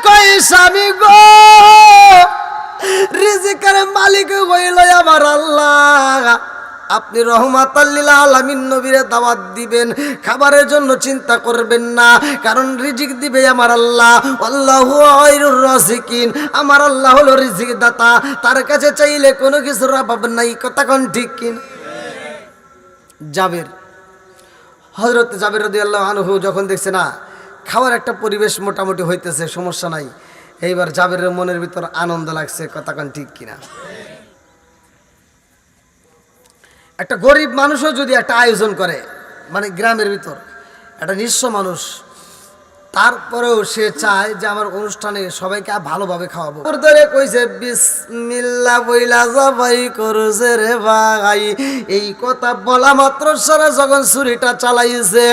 কয় স্বামী গো, রিজিকের মালিক হইল আমার আল্লাহ। আপনি রহমাতাল লিল আলামিন নবীরে দাওয়াত দিবেন, খাবারের জন্য চিন্তা করবেন না, কারণ রিজিক দিবে আমার আল্লাহ। আল্লাহু খায়রুর রাযিকিন, আমার আল্লাহ হলো রিজিক দাতা, তার কাছে চাইলে কোনো কিছুর অভাব নাই। কথা কোন ঠিক কিন? জাবের, হযরত জাবের রাদিয়াল্লাহু আনহু যখন দেখছে না খাওয়ার একটা পরিবেশ মোটামুটি হইতেছে, সমস্যা নাই, এইবার জাবেরের মনের ভিতর আনন্দ লাগছে। কথা কোন ঠিক কিনা? একটা গরিব মানুষও যদি একটা আয়োজন করে, মানে গ্রামের ভিতর একটা নিঃস্ব মানুষ, তারপরেও সে চায় যে আমার অনুষ্ঠানে সবাইকে ভালোভাবে খাওয়াবো। ধরে কইছে বিসমিল্লাহ বইলা জবাই করছে রে ভাই। এই কথা বলা মাত্র সারা যখন ছুরিটা চালাইছে,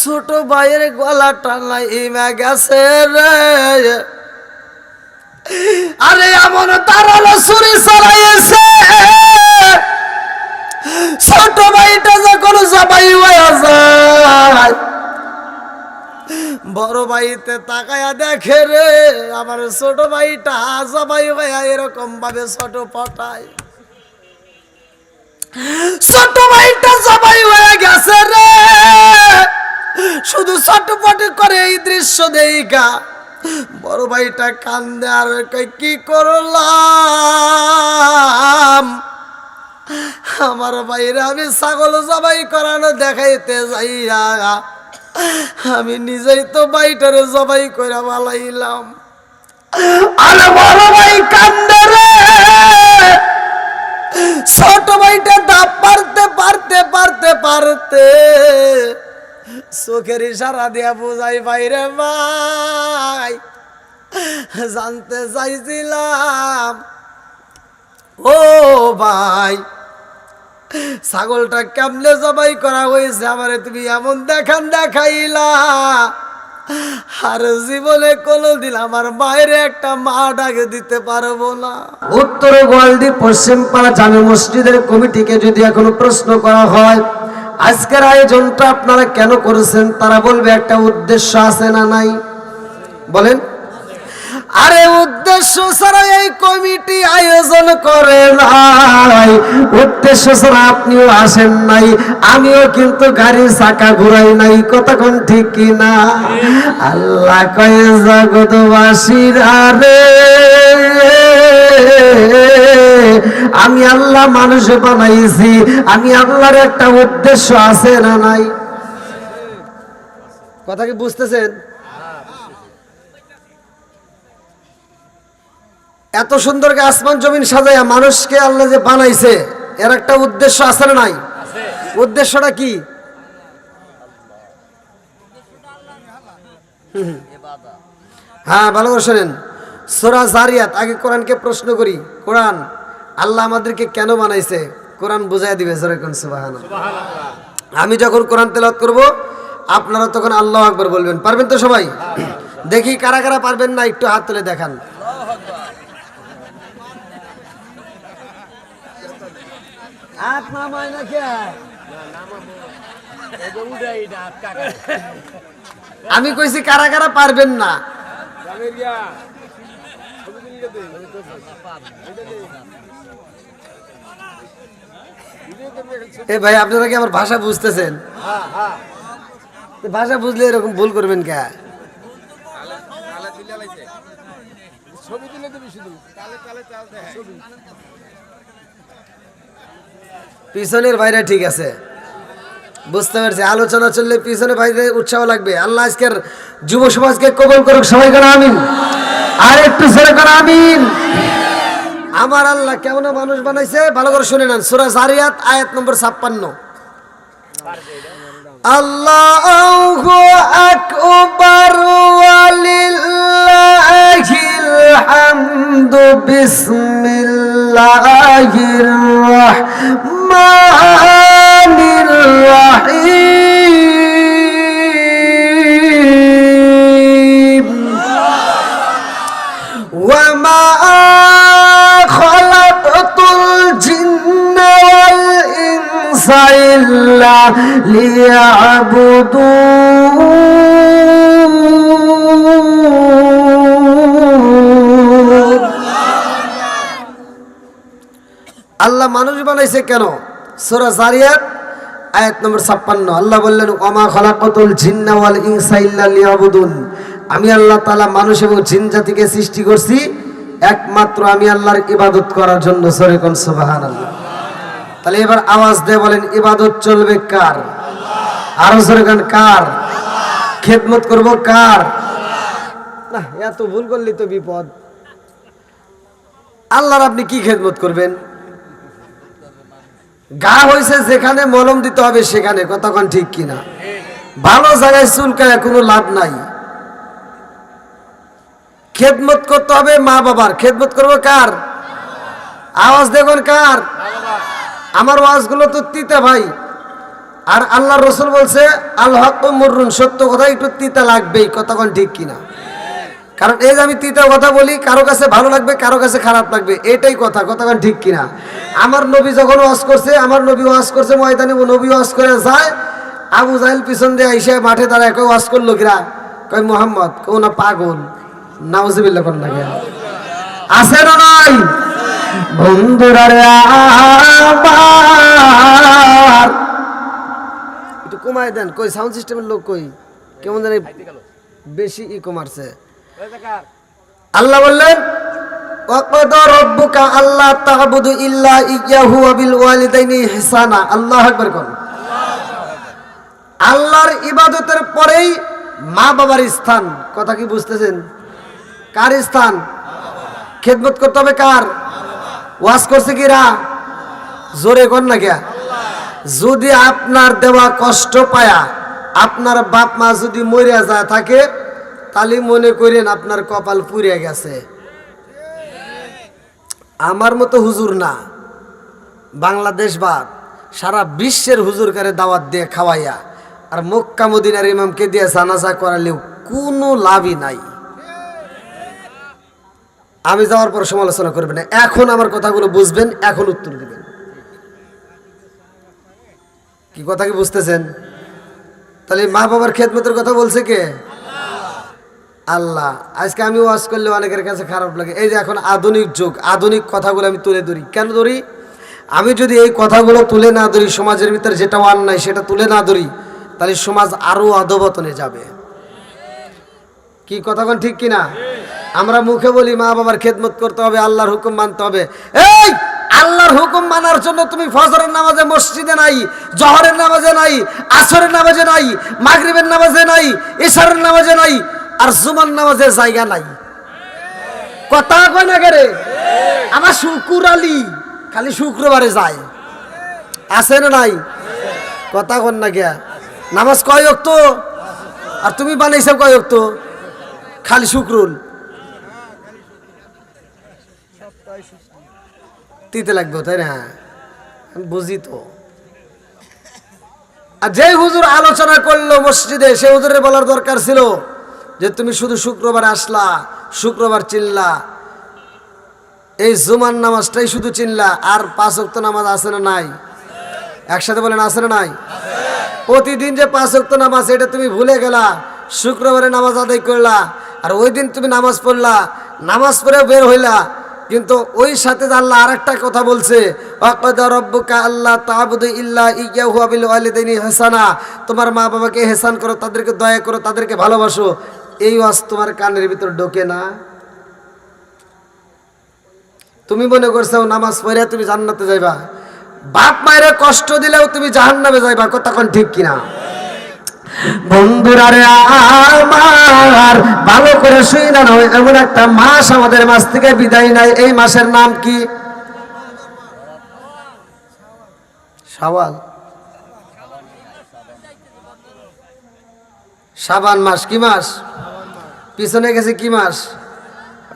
ছোট ভাইয়ের গলা টানাইমা গেছে রে। আরে এমন তারালো ছুরি চালাইছে, ছোট ভাইটা যখন জবাই হয়ে যায়, বড় ভাইতে তাকায়া দেখে রে আমার ছোট ভাইটা জবাই হয়ে এরকম ভাবে ছোট পটায়। ছোট ভাইটা জবাই হয়ে গেছে রে, শুধু ছটপটি করে এই দৃশ্য দেখা বড় ভাইটা কান্দে আর কি করলাম, আমার ভাইরা আমি ছাগল জবাই করানো দেখাইতে যাইয়া আমি নিজেই তো ভাইটারে জবাই করে বালাইলাম। আরে বড় ভাই কান্দে রে, ছোট ভাইটা দাপ পারতে পারতে পারতে পারতে চোখের ইশারা দিয়া বুঝাই ভাইরে ভাই, জানতে চাইছিলাম ও ভাই ছাগলটা কেমনে জবাই করা হয়েছে, আমারে তুমি এমন দেখান দেখাইলা, আর জীবনে কোনোদিন আমার বাইরে একটা মা ডাকে দিতে পারবো না। উত্তর গোয়ালদি পশ্চিম পাড়া জামে মসজিদের কমিটিকে যদি এখনো প্রশ্ন করা হয় আজকের আয়োজনটা আপনারা কেন করেছেন, তারা বলবে একটা উদ্দেশ্য আছে না নাই? বলেন। আরে উদ্দেশ্য ছাড়া এই কমিটি আয়োজন করে নাই, উদ্দেশ্য ছাড়া আপনিও আসেন নাই, আমিও কিন্তু গাড়ির চাকা ঘুরাই নাই। কথা কোন ঠিক কিনা? আল্লাহ কয় জগৎবাসীর আরে আমি আল্লাহ মানুষ বানাইছি, আমি আল্লাহর একটা উদ্দেশ্য আছে না নাই? কথা কি বুঝতেছেন? এত সুন্দর আসমান জমিন সাজাইয়া মানুষকে আল্লাহ যে বানাইছে, এর একটা উদ্দেশ্য আছে না নাই? উদ্দেশ্যটা কি? হ্যাঁ, ভালো করে শোনেন। সূরা জারিয়াত, আগে কোরআনকে প্রশ্ন করি, কোরআন আল্লাহ আমাদেরকে কেন বানাইছে কোরআন বুঝাই দিবে। সুবহানাল্লাহ। আমি যখন কোরআন তেলাওয়াত করব আপনারা তখন আল্লাহু আকবার বলবেন। পারবেন তো সবাই? দেখি কারা কারা পারবেন না একটু হাত তুলে দেখান। আমি কইছি কারা কারা পারবেন না। এ ভাই, আপনারা কি আমার ভাষা বুঝতেছেন? ভাষা বুঝলে এরকম ভুল করবেন কে? পিছনের বাইরে ঠিক আছে, বুঝতে পারছি। আলোচনা চললে পিছনে বাইরে উৎসাহ লাগবে। আল্লাহ আজকের যুব সমাজকে কবুল করুক, সবাই করে আমিন। আর একটু ছেড়ে করে আমিন। আমার আল্লাহ কেমন মানুষ বানাইছে ভালো করে শুনে নেন। সূরা জারিয়াত আয়াত নম্বর 56। আল্লাহু আকবার ওয়ালিল্লাহিল হামদু বিসমিল্লাহির রাহমানির রাহিম। ওয়া মা খালাকতুল জিন্না ওয়াল ইনসা ইল্লা লিয়াবুদুন। তাআলা মানুষ বানাইছে কেন? সূরা জারিয়াত আয়াত নম্বর 56 আল্লাহ বললেন ওমা খালাকাতুল জিন্না ওয়াল ইনসা ইল্লা লিয়াবুদুন, আমি আল্লাহ তাআলা মানুষ এবং জিন জাতিকে সৃষ্টি করছি একমাত্র আমি আল্লাহর ইবাদত করার জন্য। সরে কোন সুবহানাল্লাহ। তাহলে এবার আওয়াজ দিয়ে বলেন ইবাদত চলবে কার? আরো সরে কোন কার? খেদমত করব কার? না এত ভুল করলি তো বিপদ। আল্লাহর আপনি কি খেদমত করবেন? গা হয়েছে যেখানে মলম দিতে হবে সেখানে, কতক্ষণ ঠিক কিনা? ভালো জায়গায় চুলকায় কোনো লাভ নাই। খেদমত করতে হবে মা বাবার। খেদমত করবো কার? আওয়াজ দেখুন কার? আমার ওয়াজগুলো তো তিতা ভাই, আর আল্লাহ রসুল বলছে আল হক মুররুন, সত্য কথা একটু তিতা লাগবেই, কতক্ষণ ঠিক কিনা? কারণ এই যে আমি তিতা কথা বলি, কারো কাছে ভালো লাগবে, কারো কাছে খারাপ লাগবে, এটাই কথা, কতক্ষণ ঠিক কিনা? আমার নবী যখন ওয়াজ করছে, আমার নবী ওয়াজ করছে ময়দানে, নবী ওয়াজ করে যায়, আবু জাহেল পিছন দিয়ে আইসা মাঠে দাঁড়ায় কই ওয়াজ করলো কিরা? কই মোহাম্মদ। কেউ না পাগল, নাউজুবিল্লাহ কোন লাগে আছে না নাই? বন্ধুরা রে আমার একটু কমায় দেন। কই সাউন্ড সিস্টেমের লোক কই? কেমন জানি বেশি ইকো মারছে। আল্লাহ বললেন ওয়াকাদা রাব্বুকা আল্লা তা'বুদু ইল্লা ইয়্যাহু ওয়া বিল ওয়ালিদাইনি ইহসানা। আল্লাহু আকবার কোন। আল্লাহর ইবাদতের পরেই মা বাবার স্থান। কথা কি বুঝতেছেন? কার স্থান? খেদমত করতে হবে কার? ওয়াজ করছে কিরা? জোরে কোন না কে? যদি আপনার দেওয়া কষ্ট পায়া আপনার বাপ মা যদি মরিয়া যায় থাকে, তাহলে মনে করেন আপনার কপাল পুড়ে গেছে। আমার মতো হুজুর না, বাংলাদেশ বাদ সারা বিশ্বের হুজুরকারে দাওয়াত দিয়ে খাওয়াইয়া আর মক্কা মদিনার ইমামকে দিয়ে জানাজা করালেও কোনো লাভই নাই। আমি যাওয়ার পর সমালোচনা করবেন না, এখন আমার কথাগুলো বুঝবেন, এখন উত্তর দিবেন। কি কথা কি বুঝতেছেন? তাহলে মা বাবার খেদমতের কথা বলছে কে? আল্লাহ। আজকে আমি ওয়াজ করলে অনেকের কাছে খারাপ লাগে। এই যে এখন আধুনিক যুগ, আধুনিক কথাগুলো আমি তুলে ধরি। কেন ধরি? আমি যদি এই কথাগুলো তুলে না ধরি, সমাজের ভিতরে যেটা অন্যায় সেটা তুলে না ধরি, তাহলে সমাজ আরো অধঃপতনে যাবে। কি কথা কোন ঠিক কিনা? আমরা মুখে বলি মা বাবার খেদমত করতে হবে, আল্লাহর হুকুম মানতে হবে। এই আল্লাহর হুকুম মানার জন্য তুমি ফজরের নামাজে মসজিদে নাই, জোহরের নামাজে নাই, আসরের নামাজে নাই, মাগরিবের নামাজে নাই, ইশারের নামাজে নাই, আর জুমার নামাজে জায়গা নাই। কথা কয় না রে? আমার শুকুর আলী খালি শুক্রবারে যায়, আছে না নাই? কথা কন না গিয়া। নামাজ কয় ওয়াক্ত? আর তুমি বানাইছো কয় ওয়াক্ত? খালি শুক্রুল। তিতে লাগবে তাই না? বুঝি তো। আর যে হুজুর আলোচনা করলো মসজিদে, সে হুজুরের বলার দরকার ছিল যে তুমি শুধু শুক্রবার আসলা, শুক্রবার চিনলা, এই জুমার নামাজটাই শুধু চিনলা, আর 5 ওয়াক্ত নামাজ আছে না নাই? একসাথে বলেন আছে না নাই? প্রতিদিন যে 5 ওয়াক্ত নামাজ এটা তুমি ভুলে গেলা, শুক্রবারে নামাজ আদায় করলা, আর ওই দিন তুমি নামাজ পড়লা, নামাজ পড়ে বের হইলা, কিন্তু ওই সাথে আল্লাহ আরেকটা কথা বলছে ওয়াকাদা রাব্বুকা আল্লা তা'বুদু ইল্লা ইয়্যাহু ওয়া বিল ওয়ালিদাইনি ইহসানা। তোমার মা বাবাকে ইহসান করো, তাদেরকে দয়া করো, তাদেরকে ভালোবাসো। এই ওয়াজ তোমার কানের ভিতর ঢোকে না? তুমি মনে করছো নামাজ পড়ে তুমি জান্নাতে যাইবা, বাপ মায়ের কষ্ট দিলেও তুমি জাহান্নামে যাইবা। কথা কোন ঠিক কিনা? বন্ধুরা রে আমার ভালো করে শুই না, এমন একটা মাস আমাদের মাস থেকে বিদায় নাই। এই মাসের নাম কি? শাওয়াল। শাবান মাস কি মাস? পিছনে গেছে কি মাস?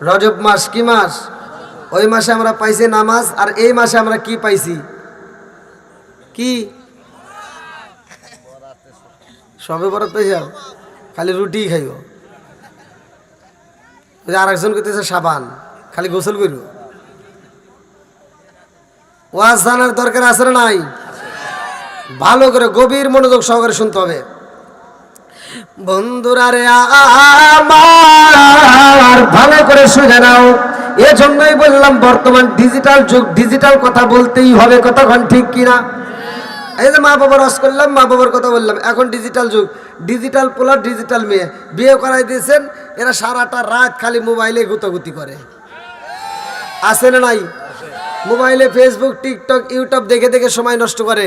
রজব মাস কি মাস? ওই মাসে আমরা পাইছি নামাজ, আর এই মাসে আমরা কি পাইছি? কি সবে বরাত পাইছাও? খালি রুটি খাইও। আর একজন করতেছে সাবান, খালি গোসল করিব। ওয়াজ জানার দরকার আছে না নাই? ভালো করে গভীর মনোযোগ সহকারে শুনতে হবে। বন্ধুরা রে আমার ভালো করে শুনে নাও, এজন্যই বললাম বর্তমান ডিজিটাল যুগ, ডিজিটাল কথা বলতেই হবে, কতক্ষণ ঠিক কিনা? এই যে মা বাবার রস করলাম, মা বাবার কথা বললাম, এখন ডিজিটাল যুগ, ডিজিটাল পোলা, ডিজিটাল মেয়ে বিয়ে করাই দিয়েছেন, এরা সারাটা রাত খালি মোবাইলে গুতাগুতি করে, আছে না নাই? মোবাইলে ফেসবুক, টিকটক, ইউটিউব দেখে দেখে সময় নষ্ট করে,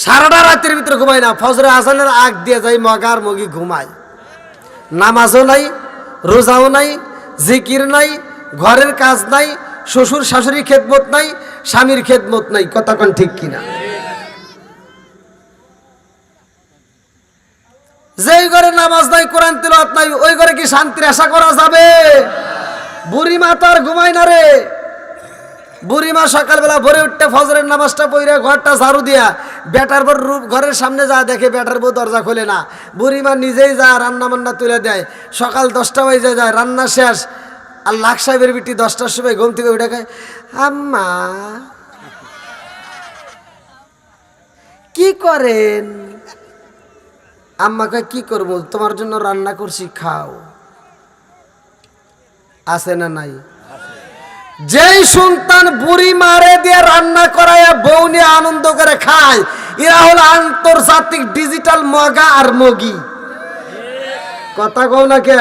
সারাটা রাতের ভিতরে ঘুমায় না, ফজরে আজানের আগ দিয়ে যায় মগার মগি ঘুমায়, নামাজও নাই, রোজাও নাই, জিকির নাই, ঘরের কাজ নাই, শ্বশুর শাশুড়ির খেদমত নাই, স্বামীর খেদমত নাই, কতক্ষণ ঠিক কিনা? যেই ঘরে নামাজ নাই, কোরআন তিলাওয়াত নাই, ওই ঘরে কি শান্তির আশা করা যাবে? বুড়ি মা তো আর ঘুমায় না রে, বুড়ি মা সকালবেলা ভোরে উঠতে ফজরের নামাজটা পড়ে ঘরটা ঝাড়ু দিয়া বেটার বউ ঘরের সামনে যা দেখে বেটার বউ দরজা খোলে না, বুড়ি মা নিজেই যা রান্না বান্না তুলে দেয়, সকাল 10টা বাজে যায়, রান্না শেষ, আর লাখ সাহেবের বিটি 10টার সময় ঘুম থেকে উঠে খায়, আম্মা কি করেন? আম্মা কয় কি করবো, তোমার জন্য রান্না করছি, খাও। আছে না নাই? যেই সন্তান বুড়ি মারে দিয়ে রান্না করায় বউ নিয়ে আনন্দ করে খায়, এরা হলো আন্তর্জাতিক ডিজিটাল মগা আর মগি, কথা কও না কে?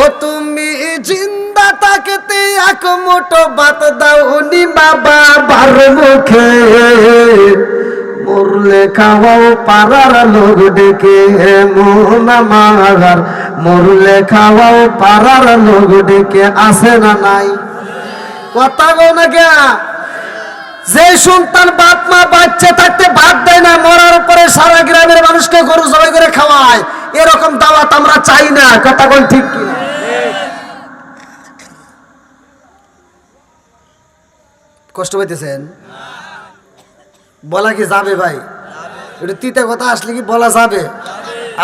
ও তুমি জিন্দা থাকতে এক মুঠো ভাত দাও নি বাবা বার মুখে, মরলে খাওয়াও পাড়ার লোক ডেকে, মন আমার মরলে খাওয়াও পাড়ার লোক ডেকে, আছে না নাই? কথা বল না কে? যে সন্তান বাপ মা বাচ্চা থাকতে ভাত দেয় না, মরার পরে সারা গ্রামের মানুষকে গরু জবাই করে খাওয়ায়, এরকম দাওয়াত আমরা চাই না, কথা বল ঠিক কি? কষ্ট পাইতেছেন? বলা কি যাবে ভাই? একটু তিতা কথা আসলে কি বলা যাবে?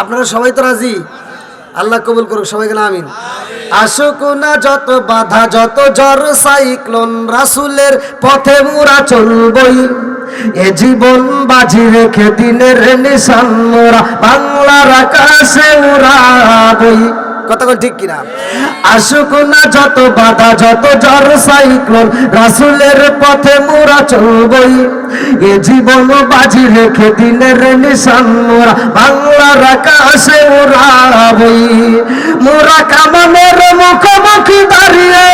আপনারা সবাই তো রাজি? আল্লাহ কবুল করুক, সবাইকে আমিন। আসুক না যত বাধা, যত ঝড় সাইক্লোন, রাসূলের পথে মোরা চলবই, এ জীবন বাজি রেখে দিনের নিশান মোরা বাংলার আকাশে উড়াবই, কতক্ষণ ঠিক কিনা? আসুক না যত বাধা, যত ঝড় সাইক্লোন, রাসূলের পথে মোরা চলবই, এ জীবন বাজি রেখে দিনের নিশান মোরা বাংলার আকাশে উড়াবই। মোরা কামানের মুখোমুখি দাঁড়িয়ে,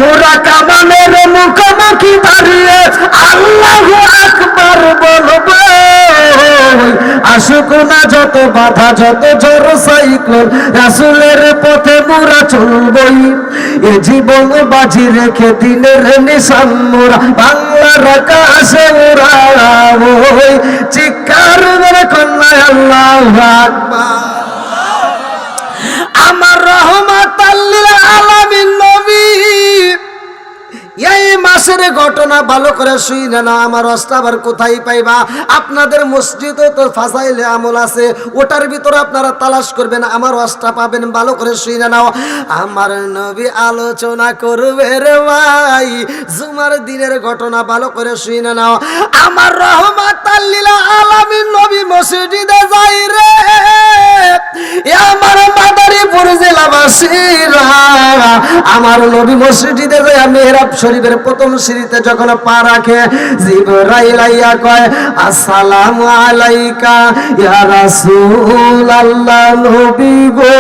মোরা কামানের মুখোমুখি দাঁড়িয়ে আল্লাহু আকবার বলবো। আসুক না যত বাধা, যত ঝড় সাইক্লোন, রাসূলের পথে মোরা চলবই, এ জীবন বাজি রেখে দিনের নিশান মোরা বাংলার আকাশে উড়াবই। চিৎকার করে কন্যা আল্লাহু আকবার। আমার রহমাতাল লিল আলামিন নবী এই মাসের ঘটনা ভালো করে শুনে না, আমার রসটা আবার কোথায় পাইবা? আপনাদের মসজিদে তো ফাসাইলে আমল আছে, ওটার ভিতরে আপনারা তালাশ করবেন, আমার রসটা পাবেন, ভালো করে শুনে নাও। আমার নবী আলোচনা করবে রে ভাই, জুমার দিনের ঘটনা ভালো করে শুনে নাও। আমার রহমাতাল লিল আলামিন নবী মসজিদে যাই রে, আমার মাদারীপুর জেলাবাসীরা, আমার নবী মসজিদে যায় মেহরাব শরীফের প্রথম সিঁড়িতে যখন পা রাখে, জিবরাইল আইয়া কয় আসসালামু আলাইকা ইয়া রাসূলুল্লাহ, নবী গো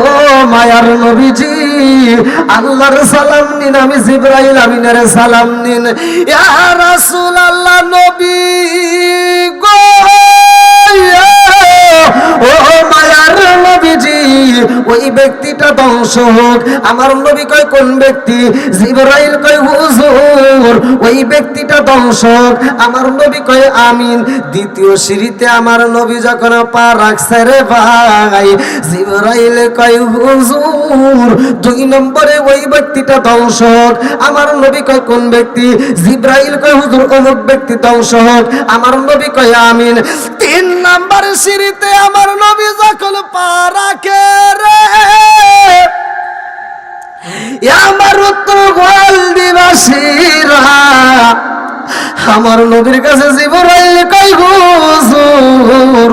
ও মায়ার নবীজি, আল্লাহর সালাম নিন, আমি জিবরাইল আমিনের সালাম নিন। ইয়া রাসূলুল্লাহ, নবী গো ও মায়ার নবীজি, ওই ব্যক্তিটা ধ্বংস হোক। আমার নবী কয় কোন ব্যক্তি? জিবরাইল কয় হুজুর ওই ব্যক্তিটা ধ্বংস হোক। আমার নবী কয় আমিন। দ্বিতীয় সিঁড়িতে আমার নবী যখন পা রাখছে রে ভাই, জিবরাইল কয় হুজুর 2 নম্বরে ওই ব্যক্তিটা ধ্বংস হোক। আমার নবী কয় কোন ব্যক্তি? জিবরাইল কয় হুজুর অমুক ব্যক্তি ধ্বংস হোক। আমার নবী কয় আমিন। 3 নম্বর সিঁড়িতে আমার নবী যখন পা রাখে রে, আমার উত্তর গোয়াল দিবাসীরা, আমার নবীর কাছে জিবরাইল কয় হুজুর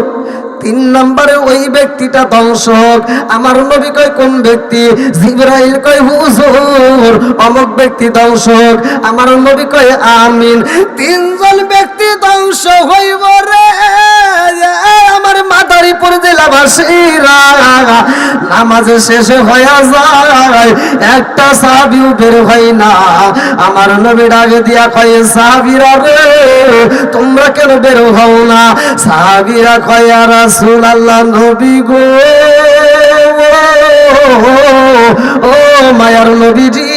তিন নম্বরে ওই ব্যক্তিটা ধ্বংস হোক। আমার নবী কয় কোন ব্যক্তি? জিবরাইল কয় হুজুর অমুক ব্যক্তি ধ্বংস হোক। আমার নবী কয় আমিন। তিনজন ব্যক্তি ধ্বংস হইব রে আমার মাদারীপুর জেলাবাসীরা। নামাজ শেষে হয়ে যায়, একটা সাহাবীও বের হয় না। আমার নবী ডাকে দিয়া কয় সাহাবীরা রে তোমরা কেন বের হও না? সাহাবীরা কয় ইয়া রাসূলুল্লাহ নবী গো, ও মায়ার নবীজি,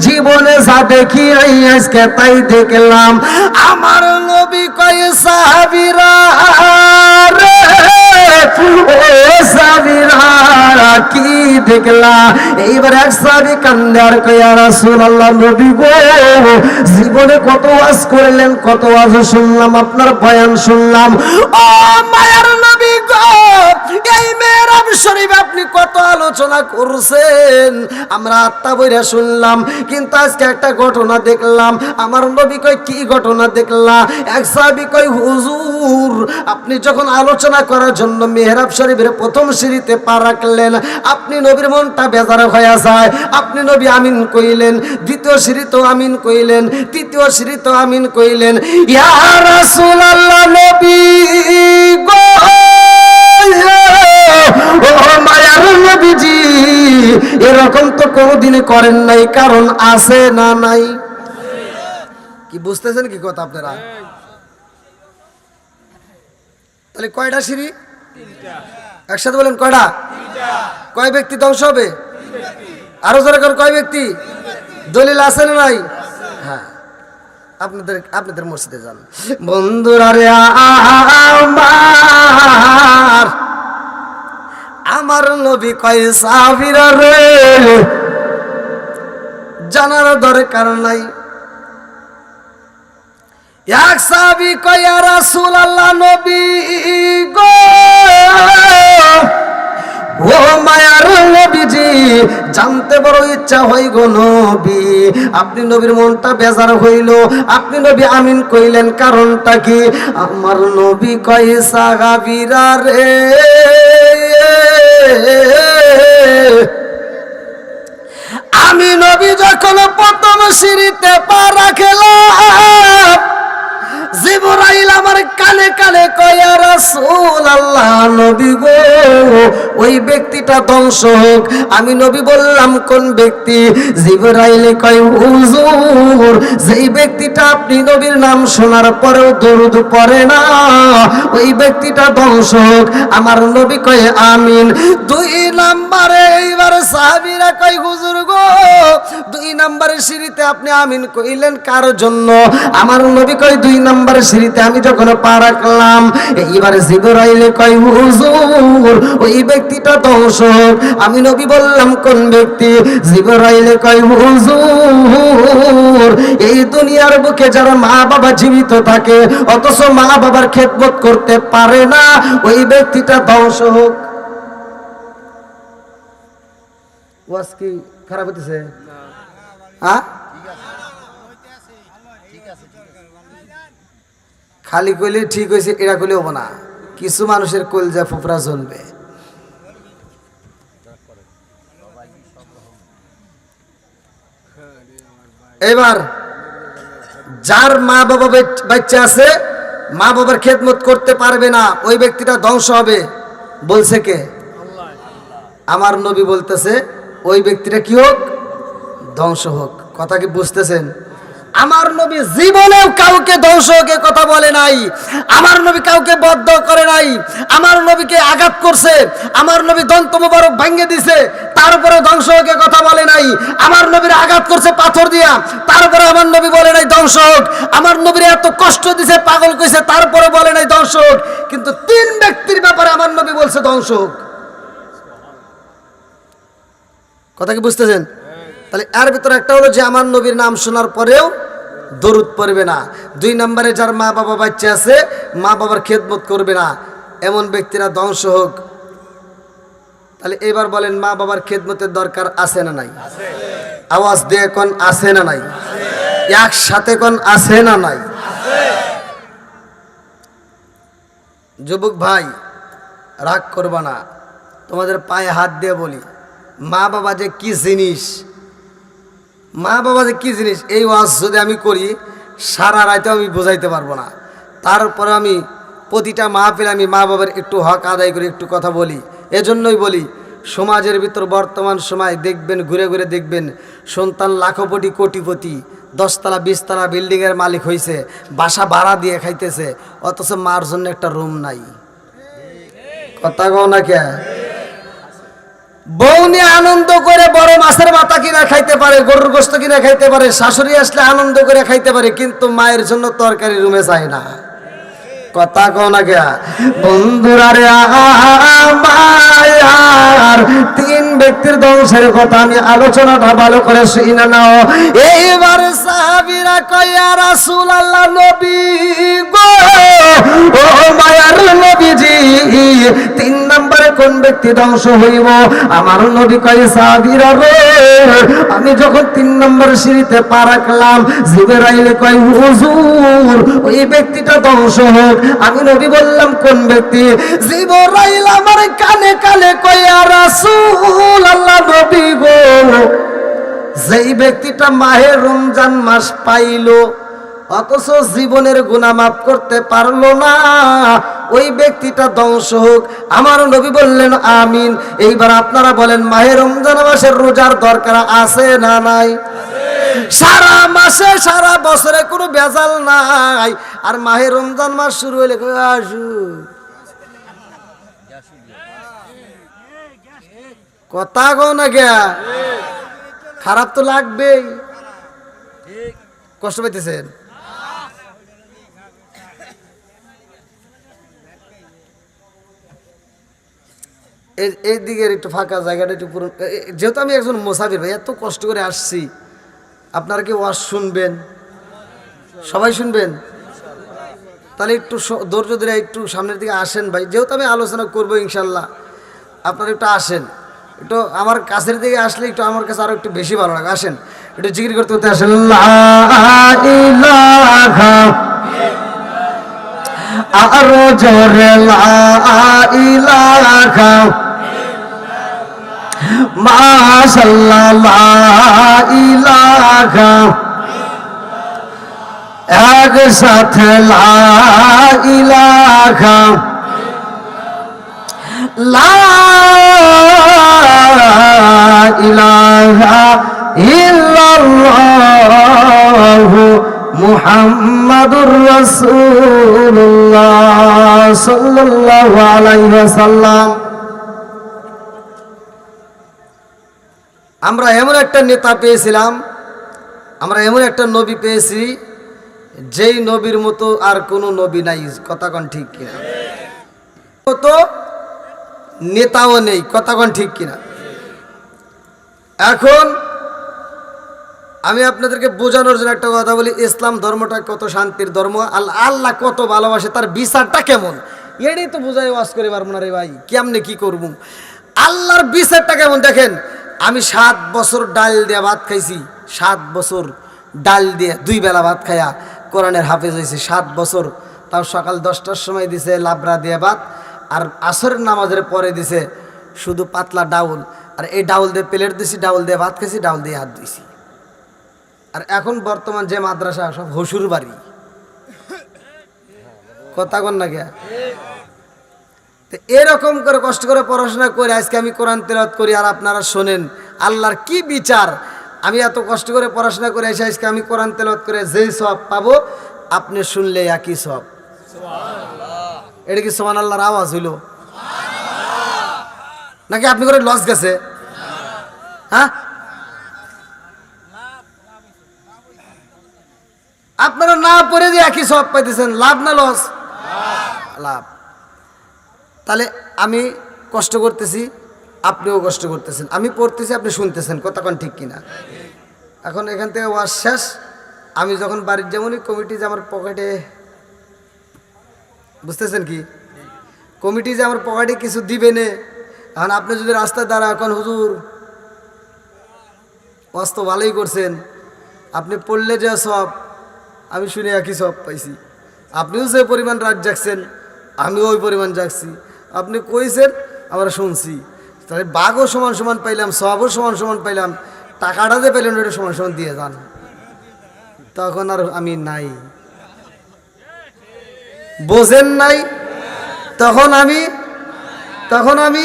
জীবনে যা দেখি নাই আজকে তাই দেখলাম। আমার নবী কয় সাহাবীরা রে ও সাহাবীরা কি দেখলা? এইবার এক সাহাবী কান্দে আর কয় ইয়া রাসূলুল্লাহ নবী গো, জীবনে কত ওয়াজ করলেন, কত ওয়াজ শুনলাম, আপনার বয়ান শুনলাম। ও মায়ার নবী গো, এই মেহরাব শরীফে আপনি কত আলোচনা করছেন, আমরা আত্মা বইরা শুনলাম, কিন্তু আজকে একটা ঘটনা দেখলাম। আমার নবী কয় কি ঘটনা দেখলা? এক সাহাবী কয় হুজুর আপনি যখন আলোচনা করার জন্য মেহরাব শরীফের প্রথম সিঁড়িতে পা রাখলেন, আপনি নবীর মনটা বেজার হয়ে যায়। আপনি নবী আমিন কইলেন, দ্বিতীয় সিঁড়িতেও আমিন কইলেন, তৃতীয় সিঁড়িতেও আমিন কইলেন। ইয়া রাসূলুল্লাহ নবী গো, ও মায়ার নবীজি, এরকম তো কোনোদিনই করেন নাই, কারণ আছে না নাই? কি বুঝতেছেন কি কথা আপনারা? তাহলে কয়টা সিঁড়ি? একসাথে বলেন কয়টা? কয় ব্যক্তি ধ্বংস হবে? আরো জোরে করে কয় ব্যক্তি? দলিল আছে না নাই? হ্যাঁ, আপনাদের মসজিদে যান। বন্ধুরা রে আমার নবী কয় সাহাবীরা রে জানার দরকার নাই। এক সাহাবী কয় ইয়া রাসূলুল্লাহ নবী গো, ও মায়ার নবীজি, জানতে বড় ইচ্ছা হয় গো নবী, আপনি নবীর মনটা বেজার হইল, আপনি নবী আমিন কইলেন, কারণটা কি? আমার নবী কয় সাহাবীরা রে আমি নবী যখন প্রথম সিঁড়িতে পা রাখলাম, জিবরাইল আমার কানে কানে কয় ইয়া রাসূলুল্লাহ নবী গো, ওই ব্যক্তিটা ধ্বংস হোক। আমি নবী বললাম কোন ব্যক্তি? জিবরাইল কয় হুজুর যেই ব্যক্তিটা আপনি নবীর নাম শোনার পরেও দরুদ পড়ে না, ওই ব্যক্তিটা ধ্বংস হোক। আমার নবী কয় আমিন। দুই নম্বরে এইবার সাহাবীরা কয় হুজুর গো, দুই নম্বরের সিঁড়িতে আপনি আমিন কইলেন কার জন্য? আমার নবী কয় দুই নম্বর সিঁড়িতে আমি যখন পা রাখলাম, এইবার জিবরাইল কয় হুজুর ওই ব্যক্তিটা ধ্বংস হোক। আমি নবী বললাম কোন ব্যক্তি? জিবরাইল কয় হুজুর এই দুনিয়ার বুকে যারা মা বাবা জীবিত থাকে অথচ মা বাবার খেদমত করতে পারে না, ওই ব্যক্তিটা ধ্বংস হোক। ওয়াজ কি খারাপ হইতেছে? হ্যাঁ, খালি কইলে ঠিক হয়েছে এরা কইলে হবো না, কিছু মানুষের কলজা ফোপরা জ্বলবে। এবার যার মা বাবা বাচ্চা আছে, মা বাবার খেদমত করতে পারবে না, ওই ব্যক্তিটা ধ্বংস হবে, বলছে কে? আমার নবী বলতেছে ওই ব্যক্তিটা কি হোক? ধ্বংস হোক। কথা কি বুঝতেছেন? আমার নবী জীবনেও কাউকে ধ্বংস হোকে কথা বলে নাই। আমার নবী কাউকে বদ্ধ করে নাই। আমার নবীকে আঘাত করছে, আমার নবী দন্ত মোবারক ভাঙিয়ে দিছে, তারপরে ধ্বংস হোকে কথা বলে নাই। আমার নবীর আঘাত করছে পাথর দিয়া, তারপরে আমার নবী বলে নাই ধ্বংস হোক। আমার নবীর এত কষ্ট দিছে, পাগল কইছে, তারপরে বলে নাই ধ্বংস হোক। কিন্তু তিন ব্যক্তির ব্যাপারে আমার নবী বলছে ধ্বংস হোক। কথা কি বুঝতেছেন? তাহলে এর ভিতরে একটা হলো যে আমার নবীর নাম শোনার পরেও দরুদ পড়বে না। দুই নম্বরে যার মা বাবা বাচ্চা আছে, মা বাবার খেদমত করবে না, এমন ব্যক্তিরা ধ্বংস হোক। তাহলে এবার বলেন মা বাবার খেদমতের দরকার আছে না নাই? আওয়াজ দিয়ে কোন আছে না নাই? একসাথে কোন আছে না নাই? যুবক ভাই, রাগ করবা না, তোমাদের পায়ে হাত দিয়ে বলি, মা বাবা যে কি জিনিস, মা বাবা যে কি জিনিস, এই ওয়াজ যদি আমি করি সারা রাতে আমি বোঝাইতে পারবো না। তারপরে আমি প্রতিটা মাহফিলে আমি মা বাবার একটু হক আদায় করে একটু কথা বলি। এজন্যই বলি, সমাজের ভিতর বর্তমান সময় দেখবেন, ঘুরে ঘুরে দেখবেন, সন্তান লাখপতি কোটিপতি, 10তলা 20তলা বিল্ডিংয়ের মালিক হয়েছে, বাসা ভাড়া দিয়ে খাইতেছে, অথচ মার জন্য একটা রুম নাই। কথা কও না কে? বউ নিয়ে আনন্দ করে বড় মাছের মাথা কিনা খাইতে পারে, গরুর গোস্ত কিনা খাইতে পারে, শাশুড়ি আসলে আনন্দ করে খাইতে পারে, কিন্তু মায়ের জন্য তরকারি রুমে যায় না। কথা কও না কে? বন্ধুরা রে আমার, 3 ব্যক্তির ধ্বংসের কথা আমি আলোচনাটা ভালো করে শুনে নাও। এইবার সাহাবীরা কয়, ইয়া রাসূলুল্লাহ, নবী গো, ও মায়ার নবীজি, 3 নম্বরে কোন ব্যক্তি ধ্বংস হইব? আমার নবী কয়, সাহাবীরা রে, আমি যখন 3 নম্বর সিঁড়িতে পা রাখলাম, জিবরাইল কয়, হুজুর ওই ব্যক্তিটা ধ্বংস হোক। আমি নবী বললাম, কোন ব্যক্তি? জিবরাইল আমার কানে কানে কয়, ইয়া রাসূলুল্লাহ, নবী গো, যেই ব্যক্তিটা মাহে রমজান মাস পাইলো অথচ জীবনের গুনাহ মাফ করতে পারলো না, ওই ব্যক্তিটা ধ্বংস হোক। আমার নবী বললেন, আমিন। এইবার আপনারা বলেন, মাহে রমজান মাসের রোজার দরকার আছে না নাই? সারা মাসে সারা বছরে কোনো ভেজাল নাই, আর মাহে রমজান মাস শুরু হইলে আসু, কথা কও না কে? খারাপ তো লাগবেই। কষ্ট পাইতেছেন? এই দিকের একটু ফাঁকা জায়গাটা একটু পুরো, যেহেতু আমি একজন মুসাফির ভাই, এত কষ্ট করে আসছি, আপনারা কি ওয়াজ শুনবেন? সবাই শুনবেন? তাহলে একটু ধৈর্য ধরে একটু সামনের দিকে আসেন ভাই, যেহেতু আমি আলোচনা করবো ইনশাল্লাহ, আপনারা একটু আসেন, একটু আমার কাছের দিকে আসলে একটু আমার কাছে আরো একটু বেশি ভালো লাগে। আসেন, একটু জিকির করতে করতে আসেন। লা ইলাহা, আরো জোরে লা ইলাহা, মাশাআল্লাহ লা ইলাহা, একসাথে লা ইলাহা, লা ইলাহা ইল্লাল্লাহু মুহাম্মাদুর রাসূলুল্লাহ সাল্লাল্লাহু আলাইহি ওয়াসাল্লাম। আমরা এমন একটা নেতা পেয়েছিলাম, আমরা এমন একটা নবী পেয়েছি, যেই নবীর মতো আর কোনো নবী নাই। কথা কোন ঠিক কিনা? মতো নেতাও নেই। কথা কোন ঠিক কিনা? এখন আমি আপনাদেরকে বোঝানোর জন্য একটা কথা বলি, ইসলাম ধর্মটা কত শান্তির ধর্ম, আল্লাহ কত ভালোবাসে, তার বিচারটা কেমন, এটাই তো বোঝাই ওয়াজ করে পারবো না রে ভাই, কেমনে কি করবো। আল্লাহর বিচারটা কেমন দেখেন। আমি 7 বছর ডাল দিয়ে ভাত খাইছি, 7 বছর ডাল দিয়ে 2 বেলা ভাত খাইয়া কোরআনের হাফেজ হয়েছে। 7 বছর, তাও সকাল 10টার সময় দিছে লাবড়া দিয়ে ভাত, আর আসরের নামাজের পরে দিছে শুধু পাতলা ডাউল, আর এই ডাউল দিয়ে প্লেট দিছি, ডাউল দিয়ে ভাত খাইছি, ডাউল দিয়ে হাত দিছি। আর এখন বর্তমান যে মাদ্রাসা, সব হসুর বাড়ি। কথা কন না কে? এরকম করে কষ্ট করে পড়াশোনা করে আজকে আমি কোরআন তেলাওয়াত করি, আর আপনারা শোনেন আল্লাহর কি বিচার। আমি এত কষ্ট করে পড়াশোনা করে এসে আজকে আমি কোরআন তেলাওয়াত করে যেই সওয়াব পাবো, আপনি শুনলে একই সওয়াব। এটা কি সুবহানাল্লাহর আওয়াজ হইল নাকি আপনি করে লস গেছে? হ্যাঁ, আপনারা না পড়ে যে একই সওয়াব পাইতেছেন, লাভ না লস? লাভ। তাহলে আমি কষ্ট করতেছি, আপনিও কষ্ট করতেছেন, আমি পড়তেছি, আপনি শুনতেছেন। কথা কোন ঠিক কিনা? এখন এখান থেকে ওয়াজ শেষ, আমি যখন বাড়ির যেমনই কমিটি যে আমার পকেটে, বুঝতেছেন কি, কমিটি যে আমার পকেটে কিছু দিবে না। এখন আপনি যদি রাস্তায় দাঁড়া, এখন হুজুর ওয়াজ তো ভালোই করছেন, আপনি পড়লে যে সব, আমি শুনে একই সব পাইছি, আপনিও যে পরিমাণ রাত জাগছেন, আমিও ওই পরিমাণ জাগছি। আপনি কইছেন আমরা শুনছি, তাহলে বাঘও সমান সমান পাইলাম, সবও সমান সমান পাইলাম, টাকাটা যে পেলেন ওটা সমান সমান দিয়ে যান। তখন আর আমি নাই, বোঝেন নাই, তখন আমি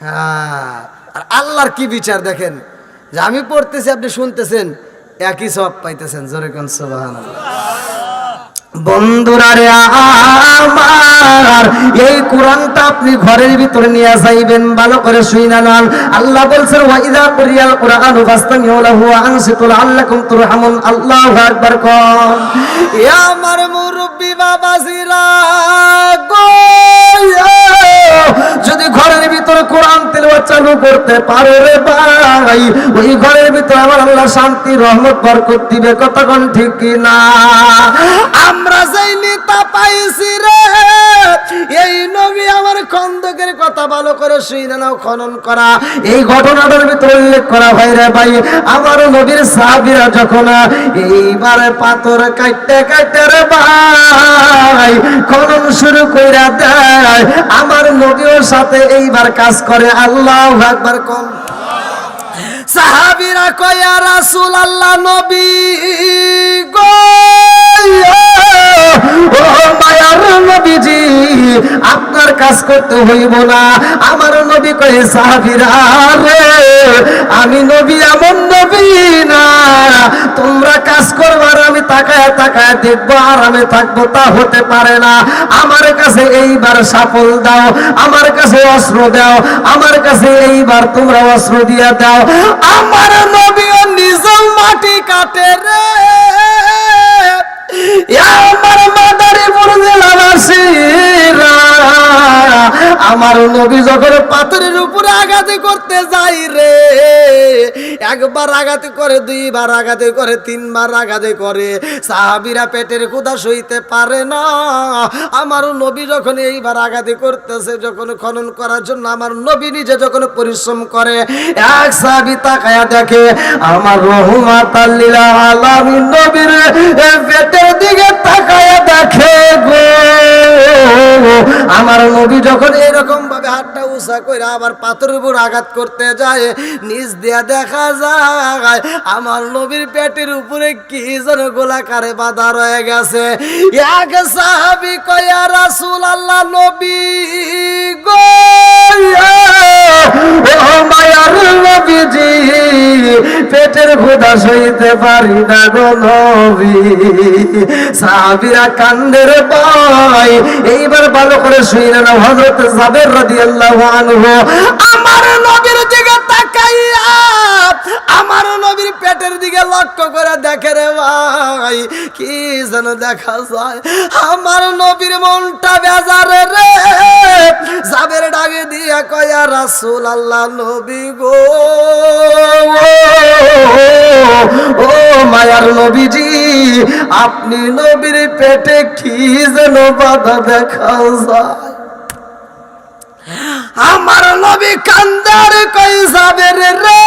হ্যাঁ। আর আল্লাহর কি বিচার দেখেন, যে আমি পড়তেছি আপনি শুনতেছেন, একই সব পাইতেছেন। জোরে কোন সুবহানাল্লাহ। বন্ধুরা রে আমার, এই কোরআনটা আপনি ঘরের ভিতরে নিয়ে যাইবেন, ভালো করে শুইনা নেন। আল্লাহ বলছেন ওয়া ইযা কুরিয়াল কুরআনু ফাসতামিউ লাহু ওয়া আনসিতু লাআল্লাকুম তুরহামুন। আল্লাহু আকবার কোন। এ আমার মুরব্বি বাবাজিরা গো, যদি ঘরের ভিতরে কোরআন তেলাওয়াত চালু করতে পারো রে ভাই, ওই ঘরের ভিতরে আমার আল্লাহ শান্তি রহমত বরকত দিবে। কতক্ষণ ঠিক কি না? আমরা যেই নেতা পাইছি রে, এই নবী আমার খন্দকের কথা ভালো করে শুনে নাও, খনন করা এই ঘটনাটার ভিতরে উল্লেখ করা হয় রে ভাই। আমার নবীর সাহাবীরা যখন এইবারে পাথর কাটতে কাটতে রে ভাই খনন শুরু কইরা দেয়, আমার নবীর সাথে এইবার কাজ করে। আল্লাহু আকবার কোন। সাহাবীরা কয় ইয়া রাসূলুল্লাহ, নবী গো, ও মায়ার নবীজি, আপনার কাজ করতে হইব না। আমার নবী কয় সাহাবীরা রে, আমি নবী এমন নবী না তোমরা কাজ করবার আমি তাকায় তাকায় দেখবো আরামে থাকবো, তা হতে পারে না। আমার কাছে এইবার সাফল দাও, আমার কাছে অস্ত্র দাও, আমার কাছে এইবার তোমরা অস্ত্র দিয়ে দাও। আমার নবীও নিজেও মাটি কাটে রে। আমার মাদারীপুর জেলাবাসীরা, আমার নবী যখন পাথরের উপরে আঘাত করতে যাই রে, একবার আঘাত করে, দুইবার আঘাত করে, তিনবার আঘাত করে, সাহাবীরা পেটের ক্ষুধা সইতে পারে না। আমার নবী যখন এইবার আঘাত করতেছে, যখন খনন করার জন্য আমার নবী নিজে যখন পরিশ্রম করে, এক সাহাবী তাকায়া দেখে আমার রাহমাতাল লিল আলামিন নবীর পেটের দিকে তাকায়া দেখে গো, আমার নবী যখন এরকম ভাবে হাতটা উঁচা করে আবার পাথরের উপর আঘাত করতে যায়, নিচ দিয়া দেখা যায় আমার নবীর পেটের উপরে কি যেন গোলাকারে বাঁধা রয়ে গেছে। এক সাহাবী কয় ইয়া রাসূলুল্লাহ, নবী গো, ও মায়ার নবীজি, পেটের ক্ষুধা সইতে পারি না গো নবী। সাহাবীরা কান্দের ভাই। এইবার ভালো করে শুনে নাও, হযরত জাবের রাদিয়াল্লাহু আনহু আমার নবীর দিকে তাকাইয়া আমার নবীর পেটের দিকে লক্ষ্য করে দেখে রে ভাই, কি যেন দেখা যায়। আমার নবীর মনটা বেজারে রে। জাবের ডাকে দিয়া কয় ইয়া রাসূলুল্লাহ, নবী গো, ও মায়ার নবীজি, আপনি নবীর পেটে কি যেন বাধা দেখা যায়। আমার নবী কান্দার কই যাবে রে,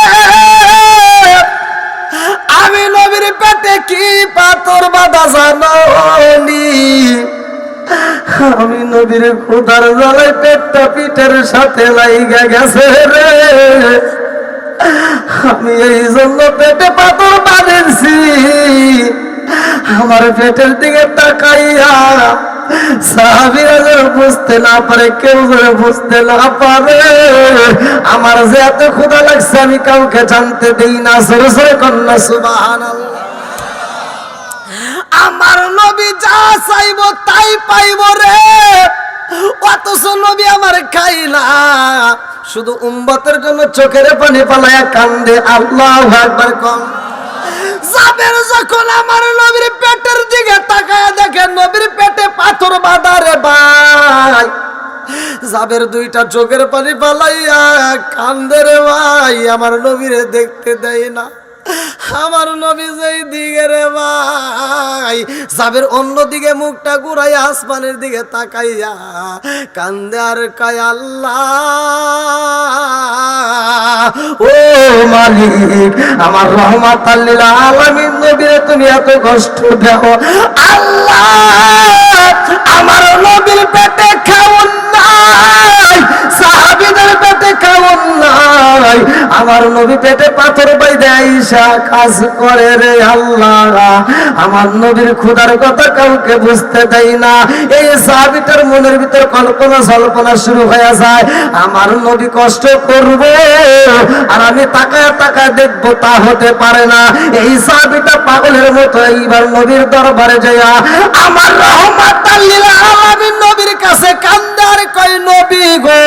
আমি নবীর পেটে কি পাথর বাধা জানি, আমি নবীর ক্ষুধার জ্বালায় পেটটা পিঠের সাথে লাইগা গেছে রে, আমি এই জন্য পেটে পাথর বাঁধেছি। আমার পেটের দিকে তাকাইয়া সাহাবীরা যেন বুঝতে না পারে, কেউ যেন বুঝতে না পারে আমার যে এত ক্ষুধা লাগছে, আমি কাউকে জানতে দেই না। জোরে জোরে কন্যা সুবহানাল্লাহ। আমার নবী যা চাইবো তাই পাইব রে, অথচ নবী আমার খাই না, শুধু উম্মতের জন্য চোখের পানি পালায়া কান্দে। আল্লাহু আকবার কোন। জাবের যখন আমার নবীর পেটের দিকে তাকায়া দেখে নবীর পেটে পাথর বাঁধা রে ভাই, জাবের দুইটা চোখের পানি পালাইয়া কান্দে রে ভাই, আমার নবীরে দেখতে দেয় না। আমার নবী যেই দিকে রে ভাই, জাবের অন্য দিকে মুখটা ঘুরাইয়া আসমানের দিকে তাকাইয়া কান্দে আর কয় আল্লাহ, ও মালিক, আমার রাহমাতাল লিল আলামিন নবীরে তুমি এত কষ্ট দাও। আল্লাহ, বৈশা কাজ করে রে আল্লাহ, আমার নবীর ক্ষুধার কথা কাউকে বুঝতে দেয় না। এই সাহাবীটার মনের ভিতর কল্পনা জল্পনা শুরু হয়ে যায়, আমার নবী কষ্ট করবে আর আমি তাকায় তাকায় দেখবো, তা হতে পারে না। এই সাহাবীটা পাগলের মতো এইবার নবীর দরবারে যায়, আমার রহমাতাল লিল আলামিন নবীর কাছে কান্দে আর কয়, নবী গো,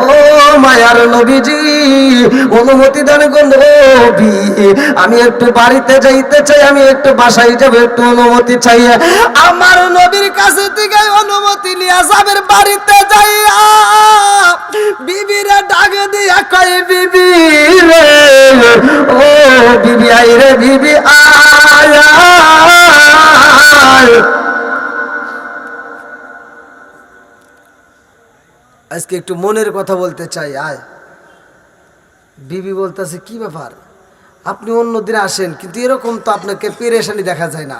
ও মায়ার নবীজি, অনুমতি দেন গো নবী, আমি একটু বাড়িতে যাইতে চাই, আমি একটু বাসায় যাব, একটু অনুমতি চাই। আমার নবীর কাছে থেকে অনুমতি নিয়ে যাবের বাড়িতে যাইয়া বিবিরে ডাকে দিয়া কয়, বিবি রে, ও বিবি আই রে, বিবি আয়। আজকে একটু মনের কথা বলতে চাই, আয়। বিবি বলতেছে, কি ব্যাপার, আপনি অন্যদিন আসেন কিন্তু এরকম তো আপনাকে পেরেশানি দেখা যায় না,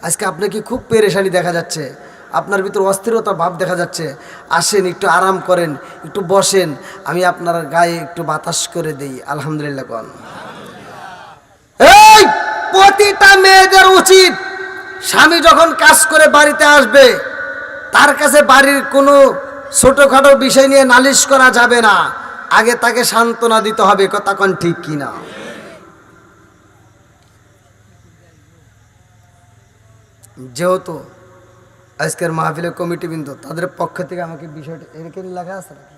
আজকে আপনাকে খুব পেরেশানি দেখা যাচ্ছে, আপনার ভিতর অস্থিরতা ভাব দেখা যাচ্ছে, আসেন একটু আরাম করেন, একটু বসেন, আমি আপনার গায়ে একটু বাতাস করে দেই। আলহামদুলিল্লাহ কোন। এই প্রতিটা মেয়েদের উচিত, স্বামী যখন কাজ করে বাড়িতে আসবে, তার কাছে বাড়ির কোনো ছোটখাটো বিষয় নিয়ে নালিশ করা যাবে না, আগে তাকে সান্ত্বনা দিতে হবে। কথা কোন ঠিক কিনা? যেহেতু আজকের মাহফিলের কমিটিবৃন্দ, তাদের পক্ষ থেকে আমাকে বিষয়টা এখানে লেখা আছে নাকি,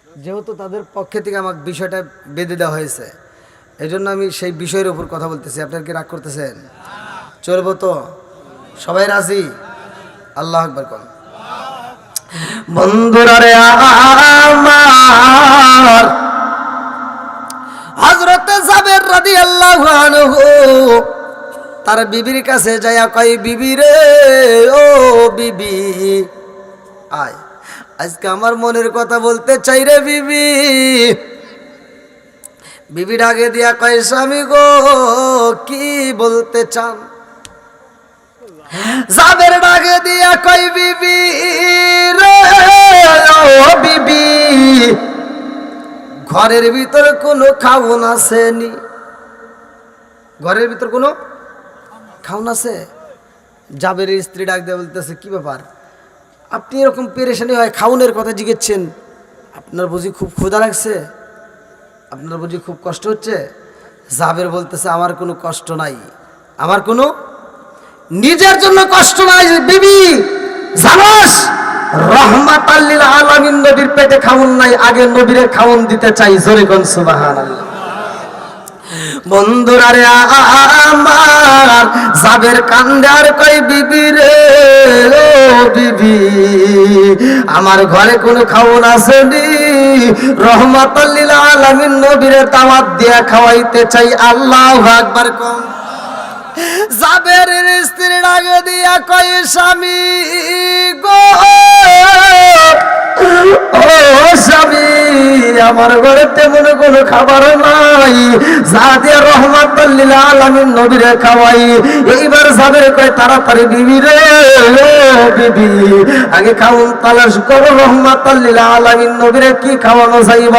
যেহেতু তাদের পক্ষ থেকে আমাকে বিষয়টা বেঁধে দেওয়া হয়েছে, এই জন্য আমি সেই বিষয়ের উপর কথা বলতেছি। আপনারা কি রাগ করতেছেন? চলবো তো? সবাই রাজি? আল্লাহ আকবার কোন। বন্ধুরা রে আমার, হযরত জাবের রাদিয়াল্লাহু আনহু তার বিবির কাছে যায়া কয়, বিবি রে, ও বিবি আয়, আজকে আমার মনের কথা বলতে চাই রে বিবি। বিবি ডাকে দিয়া কয়, স্বামী গো, কি বলতে চান? জাবের ডাকে দিয়া কয়, বিবি রে, ও বিবি, ঘরের ভিতর কোনো খাওন আসেনি? ঘরের ভিতর কোনো খাওন আছে? জাবের স্ত্রী ডাক দিয়ে বলতেছে, কি ব্যাপার, আপনি এরকম পেরেশানি হয় খাউনের কথা জিজ্ঞেসছেন? আপনার বুঝি খুব ক্ষুধা লাগছে? আপনার বুঝি খুব কষ্ট হচ্ছে? জাবের বলতেছে, আমার কোনো কষ্ট নাই, আমার কোনো নিজের জন্য কষ্ট নাই বিবি, জানোস রহমাতাল লিল আলামিন নবীর পেটে খাউন নাই, আগে নবীরে খাউন দিতে চাই। জোরে কোন সুবহানাল্লাহ। বন্ধুরা রে আমার, জাবের কান্দে আর কই, বিবি রে, ও বিবি, আমার ঘরে কোনো খাওন আসেনি, রহমাতাল লিল আলামিন নবীরে দাওয়াত দিয়া খাওয়াইতে চাই। আল্লাহু আকবার কোন। জাবেরের স্ত্রী ডাকে দিয়া কয়, স্বামী গো, ও স্বামী, আমার ঘরে তেমন কোনো খাবার নাই, যা দিয়ে রহমাতাল লিল আলামিন নবীরে খাওয়াই। এইবার জাবের কয়, তাড়াতাড়ি বিবি রে, ও বিবি, আগে খাউন তালাশ করো, রহমাতাল লিল আলামিন নবীরে কি খাওয়ানো যাইব।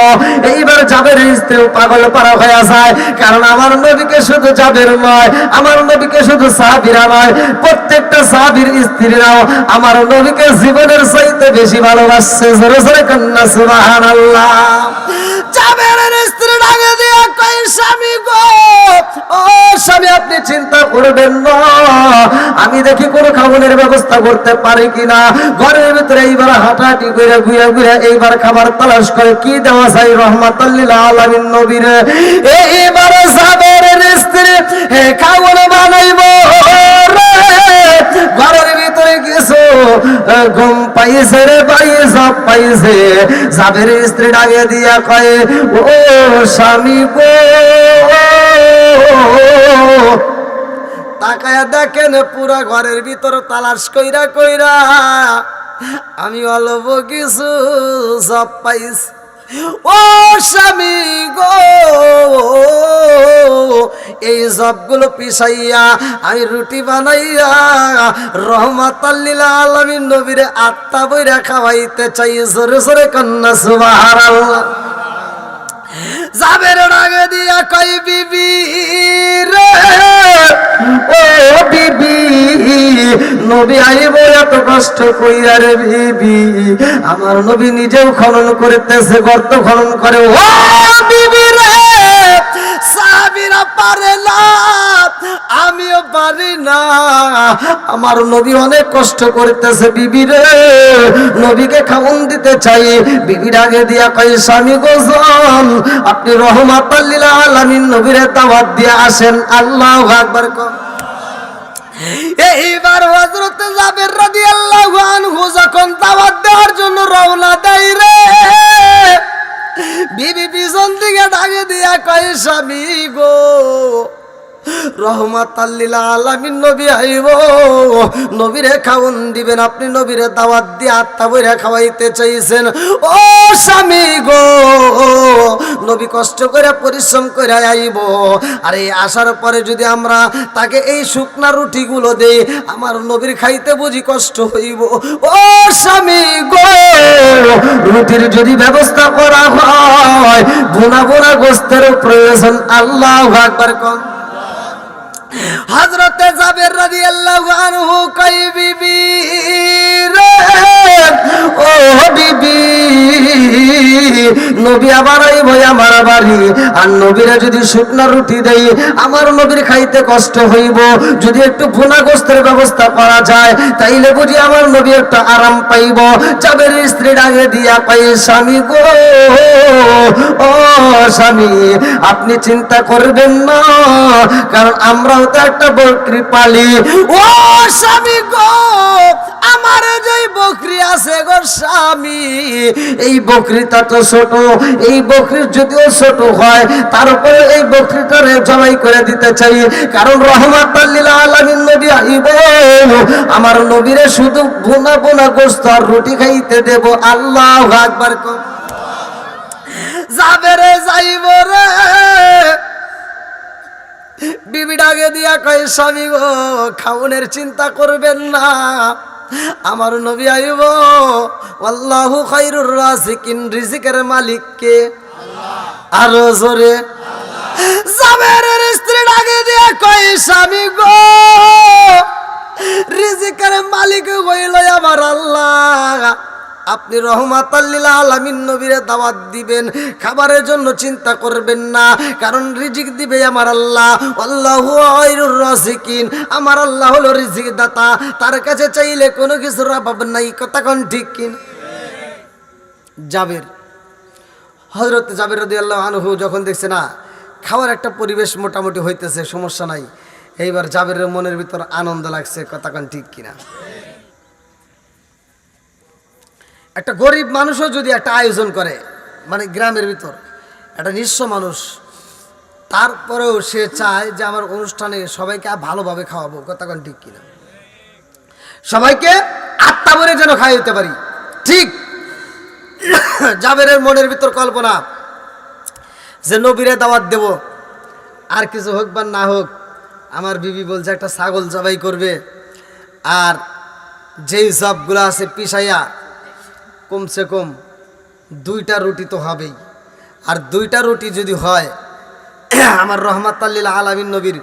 এইবার জাবের স্ত্রী পাগল পারা হয়ে যায়, কারণ আমার নবীকে শুধু জাবের নয়, আমার নবীকে শুধু সাহাবীরা নয়, প্রত্যেকটা সাহাবীর স্ত্রীরাও আমার নবীকে জীবনের চাইতে বেশি ভালোবাসছে। জোরে জোরে কন্যা সুবহানাল্লাহ। জাবেরের স্ত্রী ডাকে দিয়া কয়, স্বামী গো, ও স্বামী, আপনি চিন্তা করবেন না, আমি দেখি কোনো খাবারের ব্যবস্থা করতে পারি কিনা। ঘরের ভিতরে এইবার হাঁটাহাঁটি করে ঘুরে ঘুরে এইবার খাবার তালাশ করে কি দেওয়া যায় রহমাতাল লিল আলামিন নবীরে। এইবার জাবেরের স্ত্রী খাবার বানাইব রে, ঘরের ভিতরে কিছু ঘুম পাইছে রে ভাই, সব পাইছে। জাবের স্ত্রী ডাকে দিয়া কয়, ও স্বামী গো, তাকায়া দেখেন পুরা ঘরের ভিতর তালাশ কইরা কইরা আমি অল্প কিছু সব পাইছি। ও স্বামী গো, এই সবগুলো পিছাইয়া আমি রুটি বানাইয়া রহমাতাল লিল আলামিন নবীরে আত্মা বইরা খাওয়াইতে চাই। জোরে জোরে কন্যা সুবহানাল্লাহ। জাবের ডাকে দিয়া কই বিবি রে ও বিবি নবী আইব এত কষ্ট কইরা রে বিবি আমার নবী নিজেও খনন করতেছে গর্ত খনন করে ও বিবি রে সাহাবীরা পারে না আমিও পারি না আমার নবী অনেক কষ্ট করতেছে বিবি রে নবীকে খাওন দিতে চাই বিবির আগে দিয়া কই স্বামী গোজন আপনি রহমাতাল লিল আলামিন নবীরে দাওয়াত দিয়ে আসেন আল্লাহু আকবার কর এইবার হযরত জাবের রাদিয়াল্লাহু আনহু যখন দাওয়াত দেওয়ার জন্য রওনা দেয় রে বিবি পিছন দিকে ডাকে দিয়া কয় স্বামী গো রহমাতাল লিল আলামিন নবী আইব নবীরে খাওন দিবেন আপনি নবীরে দাওয়াত দিয়ে আত্মা বইরা খাওয়াইতে চাইছেন ও স্বামী গো নবী কষ্ট করে পরিশ্রম করে আইব আর এই আসার পরে যদি আমরা তাকে এই শুকনা রুটিগুলো দেই আমার নবীর খাইতে বুঝি কষ্ট হইব ও স্বামী গো রুটির যদি ব্যবস্থা করা হয় ভুনা ভুনা গোস্তের প্রয়োজন আল্লাহু আকবার কোন হযরত জাবের রাদিয়াল্লাহু আনহু কই বিবি রে ও বিবি নবী আবার আইব আমার বাড়ি আর নবীরে যদি শুকনা রুটি দেই আমার নবীর খাইতে কষ্ট হইব যদি একটু ভুনা গোস্তের ব্যবস্থা করা যায় তাইলে বুঝি আমার নবী একটু আরাম পাইব জাবের স্ত্রী ডাকে দিয়া কই স্বামী গো ও স্বামী আপনি চিন্তা করবেন না কারণ আমরা তো একটা বকরি পালি ও স্বামী গো আমার যে বকরি আছে গো স্বামী এই বকরিটা তো ছোট এই বকরির যদিও ছোট হয় তারপরে এই বকরিটারে জবাই করে দিতে চাই কারণ রহমাতাল লিল আলামিন নবী আইব আমার নবীরে শুধু ভুনা ভুনা গোশত আর রুটি খাইতে দেব আল্লাহু আকবার কর জাবেরে যাইব রে বিবি ডাকে দিয়া কয় স্বামী গো খাওনের চিন্তা করবেন না আমার নবী আইব আল্লাহু খায়রুর রাজিকিন রিজিকের মালিক কে আল্লাহ আর জোরে আল্লাহ জাবেরের স্ত্রী ডাকে দিয়া কয় স্বামী গো রিজিকের মালিক হইল আমার আল্লাহ আপনি রহমাতাল লিল আলামিন নবীরে দাওয়াত দিবেন খাবারের জন্য চিন্তা করবেন না কারণ রিজিক দিবে আমার আল্লাহ আল্লাহু খায়রুর রাজিকিন আমার আল্লাহ হলো রিজিক দাতা তার কাছে চাইলে কোনো কিছুর অভাব নাই কথা কোন ঠিক কি জাবের হযরত জাবের রাদিয়াল্লাহু আনহু যখন দেখছে না খাওয়ার একটা পরিবেশ মোটামুটি হইতেছে সমস্যা নাই এইবার জাবেরের মনের ভিতর আনন্দ লাগছে কথা কোন ঠিক কিনা একটা গরিব মানুষও যদি একটা আয়োজন করে মানে গ্রামের ভিতর একটা নিঃস্ব মানুষ তারপরেও সে চায় যে আমার অনুষ্ঠানে সবাইকে ভালোভাবে খাওয়াবো কথা কোন ঠিক কিনা সবাইকে আত্মা ভরে যেন খাইতে পারি ঠিক জাবেরের মনের ভিতর কল্পনা যে নবীরে দাওয়াত দেব আর কিছু হোক বা না হোক আমার বিবি বলছে একটা ছাগল জবাই করবে আর যেই সবগুলো আছে পিছাইয়া কমসে কম 2টা রুটি তো হবেই আর 2টা রুটি যদি হয় আমার রহমাতাল লিল আলামিন নবীর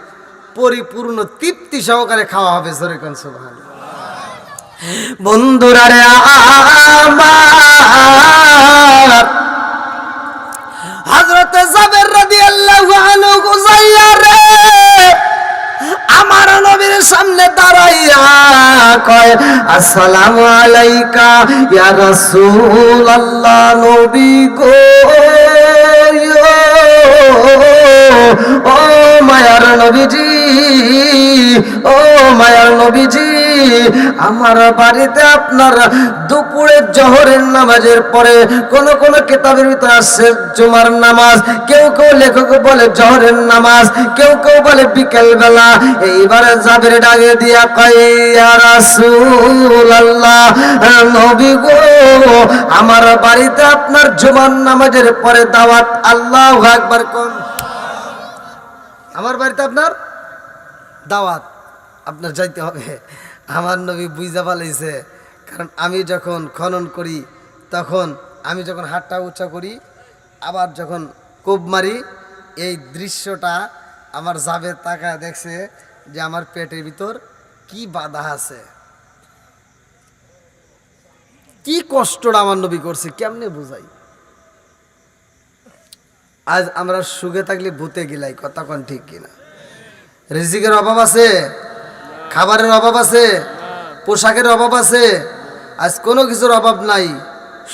পরিপূর্ণ তৃপ্তি সহকারে খাওয়া হবে জোরে কোন সুবহানাল্লাহ বন্ধুরা রে আমার হযরত জাবের রাদিয়াল্লাহু আনহু যাইয়া রে আমার নবীর সামনে দাঁড়াইয়া কয় আসসালামু আলাইকা ইয়া রাসূলুল্লাহ নবী গো ও মায়ার নবীজি ও মায়ার নবীজি আমার বাড়িতে আপনার দুপুরের জোহরের নামাজের পরে কোন কোন কিতাবের ভিতরে আছে জুমার নামাজ কেউ কেউ লেখক বলে জোহরের নামাজ কেউ কেউ বলে বিকেল বেলা এইবারে জাবের ডাকে দিয়া কয় ইয়া রাসূলুল্লাহ নবী গো আমার বাড়িতে আপনার জুমার নামাজের পরে দাওয়াত আল্লাহু আকবার কোন আমার বাড়িতে আপনার দাওয়াত আপনার যাইতে হবে আমার নবী বুঝা পালাইছে কারণ আমি যখন খনন করি তখন আমি যখন হাতটা উঁচা করি আবার যখন কোপ মারি, এই দৃশ্যটা আমার জাবের তাকায় দেখছে যে আমার পেটের ভিতর কি বাধা আছে, কি কষ্টটা আমার নবী করছে, কেমনে বুঝাই। আজ আমরা সুখে থাকলে ভূতে গিলাই, কথা কোন ঠিক কিনা? রিজিকের অভাব আছে, খাবারের অভাব আছে, পোশাকের অভাব আছে, আজ কোনো কিছুর অভাব নাই,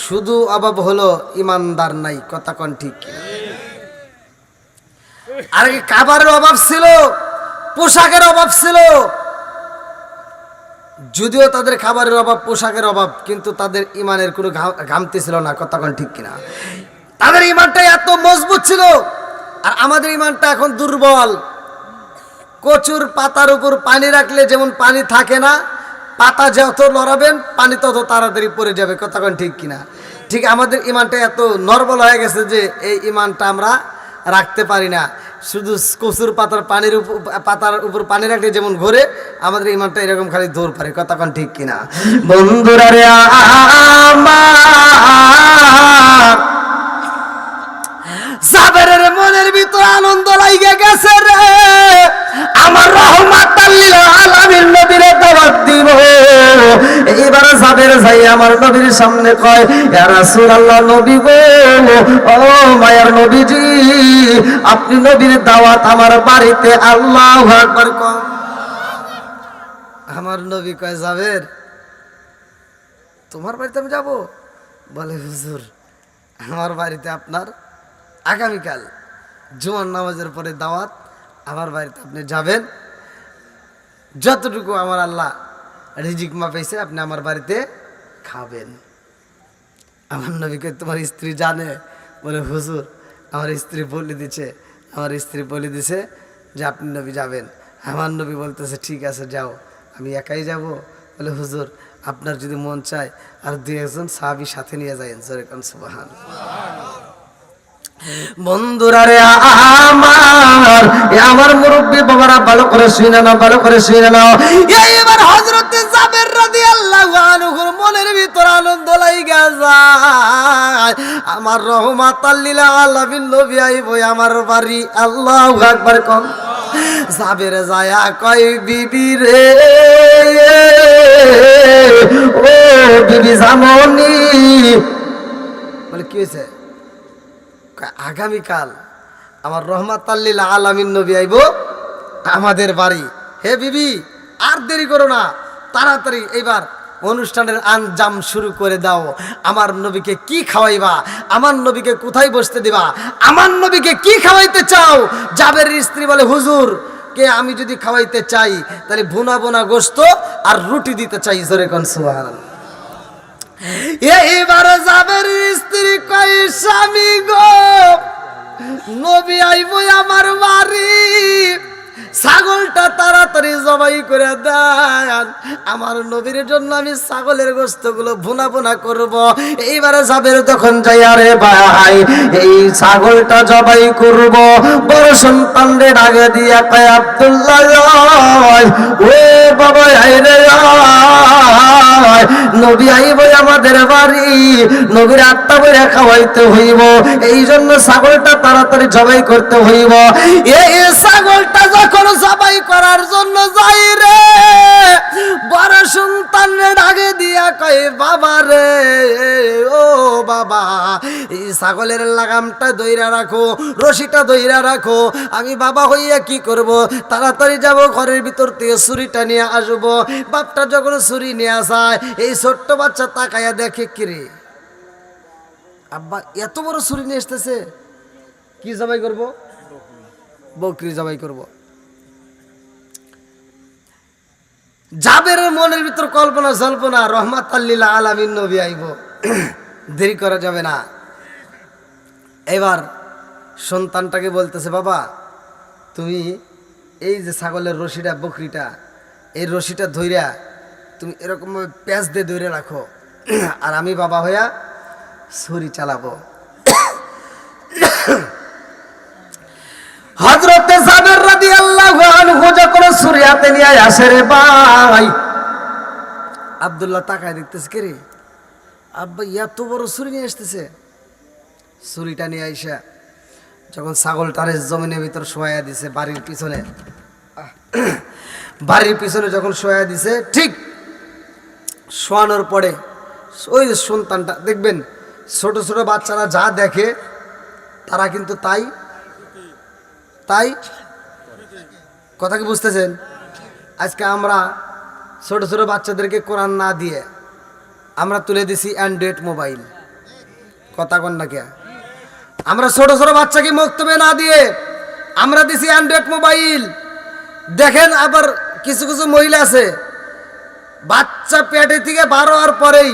শুধু অভাব হলো ইমানদার নাই, কথা কোন ঠিক কিনা? আর কি খাবারের অভাব ছিল, পোশাকের অভাব ছিল, যদিও তাদের খাবারের অভাব পোশাকের অভাব, কিন্তু তাদের ইমানের কোনো ঘামতি ছিল না, কথা কোন ঠিক কিনা? তাদের ইমানটা এত মজবুত ছিল, আর আমাদের ইমানটা এখন দুর্বল। কচুর পাতার উপর পানি রাখলে যেমন পানি থাকে না, পাতা যত লড়াবেন পানি তত তাড়াতাড়ি পড়ে যাবে, কথা কোন ঠিক কিনা? ঠিক আমাদের ইমানটা এত নর্বল হয়ে গেছে যে এই ইমানটা আমরা রাখতে পারি না। শুধু কচুর পাতার উপর পানি রাখলে যেমন ঘোরে, আমাদের ইমানটা এরকম খালি দৌড় পারে, কথা কোন ঠিক কিনা? বন্ধুরা রে আমার, জাবেরের মনের ভিতর আনন্দ লাইগে গেছে রে, আমার রহমাতাল লিল আলামিন নবীরে দাওয়াত দিব। এইবার জাবের যাই আমার নবীর সামনে কয়, ইয়া রাসূলুল্লাহ, নবী গো, ও মায়ার নবীজি, আপনি নবীর দাওয়াত আমার বাড়িতে, আল্লাহু আকবার কম। আমার নবী কয়, জাবের তোমার বাড়িতে আমি যাব? বলে, হুজুর আমার বাড়িতে আপনার আগামীকাল জুমার নামাজের পরে দাওয়াত, আমার বাড়িতে আপনি যাবেন, যতটুকু আমার আল্লাহ রিজিক মাপাইছে আপনি আমার বাড়িতে খাবেন। আমার নবীকে তোমার স্ত্রী জানে? বলে, হুজুর আমার স্ত্রী বলে দিছে যে আপনি নবী যাবেন। আমার নবী বলতেছে, ঠিক আছে যাও, আমি একাই যাব? বলে, হুজুর আপনার যদি মন চায় আর দুই একজন সাহাবী সাথে নিয়ে যাবেন, জোরে কোন সুবহানাল্লাহ। বন্ধুরা রে আমার, আমার মুরব্বী বাবারা ভালো করে শুনে নাও, ভালো করে শুনে নাও। এইবার হযরত জাবের রাদিয়াল্লাহু আনহুর মনের ভিতর আনন্দ লাইগা যায়, আমার রহমাতাল লিল আলামিন নবী আইবো আমার বাড়ি, আল্লাহু আকবার কোন। জাবের যায়া কয়, বিবি রে, ও বিবি জামনি। বলে, কি হয়েছে? আগামীকাল আমার রহমাতাল লিল আলামিন নবী আইব আমাদের বাড়ি। হে বিবি, আর দেরি করো না, তাড়াতাড়ি এইবার অনুষ্ঠানের আঞ্জাম শুরু করে দাও। আমার নবীকে কি খাওয়াইবা? আমার নবীকে কোথায় বসতে দিবা? আমার নবীকে কি খাওয়াইতে চাও? জাবেরের স্ত্রী বলে, হুজুর কে আমি যদি খাওয়াইতে চাই তাহলে ভুনা ভুনা গোশত আর রুটি দিতে চাই, জোরে কোন সুবহানাল্লাহ। এইবার জাবের স্ত্রী কয়, স্বামী গো, নবী আইব আমার বাড়ি, ছাগলটা তাড়াতাড়ি জবাই করে দেন, আমার নবীর জন্য আমি ছাগলের গোশতগুলো ভুনা ভুনা করব। এইবারে জাবের তখন যাই, আরে ভাই এই ছাগলটা জবাই করব, বড় সন্তানরে ডাকে দিয়া কয়, আব্দুল্লাহ ও বাবা, আইরে নবী আইব আমাদের বাড়ি, নবীর আত্মা বইরা খাওয়াইতে হইব, এই জন্য ছাগলটা তাড়াতাড়ি জবাই করতে হইব। এই ছাগলটা যখন জবাই করার জন্য যাই রে, বড় সন্তান রে ডাকে দিয়া কয়, বাবা রে, ও বাবা, এই ছাগলের লাগামটা ধইরা রাখো, রশিটা ধইরা রাখো, আমি বাবা হইয়া কি করব? তাড়াতাড়ি যাব, ঘরের ভিতর থেকে ছুরিটা নিয়ে আসবো। বাপটা যখন ছুরি নিয়ে আসায়, এই ছোট্ট বাচ্চা তাকায়া দেখে, কিরে আব্বা এত বড় ছুরি নিয়ে আসতেছে, কি জবাই করব? বকরি জবাই করব। জাবেরের মনের ভিতর কল্পনা জল্পনা, রহমাতাল লিল আলামিন নবী আইব, দেরি করা যাবে না। এবার সন্তানটাকে বলতেছে, বাবা তুমি এই যে ছাগলের রশিটা, বকরিটা, এই রশিটা ধইরা তুমি এরকম প্যাঁচ দিয়ে ধরে রাখো, আর আমি বাবা হইয়া ছুরি চালাবো। হযরত জাবের রাদিয়াল্লাহু আনহু যখন ছুরি হাতে নিয়ে আসে রে ভাই, আব্দুল্লাহ তাকায় দেখতেছে, কে রে আব্বা এত বড় ছুরি নিয়ে আসতেছে। ছুরিটা নিয়ে আইসা যখন ছাগলটারে জমিনের ভিতর শোয়া দিছে বাড়ির পিছনে যখন শোয়া দিছে, ঠিক শোয়ানোর পরে ওই সন্তানটা দেখবেন, ছোট ছোট বাচ্চারা যা দেখে তারা কিন্তু তাই কথা কি বুঝতেছেন? আজকে আমরা ছোট ছোট বাচ্চাদেরকে কোরআন না দিয়ে আমরা তুলে দিছি অ্যান্ড্রয়েড মোবাইল। কথা কন না কে? আমরা ছোট ছোট বাচ্চাকে মক্তবে না দিয়ে আমরা দিছি অ্যান্ড্রয়েড মোবাইল। দেখেন আবার কিছু কিছু মহিলা আছে, বাচ্চা পেটে থেকে 12 হওয়ার পরেই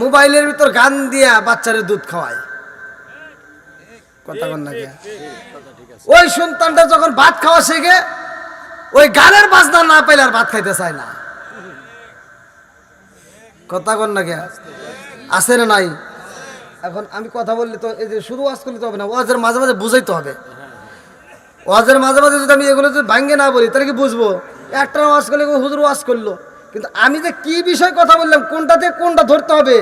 মোবাইলের ভিতর গান দিয়া বাচ্চারে দুধ খাওয়ায়। কথা কন না কে? ওই সন্তানটা যখন ভাত খাওয়া শেখে, ওই গানের বাজনা না পাইলে আর ভাত খাইতে চায় না। কথা কন না কে? আছে না নাই? এখন আমি কথা বললে তো এই যে শুধু ওয়াজ করলে তো হবে না, ওয়াজের মাঝে মাঝে বুঝাইতে হবে। ওয়াজের মাঝে মাঝে যদি আমি এগুলো যদি ভাঙ্গে না বলি তাহলে কি বুঝবো? একটা ওয়াজ করলে হুজুর ওয়াজ করলো, কিন্তু আমি যে কি বিষয় কথা বললাম, কোনটাতে কোনটা ধরতে হবে,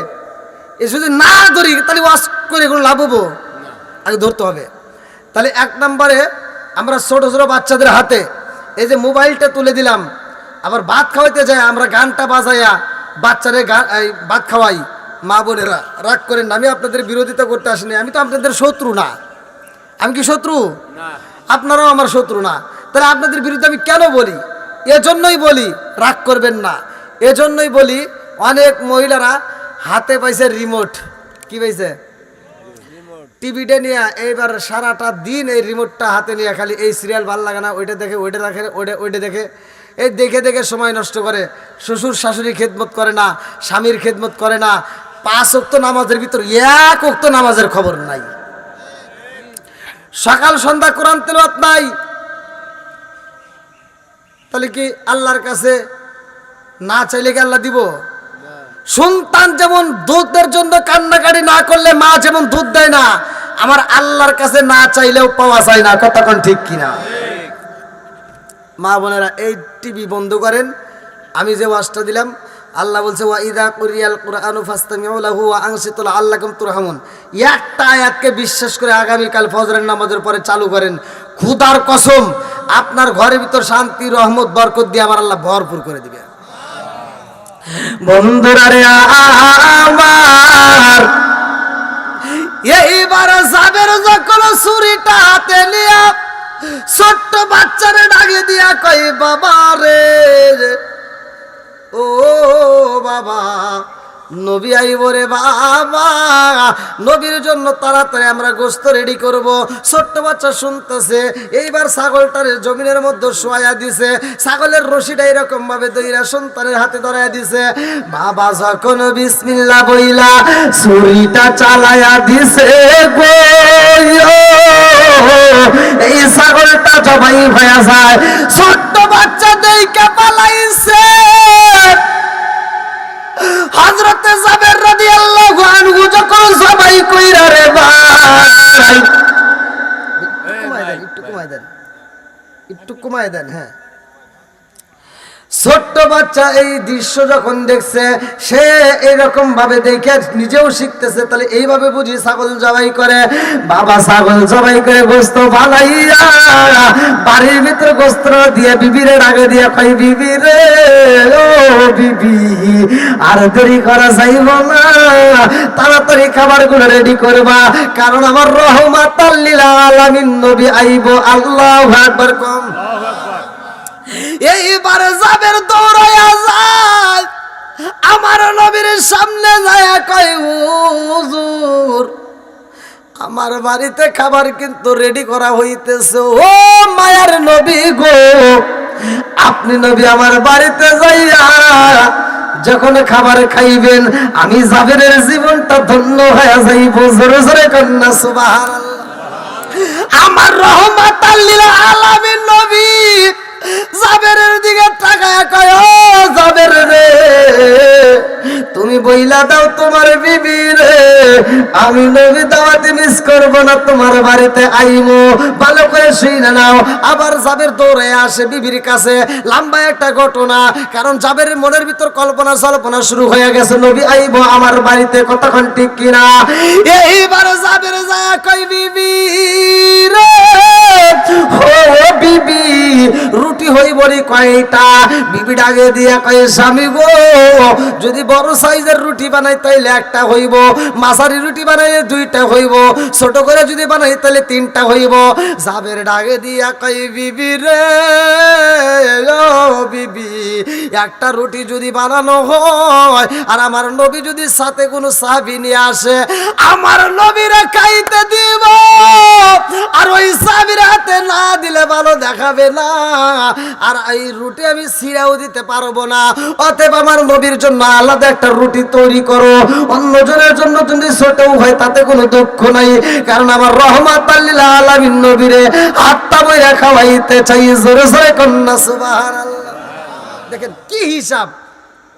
এ যদি না ধরি তাহলে ওয়াজ করে কোনো লাভ হবো? আগে ধরতে হবে। তাহলে 1 নম্বরে আমরা ছোট ছোট বাচ্চাদের হাতে এই যে মোবাইলটা তুলে দিলাম, আবার ভাত খাওয়াইতে যায় আমরা গানটা বাজাইয়া বাচ্চারে ভাত খাওয়াই। মা বোনেরা রাগ করেন না, আমি আপনাদের বিরোধিতা করতে আসিনি, আমি তো আপনাদের শত্রু না। আমি কি শত্রু? আপনারাও আমার শত্রু না। তাহলে আপনাদের বিরুদ্ধে আমি কেন বলি? এজন্যই বলি, রাগ করবেন না, এজন্যই বলি অনেক মহিলারা হাতে পাইছে রিমোট। কি পাইছে? টিভিটা নিয়ে এইবার সারাটা দিন এই রিমোটটা হাতে নিয়ে খালি এই সিরিয়াল ভাল লাগে না, ওইটা দেখে, ওইটা দেখে, ওইটা দেখে, এই দেখে দেখে সময় নষ্ট করে। শ্বশুর শাশুড়ি খেদমত করে না, স্বামীর খেদমত করে না। 5 ওয়াক্ত নামাজের ভিতর 1 ওয়াক্ত নামাজের খবর নাই, সকাল সন্ধ্যা কোরআন তেলাওয়াত নাই। তাহলে কি আল্লাহর কাছে না চাইলে কি আল্লাহ দিব? সন্তান যেমন দুধের জন্য কান্নাকাটি না করলে মা যেমন দুধ দেয় না, আমার আল্লাহর কাছে না চাইলেও পাওয়া যায় না। কথা কোন ঠিক কিনা? মা বোনেরা এই টিভি বন্ধ করেন। আমি যে ওয়াজটা দিলাম, আল্লাহ বলছে ওয়া ইযা কুরিয়াল কুরআনু ফাসতামিউ লাহু ওয়া আনসিতু লাআল্লাকুম তুরহামুন। একটা আয়াতকে বিশ্বাস করে আগামীকাল ফজরের নামাজের পরে চালু করেন, খোদার কসম আপনার ঘরের ভিতর শান্তি, রহমত, বরকত দিয়ে আমার আল্লাহ ভরপুর করে দিবে। বন্ধুরা রে আমার, এইবার যাবের যখন ছুরিটা হাতে নিয়া ছোট্ট বাচ্চারে ডাকে দিয়া কই, বাবা রে, ও বাবা, নবী আইব রে বাবা, নবীর জন্য তাড়াতাড়ি আমরা গোশত রেডি করব। ছোট্ট বাচ্চা শুনতেছে। এইবার ছাগলটারে জমিনের মধ্যে শোয়া দিছে, ছাগলের রশিটা এরকম ভাবে দইরা সন্তানের হাতে ধরাইয়া দিছে। বাবা যখন বিসমিল্লাহ বইলা ছুরিটা চালাইয়া দিছে গো, এই ছাগলটা জবাই হয়ে যায়। ছোট্ট বাচ্চা দেইকা পালাইছে। হযরতে জাবের রাদিয়াল্লাহু আনহু যখন জবাই কইরা রে ভাই, একটু কমায় দেন, হ্যাঁ। ছোট্ট বাচ্চা এই দৃশ্য যখন দেখছে, সে এরকম ভাবে দেখে নিজেও শিখতেছে। তাহলে এইভাবে বুঝি ছাগল জবাই করে। বাবা ছাগল জবাই করে গোশত বানাইয়া বাড়ির ভিতরে গোশত দিয়ে বিবিরে ডাকে দিয়ে কই, বিবি রে, ও বিবি, আর দেরি করা যাইব না, তাড়াতাড়ি খাবারগুলো রেডি করবা, কারণ আমার রহমাতাল লিল আলামিন নবী আইব। আল্লাহু আকবার কম। এইবারে জাবের দৌড়াইয়া যায়, আমার নবীর সামনে যায় কয়, হুজুর, আমার বাড়িতে খাবার কিন্তু রেডি করা হইতেছে। ও মায়ার নবী গো, আপনি নবী আমার বাড়িতে যাইয়া যখন খাবার খাইবেন, আমি জাবেরের জীবনটা ধন্য হয়ে যাইব। জোরে জোরে কন্যা সুবহানাল্লাহ। আমার রহমাতাল লিল আলামিন নবী জাবেরের দিকে তাকায়া কয়, ও জাবের রে, তুমি বইলা দাও তোমার বিবি রে, আমি নবী দাওয়াতে মিস করব না, তোমার বাড়িতে আইবো। ভালো করে শুনে নাও। আবার জাবের দৌড়ে আসে বিবির কাছে। লম্বা একটা ঘটনা, কারণ জাবেরের মনের ভিতর কল্পনা জল্পনা শুরু হয়ে গেছে, নবী আইবো আমার বাড়িতে, কতক্ষণ ঠিক কিনা। এইবার জাবের যায় কই বিবি রে, ও বিবি রুটি হইবরি কয়টা? বিবি ডাকে দিয়া কয় স্বামী গো, যদি বড় সাইজের রুটি বানাই তাইলে একটা হইব, মাঝারি রুটি বানাইলে দুইটা হইব, ছোট করে যদি বানাই তাহলে তিনটা হইব। জাবের ডাকে দিয়া কয় বিবি রে, ও বিবি, একটা রুটি যদি বানানো হয় আর আমার নবী যদি সাথে কোনো সাহাবী নিয়ে আসে, আমার নবীরে খাইতে দিব, আর ওই সাহাবীর হাতে না দিলে ভালো দেখাবে না, আর এই রুটি আমি ছিঁড়াও দিতে পারবো না। অতএব আমার নবীর জন্য আলাদা একটা রুটি তৈরি করো, অন্যজনের জন্য যদি ছোটও হয় তাতে কোনো দুঃখ নাই, কারণ আমার রহমাতাল লিল আলামিন নবীরে হাতটা বইরা খাওয়াইতে চাই। জোরে জোরে কন্যা সুবহানাল্লাহ। দেখেন কি হিসাব,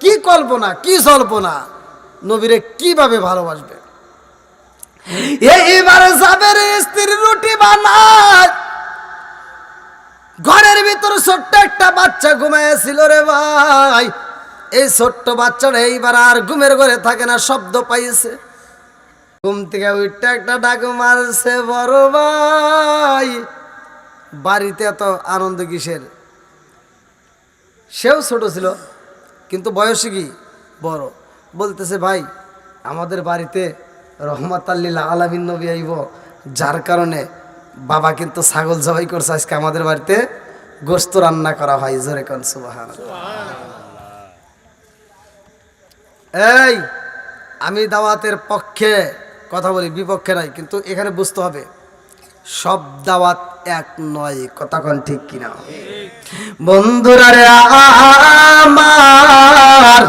কি কল্পনা, কি জল্পনা, নবীরে কিভাবে ভালোবাসবে। এইবারে জাবের স্ত্রী রুটি বানায়, ঘরের ভিতর ছোট্ট একটা বাচ্চা ঘুমাইছিল রে ভাই। এই ছোট্ট বাচ্চাটা এইবার আর ঘুমের ঘরে থাকে না, শব্দ পাইছে, ঘুম থেকে উঠতে একটা ডাক মারছে, বড় ভাই। বাড়িতে এত আনন্দ কিসের? সেও ছোট ছিল কিন্তু বয়সে কি বড়। বলতেছে ভাই, আমাদের বাড়িতে রহমাতাল লিল আলামিন নবী আইব, যার কারণে বাবা কিন্তু ছাগল জবাই করছে, আজকে আমাদের বাড়িতে গোশত রান্না করা হয়। জোরে কোন সুবহানাল্লাহ। এই আমি দাওয়াতের পক্ষে কথা বলি, বিপক্ষে নাই, কিন্তু এখানে বুঝতে হবে সব দাওয়াত এক নয়, কথা কোন ঠিক কিনা? বন্ধুরা রে আমার,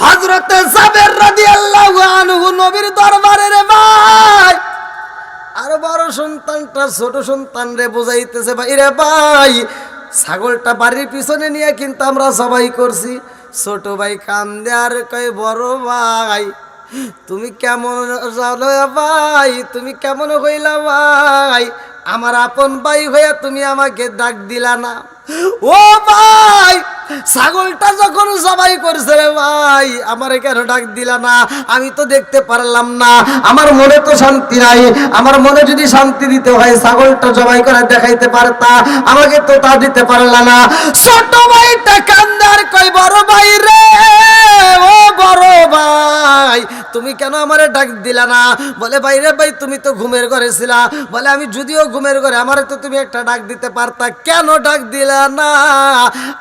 হযরত জাবের রাদিয়াল্লাহু আনহু নবীর দরবারে রে ভাই, আর বড় সন্তানটা ছোট সন্তান রে বুঝাইতেছে, ভাই রে ভাই, ছাগলটা বাড়ির পিছনে নিয়ে কিন্তু আমরা সবাই করছি। ছোট ভাই কান্দে আর কয়, বড় ভাই তুমি কেমন জানো ভাই, তুমি কেমন হইলা ভাই, আমার আপন ভাই হইয়া তুমি আমাকে ডাক দিলা না। ও ভাই, ছাগলটা যখন জবাই করছে রে ভাই, আমারে কেন ডাক দিলা না? আমি তো দেখতে পারলাম না, আমার মনে তো শান্তি নাই। আমার মনে যদি শান্তি দিতে হয় ছাগলটা জবাই করে দেখাইতে পারতা, আমাকে তো তা দিতে পারলা না। ছোট ভাইটা কান্দার কই, বড় ভাই রে, ও বড় ভাই তুমি কেন আমারে ডাক দিলা না? বলে ভাই রে ভাই, তুমি তো ঘুমের ঘরে ছিলা। বলে আমি যদিও ঘুমের ঘরে, আমারে তো তুমি একটা ডাক দিতে পারতা, কেন ডাক দিলা না?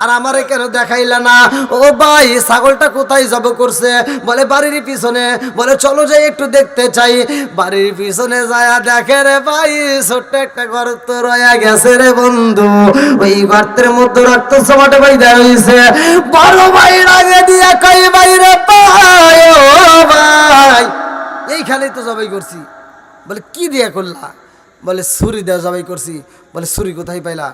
আর আমারে কেন দেখাইলা না? ও ভাই, ছাগলটা কোথায় জব করছে? বলে বাড়ির পিছনে। বলে চলো যাই একটু দেখতে চাই। বাড়ির পিছনে যায়া দেখে রে ভাই, ছোট্ট একটা গর্ত রয়ে গেছে রে বন্ধু। ওই গর্তের মধ্যে রক্ত সমাটে ভাই দেওয়া হয়েছে। বড় ভাই রাগে দিয়া কই, ভাই রে ভাই, ও ভাই এইখানেই তো জবাই করছি। বলে কি দিয়া করলা? বলে ছুরি দেওয়া জবাই করছি। বলে ছুরি কোথায় পাইলা?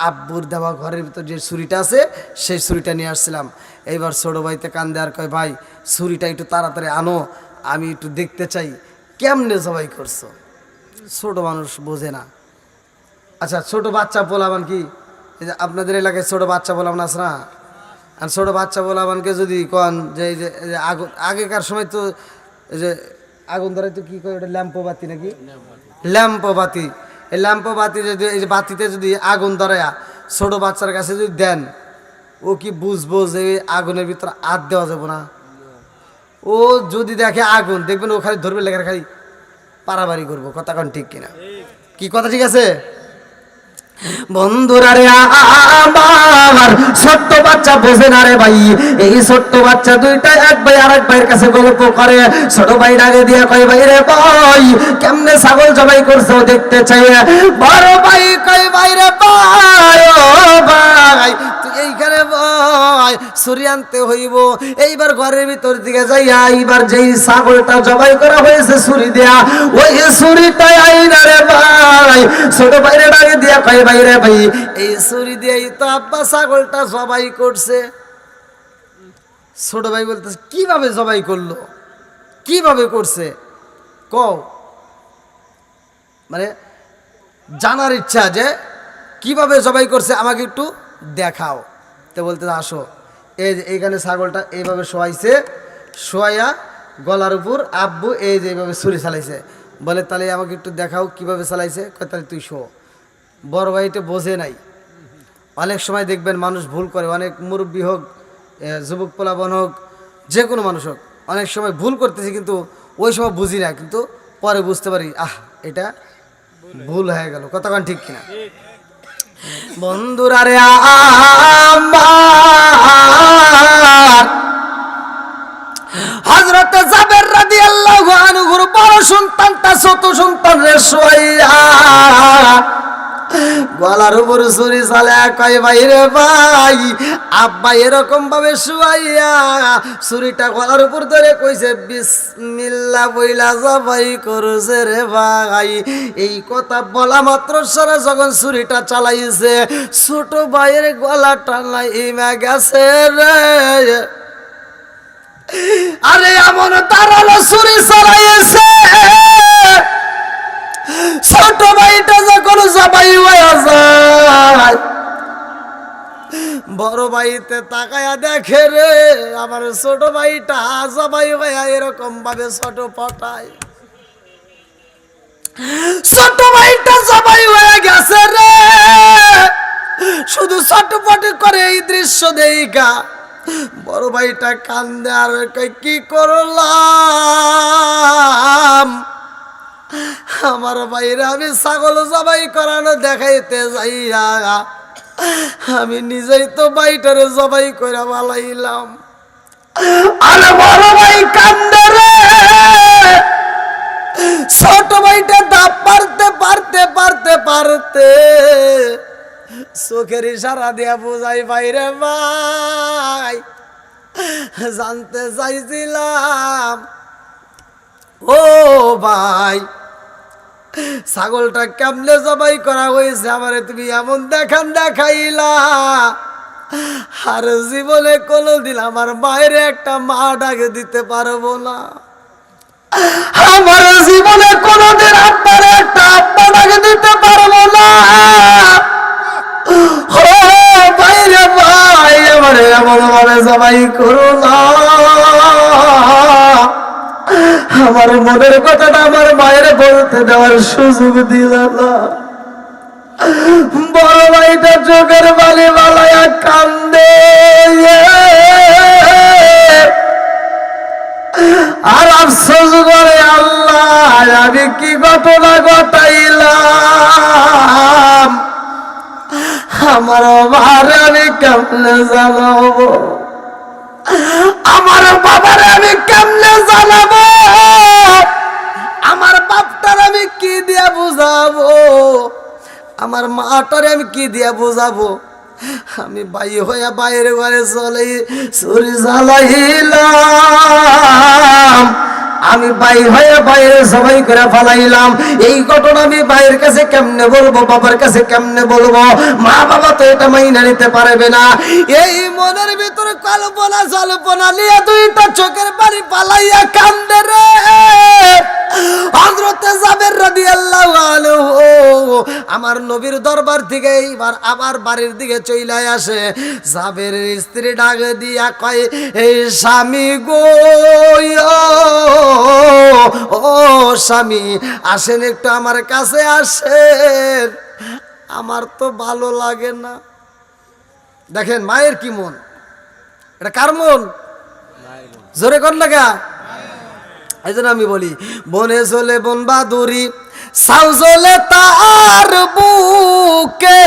আব্বুর দেওয়া ঘরের ভিতর যে ছুরিটা আছে সেই ছুরিটা নিয়ে আসছিলাম। এইবার ছোট ভাইতে কান্দে আর কয়, ভাই ছুরিটা একটু তাড়াতাড়ি আনো, আমি একটু দেখতে চাই কেমনে জবাই করছো। ছোট মানুষ বোঝে না। আচ্ছা, ছোট বাচ্চা বলাবান কি, এই যে আপনাদের এলাকায় ছোট বাচ্চা বলাবান আছে না? আর ছোট বাচ্চা বলাবানকে যদি কন যে এই যে আগুন, আগেকার সময় তো এই যে আগুন ধরে তো কি করে, ওটা ল্যাম্পো বাতি নাকি, ল্যাম্পো বাতি। এই ল্যাম্পো বাতি যদি, এই যে বাতিতে যদি আগুন ধরে ছোট বাচ্চার কাছে যদি দেন, ও কি বুঝবো যে আগুনের ভিতরে হাত দেওয়া যাবো না? ও যদি দেখে আগুন, দেখবেন ও খালি ধরবে, লেখার খালি পারাবারি করবো। কথা কন ঠিক কিনা? কি কথা ঠিক আছে? বন্ধুরা রে আমার, ছোট্ট বাচ্চা বোঝে না রে ভাই। এই ছোট্ট বাচ্চা দুইটা এক ভাই আর এক ভাইয়ের কাছে গল্প করে। ছোট ভাই ডাকে দিয়ে কয়, ভাই রে ভাই কেমনে ছাগল জবাই করছো দেখতে চাই। বড় ভাই কয়, ভাই রে ভাই, ও ভাই তুই এইখানে ভাই ছুরি আনতে হইব। এইবার ঘরের ভিতর দিকে যাইয়া, এইবার যেই ছাগলটা জবাই করা হয়েছে ছুরি দেয়া, ওই ছুরিটাই আইনা রে ভাই। ছোট ভাইরে ডাকে দিয়া কয়, ভাই রে ভাই এই ছুরি দিয়েই তো আব্বা ছাগলটা জবাই করছে। ছোট ভাই বলতেছে, কিভাবে জবাই করলো, কিভাবে করছে কও, মানে জানার ইচ্ছা যে কিভাবে জবাই করছে আমাকে একটু দেখাও। তো বলতে আসো, এইখানে ছাগলটা এইভাবে শোয়াইছে, শোয়াইয়া গলার উপর আব্বু এই যে এইভাবে ছুরি চালাইছে। বলে তাহলে আমাকে একটু দেখাও কিভাবে চালাইছে। কয় তাহলে তুই শো। বড় ভাইটা বোঝে নাই। অনেক সময় দেখবেন মানুষ ভুল করে, অনেক মুরব্বী হোক, যুবক পোলাপন হোক, যে কোনো মানুষ হোক, অনেক সময় ভুল করতেছে কিন্তু ওই সময় বুঝি না, কিন্তু পরে বুঝতে পারি এটা ভুল হয়ে গেল। কতক্ষণ ঠিক কিনা বন্ধুরা রে? আমার হযরত জাবের রাদিয়াল্লাহু আনহুর বড় সন্তানটা ছোট সন্তান রে শোয়া গলার উপর ছুরি চালায়া কয় ভাই রে ভাই, আব্বা এরকম ভাবে শুয়াইয়া ছুরিটা গলার উপর ধরে কইছে বিসমিল্লাহ বইলা জবাই করছে রে ভাই। এই কথা বলা মাত্র সারা যখন ছুরিটা চালাইছে ছোট ভাইয়ের গলাটা নাইমা গেছে রে। আরে এমন তারালো ছুরি চালাইছে, ছোট ভাইটা যখন জবাই হয়ে যায় বড় ভাইতে তাকায়া দেখে রে আমার ছোট ভাইটা জবাই হয়ে এরকম ভাবে ছোট পটায়। ছোট ভাইটা জবাই হয়ে গেছে রে, শুধু ছটপট করে এই দৃশ্য দেখা বড় ভাইটা কান্দে আর কি করলাম। আমার ভাইরা আমি ছাগল জবাই করানো দেখাইতে যাইয়া আমি নিজেই তো ভাইটারে জবাই করে বালাইলাম। আরে বড় ভাই কান্দে রে, ছোট ভাইটা দাপ পারতে পারতে পারতে পারতে চোখের ইশারা দিয়া বুঝাই ভাইরে ভাই জানতে চাইছিলাম ও ভাই ছাগলটা কেমনে জবাই করা হয়েছে আমারে তুমি এমন দেখান দেখাইলা। আর জীবনে কোনোদিন আমার মায়ের একটা মা ডাকে দিতে পারবো না, আমার জীবনে কোনোদিন আপনার একটা আব্বা ডাকে দিতে পারবো না। ও ভাইরে ভাই আমারে এমন ভাবে জবাই করো না, আমার মনের কথাটা আমার মায়ের বলতে দেওয়ার সুযোগ দিল না। বড় ভাইটা চোখের বালি বালায়া কান্দে আর আফসোস করে আল্লাহ আমি কি ঘটনা ঘটাইলাম, আমার মারে আমি কেমনে জানাবো, আমার বাবারে আমি কেমনে জানাবো, আমার বাপটার আমি কি দিয়া বুঝাবো, আমার মাটারে আমি কি দিয়া বুঝাবো। আমি ভাই হইয়া বাইরে ঘরে চলে ছুরি চালাইলাম, আমি ভাই হয়ে বাইরে সবাই করে ফালাইলাম। এই ঘটনা আমি ভাইয়ের কাছে কেমনে বলবো, বাবার কাছে কেমনে বলবো, মা বাবা তো এটা মাইনা নিতে পারবে না। এই মনের ভিতরে কল্পনা জল্পনা নিয়ে দুইটা চোখের পানি পালাইয়া কান্দে রে। হযরত জাবের রাদিয়াল্লাহু আনহু আমার নবীর দরবার থেকে এইবার আবার বাড়ির দিকে চলে আসে। জাবেরের স্ত্রী ডাক দিয়া কয় এই স্বামী গো, ও স্বামী আসেন একটু আমার কাছে আসেন, আমার তো ভালো লাগে না। দেখেন মায়ের কি মন, এটা কার মন? জোরে কর লাগা। এই জন্য আমি বলি বনে চলে বন বাদুরি সাউ চলে তার বুকে,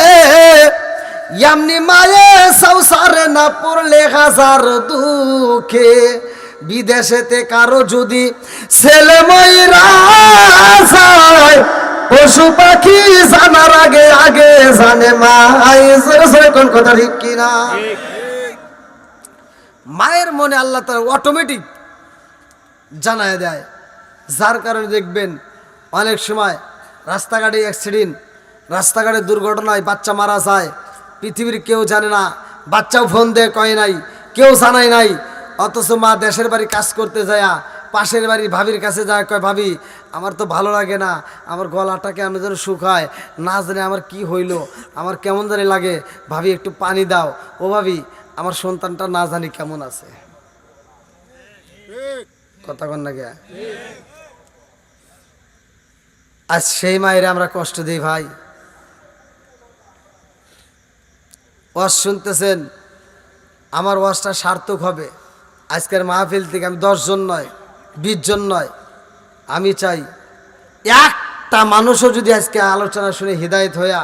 এমনি মায়ে সাউ সারে না পড়লে হাজার দুঃখে। বিদেশেতে কারো যদি ছেলে ময়রা যায়, পশু পাখি জানার আগে আগে জানে মাই। কোন কথা ঠিক কিনা? মায়ের মনে আল্লাহ তাআলা অটোমেটিক জানায় দেয়, যার কারণে দেখবেন অনেক সময় রাস্তাঘাটে অ্যাক্সিডেন্ট, রাস্তাঘাটে দুর্ঘটনায় বাচ্চা মারা যায়, পৃথিবীর কেউ জানে না, বাচ্চাও ফোন দিয়ে কয় নাই, কেউ জানায় নাই, অথচ মা দেশের বাড়ি কাজ করতে যায় পাশের বাড়ির ভাবির কাছে যায়, কয় ভাবি আমার তো ভালো লাগে না, আমার গলাটাকে আমি যেন শুকায়, না জানি আমার কি হইলো, আমার কেমন জানি লাগে, ভাবি একটু পানি দাও। ও ভাবি আমার সন্তানটা না জানি কেমন আছে। কথা কন না কে? আজ সেই মায়ের আমরা কষ্ট দিই ভাই। ওয়াজ শুনতেছেন, আমার ওয়াজটা সার্থক হবে। আজকের মাহফিল থেকে আমি 10 জন নয়, 20 জন নয়, আমি চাই একটা মানুষও যদি আজকে আলোচনা শুনে হিদায়ত হইয়া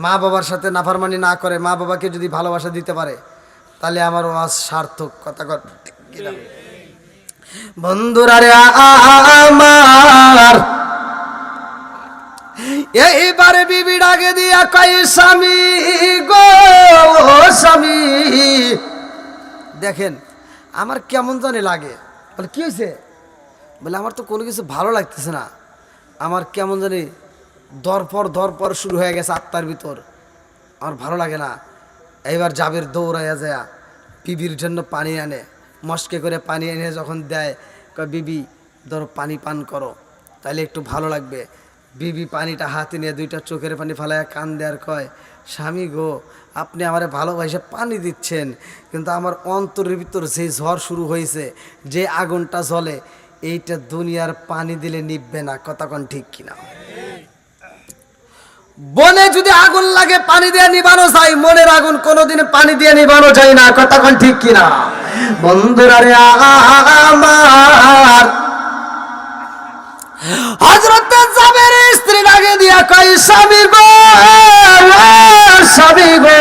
মা বাবার সাথে নাফরমানি না করে, মা বাবাকে যদি ভালোবাসা দিতে পারে, তাহলে আমার ওয়াজ সার্থক। কথা কর কিনা বন্ধুরা রে আমার? এইবারে বিবি ডাকে দিয়া কই স্বামী গো স্বামী, দেখেন আমার কেমন জানি লাগে। বলে কি হয়েছে? বলে আমার তো কোনো কিছু ভালো লাগতেছে না, আমার কেমন জানি দরপর শুরু হয়ে গেছে আত্মার ভিতর, আমার ভালো লাগে না। এইবার জাবের দৌড়াইয়া যায় বিবির জন্য পানি আনে, মস্কে করে পানি এনে যখন দেয়, কয় বিবি ধরো পানি পান করো তাহলে একটু ভালো লাগবে। বিবি পানিটা হাতে নিয়ে 2টা চোখের পানি ফালাইয়া কান দেয়ার কয়, স্বামী গো আপনি আমারে ভালোবাসে পানি দিচ্ছেন, কিন্তু আমার অন্তরের ভিতর যে ঝড় শুরু হয়েছে, যে আগুনটা জ্বলে, এইটা দুনিয়ার পানি দিলে নিববে না। কথা কন ঠিক কিনা? বনে যদি আগুন লাগে পানি দিয়ে নিবানো যায়, মনের আগুন কোনোদিন পানি দিয়ে নিবানো যায় না। কথা কন ঠিক কিনা? বন্ধুরা রে আমার, হযরত জাবেরের স্ত্রী ডাকে দিয়া কয় স্বামী গো স্বামী গো,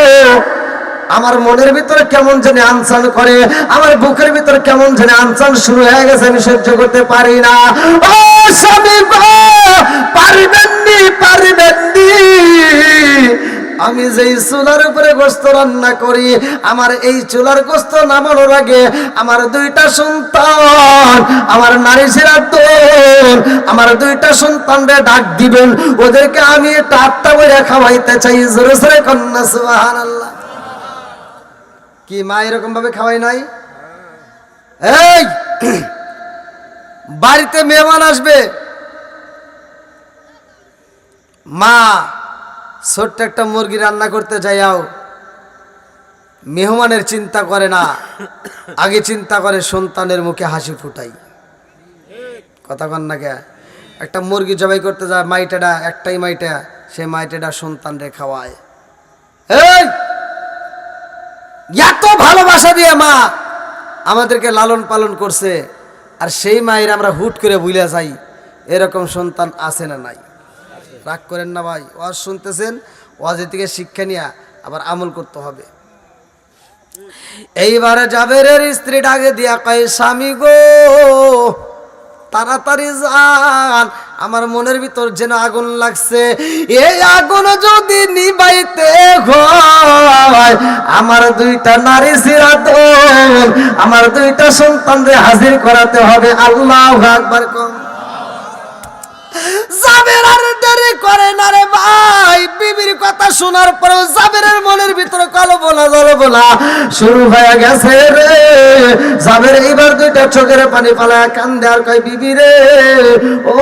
আমার মনের ভিতরে কেমন জানি আনসান করে, আমার বুকের ভিতরে কেমন জানি আনসান শুরু হয়ে গেছে, আমি সহ্য করতে পারি না। ও স্বামী গো, পারিবেন নি, আমি যেই চুলার উপরে গোস্ত রান্না করি, আমার এই চুলার গোস্ত নামানোর আগে আমার 2টা সন্তান, আমার নারী সিরাতুন, আমার 2টা সন্তানরে ডাক দিবেন, ওদেরকে আমি টাট্টা করে খাওয়াইতে চাই। জোরে জোরে কন্যা সুবহানাল্লাহ। কি মা এরকম ভাবে খাওয়াই নাই? এই বাড়িতে মেহমান আসবে, মা ছোট্ট একটা মুরগি রান্না করতে যাইও, মেহমানের চিন্তা করে না, আগে চিন্তা করে সন্তানের মুখে হাসি ফুটাই। কথা কন না কে? একটা মুরগি জবাই করতে যায়, মাইটাটা একটাই মাইটা, সে মাইটাটা সন্তানরে খাওয়ায়। এই এত ভালোবাসা দিয়ে মা আমাদেরকে লালন পালন করছে, আর সেই মায়ের আমরা হুট করে ভুলে যাই। এরকম সন্তান আছে না নাই? রাগ করেন না ভাই, ওয়াজ শুনতেছেন, ওয়াজের থেকে শিক্ষা নিয়ে আবার আমল করতে হবে। এইবারে জাবেরের স্ত্রী ডাকে দিয়া কয় স্বামী গো তাড়াতাড়ি যান, আমার মনের ভিতর যেন আগুন লাগছে, এই আগুন যদি নিবাইতে হয় আমার 2টা নারী সিরাতুন, আমার 2টা সন্তানরে হাজির করাতে হবে। আল্লাহু আকবার কম। জাবের আর দেরি করে না রে ভাই, বিবির কথা শোনার পরেও জাবেরের মনের ভিতরে কল্পনা শুরু হয়ে গেছে রে। জাবের এইবার 2টা চোখের পানি ফালায় কান্দে আর কয় বিবি রে, ও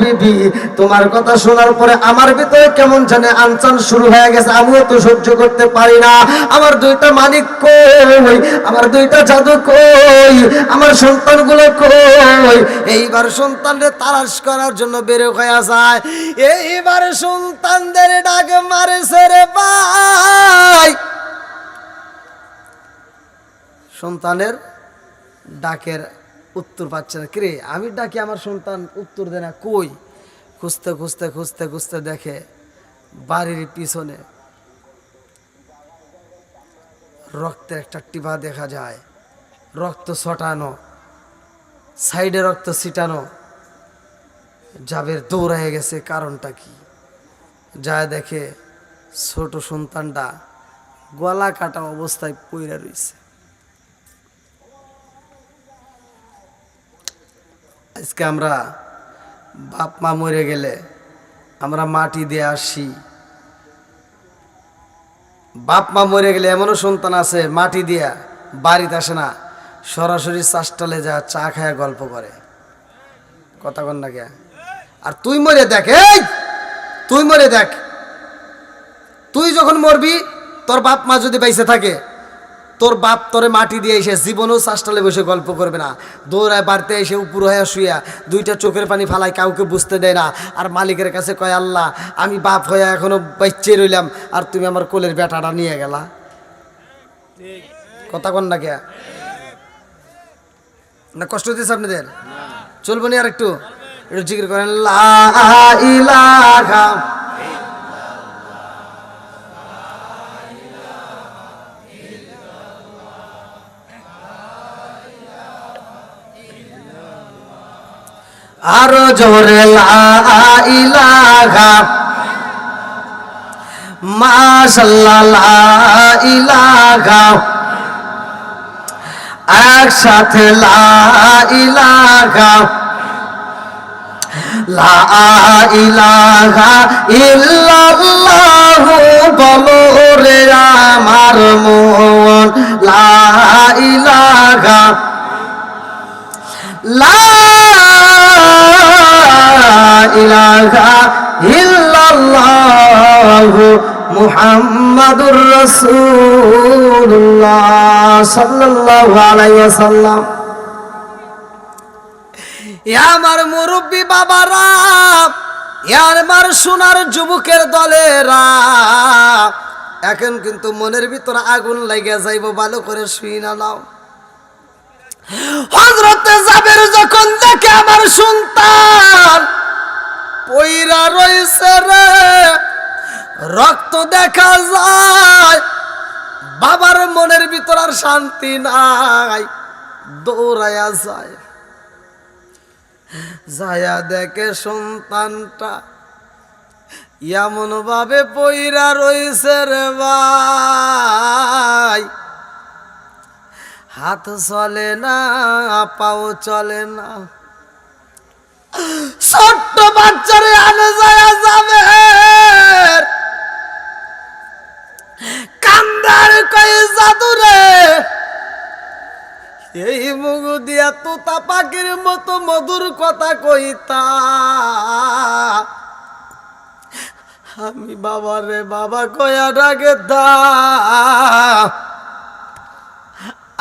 বিবি তোমার কথা শোনার পরে আমার ভিতরে কেমন জানে আনচান শুরু হয়ে গেছে, আমিও তো সহ্য করতে পারি না। আমার 2টা মানিক কই, আমার 2টা জাদু কই, আমার সন্তানগুলো কই? এইবার সন্তানরে তালাশ করার জন্য বের হয়ে যায়। এইবার সন্তানদের ডাক মারেছে রে ভাই, সন্তানের ডাকের উত্তর পাচ্ছে না। কিরে আমি ডাকি, আমার সন্তান উত্তর দেয় না, কই? খুঁজতে খুঁজতে খুঁজতে খুঁজতে দেখে বাড়ির পিছনে রক্তের একটা টিপা দেখা যায়, রক্ত ছটানো, সাইডে রক্ত ছিটানো। জাবের দৌড়ায় গেছে, কারণটা কি? যায় দেখে ছোট সন্তানটা গলা কাটা অবস্থায় পইরা রইছে। আজকে আমরা বাপ মা মরে গেলে আমরা মাটি দিয়ে আসি, বাপ মা মরে গেলে এমনও সন্তান আছে মাটি দিয়া বাড়িতে আসে না, সরাসরি চাষটালে যা চা খায়া গল্প করে। কথা কন না কে? আর তুই মরে দেখ, এই তুই মরে দেখ, তুই যখন মরবি তোর বাপ মা যদি বাইসে থাকে, তোর বাপ তোরে মাটি দিয়ে এসে জীবনেও চাষটালে বসে গল্প করবে না, দৌড়ায় বাড়িতে এসে উপর হয়ে শুয়া দুইটা চোখের পানি ফালায়, কাউকে বুঝতে দেয় না, আর মালিকের কাছে কয় আল্লাহ আমি বাপ হয়ে এখনো বাচ্চে রইলাম আর তুমি আমার কোলের বেটাটা নিয়ে গেলা। কথা কন না কে? না কষ্ট হতেছে আপনাদের? চলবো নি আর একটু জিকির করেন লা ইলাহা আরো জোরে লা ইলাহা মাশাআল্লাহ লা ইলাহা, একসাথে লা ইলাহা লা ইলাহা ইল্লাল্লাহু বলো রে আমার মন, লা ইলাহা লা ইলাহা ইল্লাল্লাহু মুহাম্মাদুর রাসূলুল্লাহ সাল্লাল্লাহু আলাইহি ওয়াসাল্লাম। আমার মুরব্বী বাবারা, আমার সোনার যুবকের দলেরা, এখন কিন্তু মনের ভিতর আগুন লাগিয়া যাইব, ভালো করে শুই না নাও। হযরতে জাবের যখন দেখে আমার সন্তান পইরা রইছে রে, রক্ত দেখা যায়, বাবার মনের ভিতর আর শান্তি নাই, দৌড়ায়া যায়, যায়া দেখে সন্তানটা এমন ভাবে পইরা রইছে রে ভাই, হাত চলে না, পাও চলে না, ছোট্ট বাচ্চারে আনে যায় যাবে কান্দার কই জাদুরে, এই মুখ দিয়া তোতা পাখির মতো মধুর কথা কইতা, আমি বাবারে বাবা কয়া ডাকে দা,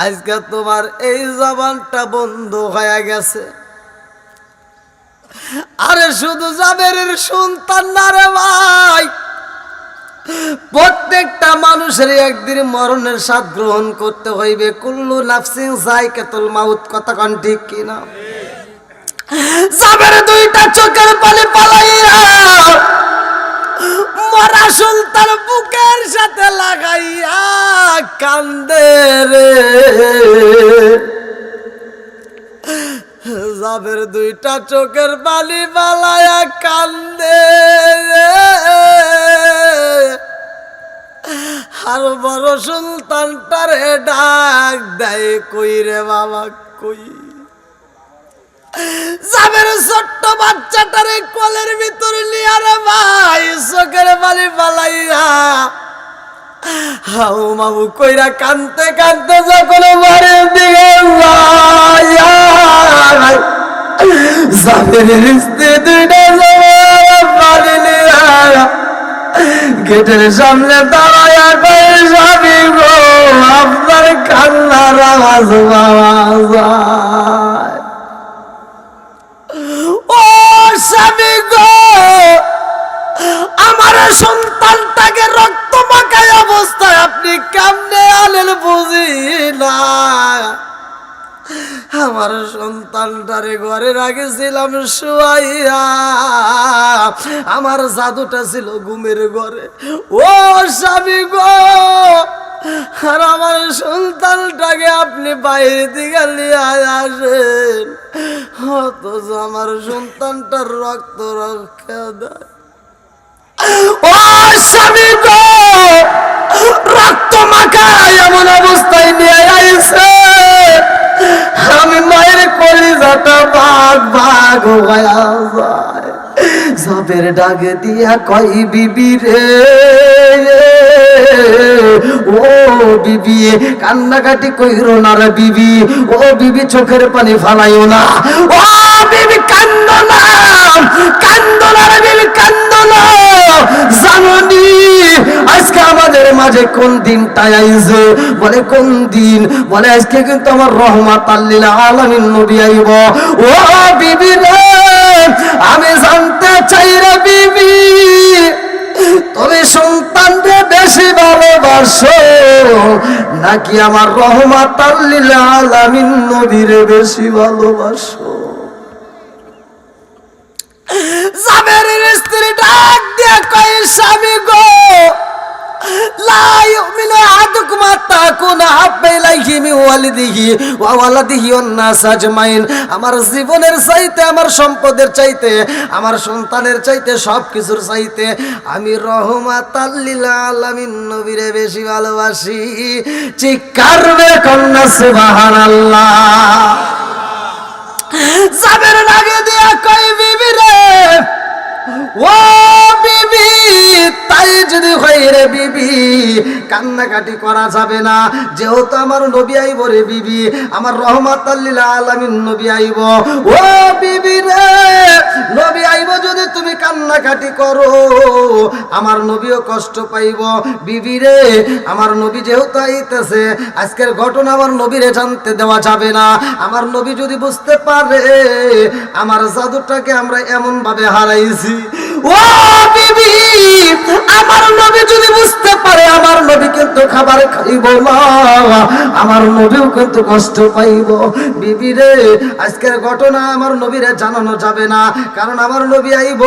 আজকে তোমার এই জবানটা বন্ধ হয়ে গেছে। আরে শুধু জাবেরের সন্তান না রে ভাই, প্রত্যেকটা মানুষের একদিন মরণের স্বাদ গ্রহণ করতে হইবে, কুল্লু নাফসিন যায়কাতুল মাউত, কথা কোন ঠিক কিনা? জাবের দুইটা চোখের পানি পালাইয়া মরা সন্তান বুকের সাথে লাগাইয়া কান্দে রে, জাবের দুইটা চোখের পানি পালাইয়া কান্দে, আর বড় সন্তানটারে ডাক দেয়, কই রে বাবা কই? জাবের ছোট্ট বাচ্চাটারে কোলের ভিতর নিয়ে রে ভাই চোখের পানি পালাইয়া হাউ মাউ কইরা কানতে কানতে যখন বাড়ির দিকে জাবেরের স্ত্রী দুইটা পানি নিয়া গেটের সামনে দাঁড়ায়া কই, স্বামী গো আপনার কান্নার আওয়াজ পাওয়া যায়, ও স্বামী গো আমার সন্তানটাকে রক্ত মাখায় অবস্থায় আপনি কেমনে আনেন বুঝি না, আমার সন্তানটারে ঘরে রাখেছিলাম শুয়াইয়া, আমার জাদুটা ছিল ঘুমের ঘরে, ও স্বামী গো আর আমার সন্তানটাকে আপনি বাইরে দিকে নিয়ে আসেন, অথচ আমার সন্তানটার রক্ত রক্ষা দেয়, ও স্বামী গো রক্ত মাখায় এমন অবস্থায় নিয়ে আইছে, আমি মায়ের কলিজাটা ভাগ ভাগ হয়ে যায়, জাবের ডাকে দিয়া কই বিবি রে, ও বিবি কান্নাকাটি কইরো না রে বিবি, ও বিবি চোখের পানি ফালাইও না, ও বিবি কান্না কান্দো না, কান্দো না রে বিবি, কান্দো না। জানোনি আজকে আমাদের মাঝে কোন দিনটা আইছে? বলে কোন দিন? বলে আজকে কিন্তু আমার রহমাতাল লিল আলামিন নবী আইব। ও বিবি রে, আমি জানতে চাই রে বিবি, তুমি সন্তানকে বেশি ভালোবাসো নাকি আমার রহমাতাল লিল আলামিন নবীরে বেশি ভালোবাসো? জাবেরের স্ত্রী ডাক দিয়া কয়, স্বামী গো, লা ইউমিনু আহাদুকুম হাত্তা আকুনা হাব্বা ইলাইহি মিন ওয়ালিদিহি ওয়া ওয়ালাদিহি ওয়ান নাস আজমাইন। আমার জীবনের চাইতে, আমার সম্পদের চাইতে, আমার সন্তানের চাইতে, সব কিছুর চাইতে আমি রহমাতাল লিল আলামিন নবীরে বেশি ভালোবাসি। চিৎকার করে কন্যা সুবহানাল্লাহ। জাবের লাগে দিয়া কয়, বিবি রে, ও বিবি, তাই যদি হয় রে বিবি, কান্নাকাটি করা যাবে না, যেহেতু আমার নবী আইব রে বিবি, আমার রহমাতাল লিল আলামিন নবী আইব। ও বিবি রে, নবী আইব যদি তুমি কান্নাকাটি করো, আমার নবীও কষ্ট পাইব। বিবি রে, আমার নবী যেহেতু আইতেছে, আজকের ঘটনা আমার নবীরে জানতে দেওয়া যাবে না। আমার নবী যদি বুঝতে পারে আমার জাদুটাকে আমরা এমন ভাবে হারাইছি, ও বিবি, আমার নবী যদি বুঝতে পারে আমার নবী কিন্তু খাবার খাইব না, আমার নবীও কিন্তু কষ্ট পাইব। বিবি রে, আজকের ঘটনা আমার নবীরে জানানো যাবে না, কারণ আমার নবী আইব,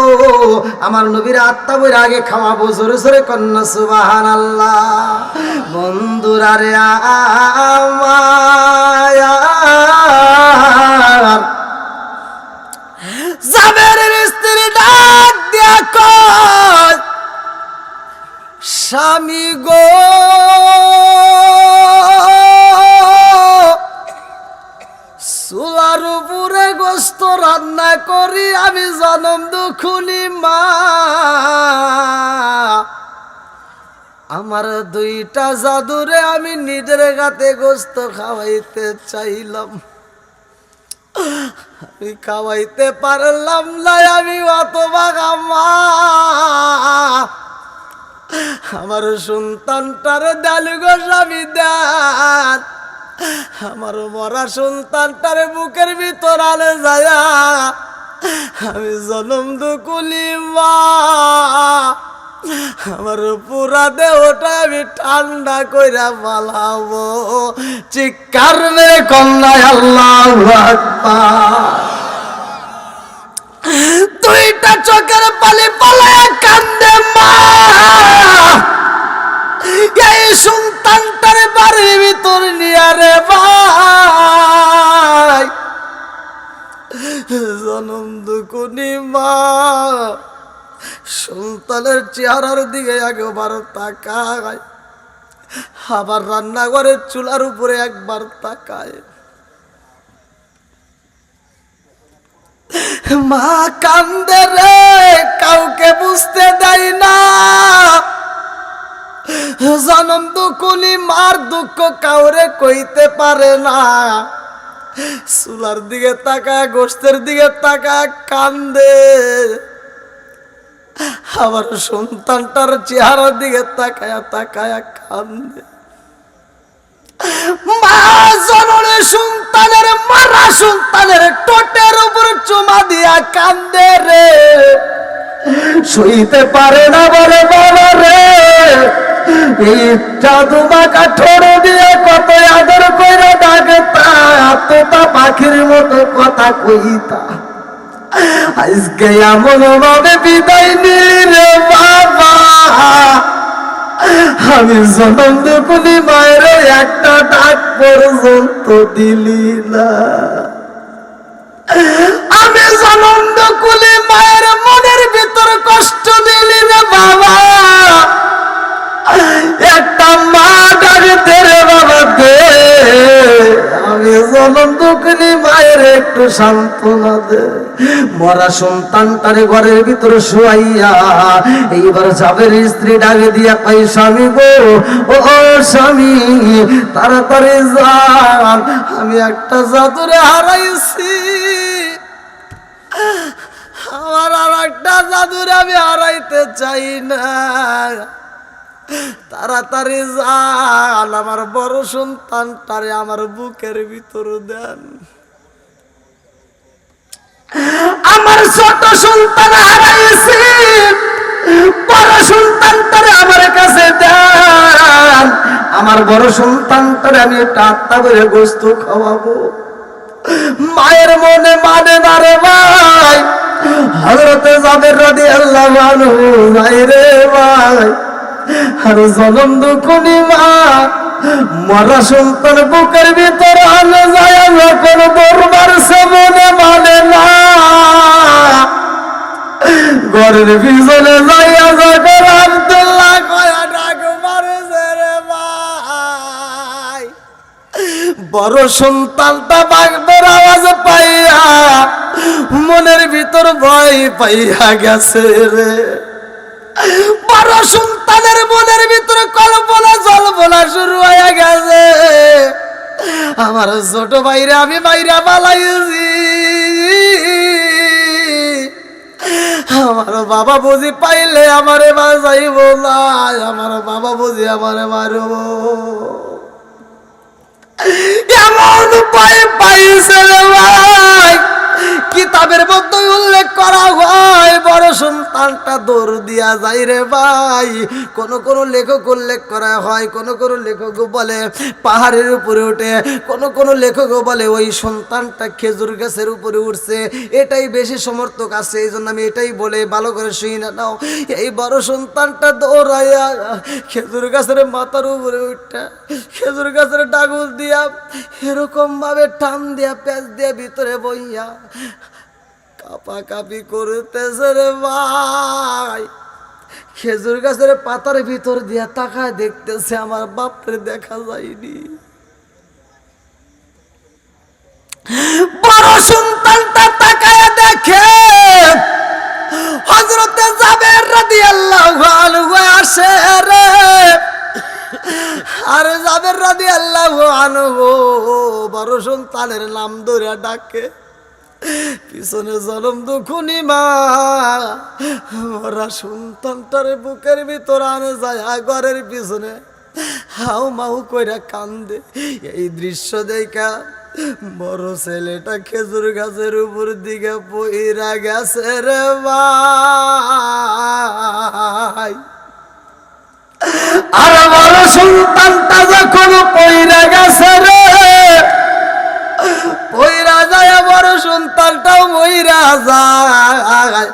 আমার নবীর আত্মা বইরা আগে খাওয়াবো। জোরে জোরে কন্যা সুবহানাল্লাহ। বন্ধুরা রে আমার, জাবেরের স্ত্রী ডাক দিয়া কয়, স্বামী গো, চুলার উপরে গোস্ত রান্না করি আমি জনম দুখুনি মা, আমার দুইটা জাদুরে আমি নিজের গাতে গোস্ত খাওয়াইতে চাইলাম, আমি খাওয়াইতে পারলাম না, আমি হতভাগা মা। আমার সন্তানটার ডালু গো স্বামী দেন, আমার মরা সন্তানটার বুকের ভিতর আলে যায়, আমি জনম দুকুলি মা, আমার পুরা দেহটা আমি ঠান্ডা কইরা পালাবো। চিৎকার মেরে কন্যায় আল্লাহু আকবার। দুইটা চোখের পানি পালায় কান্দে মা, এই সন্তানটার বাড়ির ভিতর নিয়ে রে ভাই, জনম দুকুনি মা, সন্তানের চেহারার দিকে একবার তাকায়, আবার রান্নাঘরের চুলার উপরে একবার তাকায়। মা কান্দে রে, কাউকে বুঝতে দেয় না, জনম দুকুনি মার দুঃখ কাউরে কইতে পারে না। চুলার দিকে তাকায়, গোস্তের দিকে তাকায়, কান্দে, আমার সন্তানটার চেহারার দিকে তাকায়া তাকায়া কান্দে। মা জননী সন্তানের, মারা সন্তানের টোটের উপর চুমা দিয়া কান্দে রে, সইতে পারে না, বলে বাবা রে, এই জাদু মাখা ঠোঁট দিয়ে কত আদর কইরা ডাকতা, তোতা পাখির মতো কথা কইতা, আজকে এমন ভাবে বিদায় নিলি রে বাবা, আমি জনম দুকুনি মায়ের একটা ডাক পর্যন্ত দিলি না, আমি জনম দুকুনি মায়ের মনের ভিতর কষ্ট দিলি রে বাবা, একটা মা ডাকতে রে বাবা দে, আমি জনম দুকুনি মায়ের একটু সান্ত্বনা দে। মরা সন্তানটারে ঘরের ভিতরে শুয়াইয়া এইবার জাবের স্ত্রী ডাকে দিয়া কই, স্বামী গো, ও স্বামী, তাড়াতাড়ি যান, আমি একটা জাদুরে হারাইছি, একটা জাদুর আমি হারাইতে চাই না, তাড়াতাড়ি যান আমার বড় সন্তানটারে আমার বুকের ভিতর দেন। আমার ছোট সন্তান হারাইছি, বড় সন্তানটারে আমার কাছে দেন। আমার বড় সন্তানটারে আমি একটা আত্মা করে গোস্ত খাওয়াবো। মায়ের মনে মানে না রে ভাই। হযরতে জাবের রাদিয়াল্লাহু আনহু ভাই রে ভাই, আর জনম দুঃখনি মা মরা সন্তান বুকের ভিতর আনে যায় যখন দরবার সামনে মানে না, ঘরের পিছনে যাইয়া যখন আব্দুল্লাহ কয়া ডাক মারছে রে ভাই, বড় সন্তানটা বাঘবের আওয়াজ পাইয়া মনের ভিতর ভয় পাইয়া গেছে রে। বড় সন্তানের মনের ভিতরে কল্পনা জল্পনা শুরু হয়ে গেছে, আমার ছোট ভাইরা আমি বাইরা পালাইছি, আমার বাবা বুঝি পাইলে আমারে বাঁচাইব না, আমার বাবা বুঝি আমারে মারব, এমন ভয় পাইছে রে ভাই। কিতাবের মধ্যে উল্লেখ করা হয় বড় সন্তানটা দৌড় দিয়া যায় রে ভাই। কোন কোন লেখক উল্লেখ করা হয়, কোন কোন লেখক বলে পাহাড়ের উপরে উঠে, কোন কোন লেখক বলে ওই সন্তানটা খেজুর গাছের উপরে উঠছে। এটাই বেশি সমর্থক আছে, এই জন্য আমি এটাই বলে ভালো করে শুই না নাও। এই বড় সন্তানটা দৌড়াইয়া খেজুর গাছের মাথার উপরে উঠটা খেজুর গাছের ডাগুল দিয়া এরকম ভাবে টান দিয়া প্যাঁচ দিয়া ভিতরে বইয়া কাপাকাপি করতেছে রে ভাই। খেজুর গাছের পাতার ভিতর দিয়া তাকায় দেখতেছে আমার বাপরে দেখা যায়নি। বড় সন্তানটা তাকায় দেখে হযরতে জাবের রাদিয়াল্লাহু আনহু আসে রে। আর জাবের রাদিয়াল্লাহু আনহু বড় সন্তানের নাম ধরে ডাকে, পিছনে জনম দুঃখনি মা ওরা সন্তানটারে বুকের ভিতর আনে যায়, ঘরের পিছনে হাউ মাউ কইরা কান্দে। এই দৃশ্য দেখা বড় ছেলেটা খেজুর গাছের উপর দিকে পইরা গেছে রে ভাই। আর বড় সন্তানটা যখন পইরা গেছে রে, পইরা যায় বড় সন্তানটাও মইরা যায়।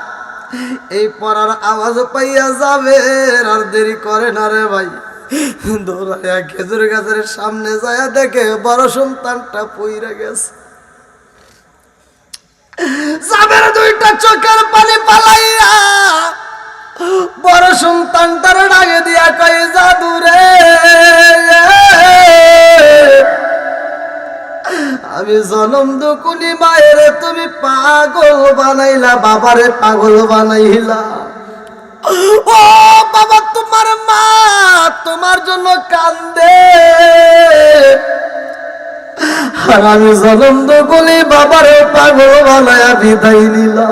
এই পড়ার আওয়াজ পাইয়া যাবে আর দেরি করে না রে ভাই, দৌড়াইয়া খেজুর গাছের সামনে যায় দেখে বড় সন্তানটা পইরা গেছে। যাবের দুইটা চোখের পানি পালাইয়া বড় সন্তানটার ডাকে দিয়া কই জাদু রে, আমি জনম দুকুনি মায়ের তুমি পাগল বানাইলা, বাবারে পাগল বানাইলা। ও বাবা তোমার মা তোমার জন্য কান্দে, আর আমি জনম দুকুনি বাবারে পাগল বানাইয়া বিদায় নিলা।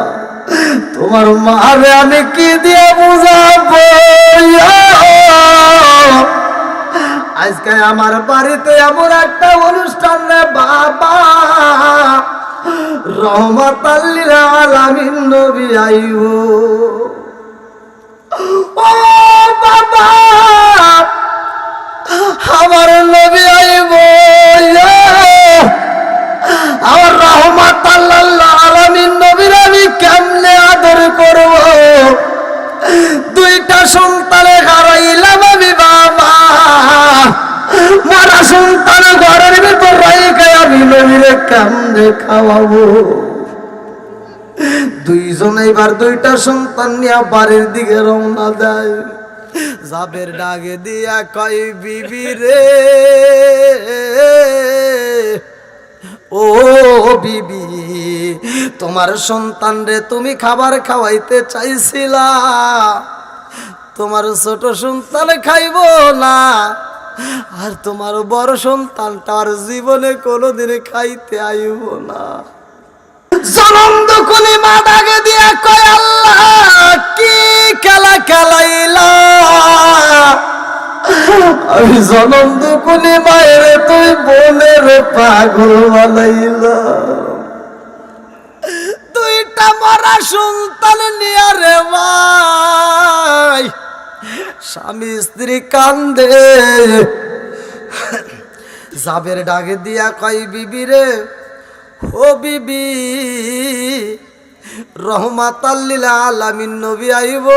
তোমার মারে আমি কি দিয়ে বুঝাবো? আজকে আমার বাড়িতে এমন একটা অনুষ্ঠান রে বাবা, রহমাতাল লিল আলামিন নবী আইবো। ও বাবা আমার নবী আইবো, আমার রহমাতাল লিল আলামিন নবীর আমি কেমনে আদর করব? দুইটা সন্তানে হারাইলাম আমি বাবা, মারা সন্তান ঘরের ভিতর রাইখা আমি নবীরে কেমনে খাওয়াবো? দুইজন এবার দুইটা সন্তান নিয়ে বাড়ির দিকে রওনা দেয়। জাবের ডাকে দিয়া কই বিবি রে, ও বিবি তোমার সন্তান রে তুমি খাবার খাওয়াইতে চাইছিলা, তোমার ছোট সন্তান খাইব না, আর তোমার বড় সন্তানটা আর জীবনে কোনোদিনে খাইতে আইব না। জনম দুকুনি মা ডাকে দিয়া কয় আল্লাহ খেলা খেলাইলা, আমি জনম দুকুনি মায়ের তুই বোনের পাগল বানাইলা। দুইটা মরা সন্তান নিয়ে রে ভাই স্বামী স্ত্রী কান্দে। জাবের ডাকে দিয়া কই বিবি রে, ও বিবি রহমাতাল লিল আলামিন নবী আইব,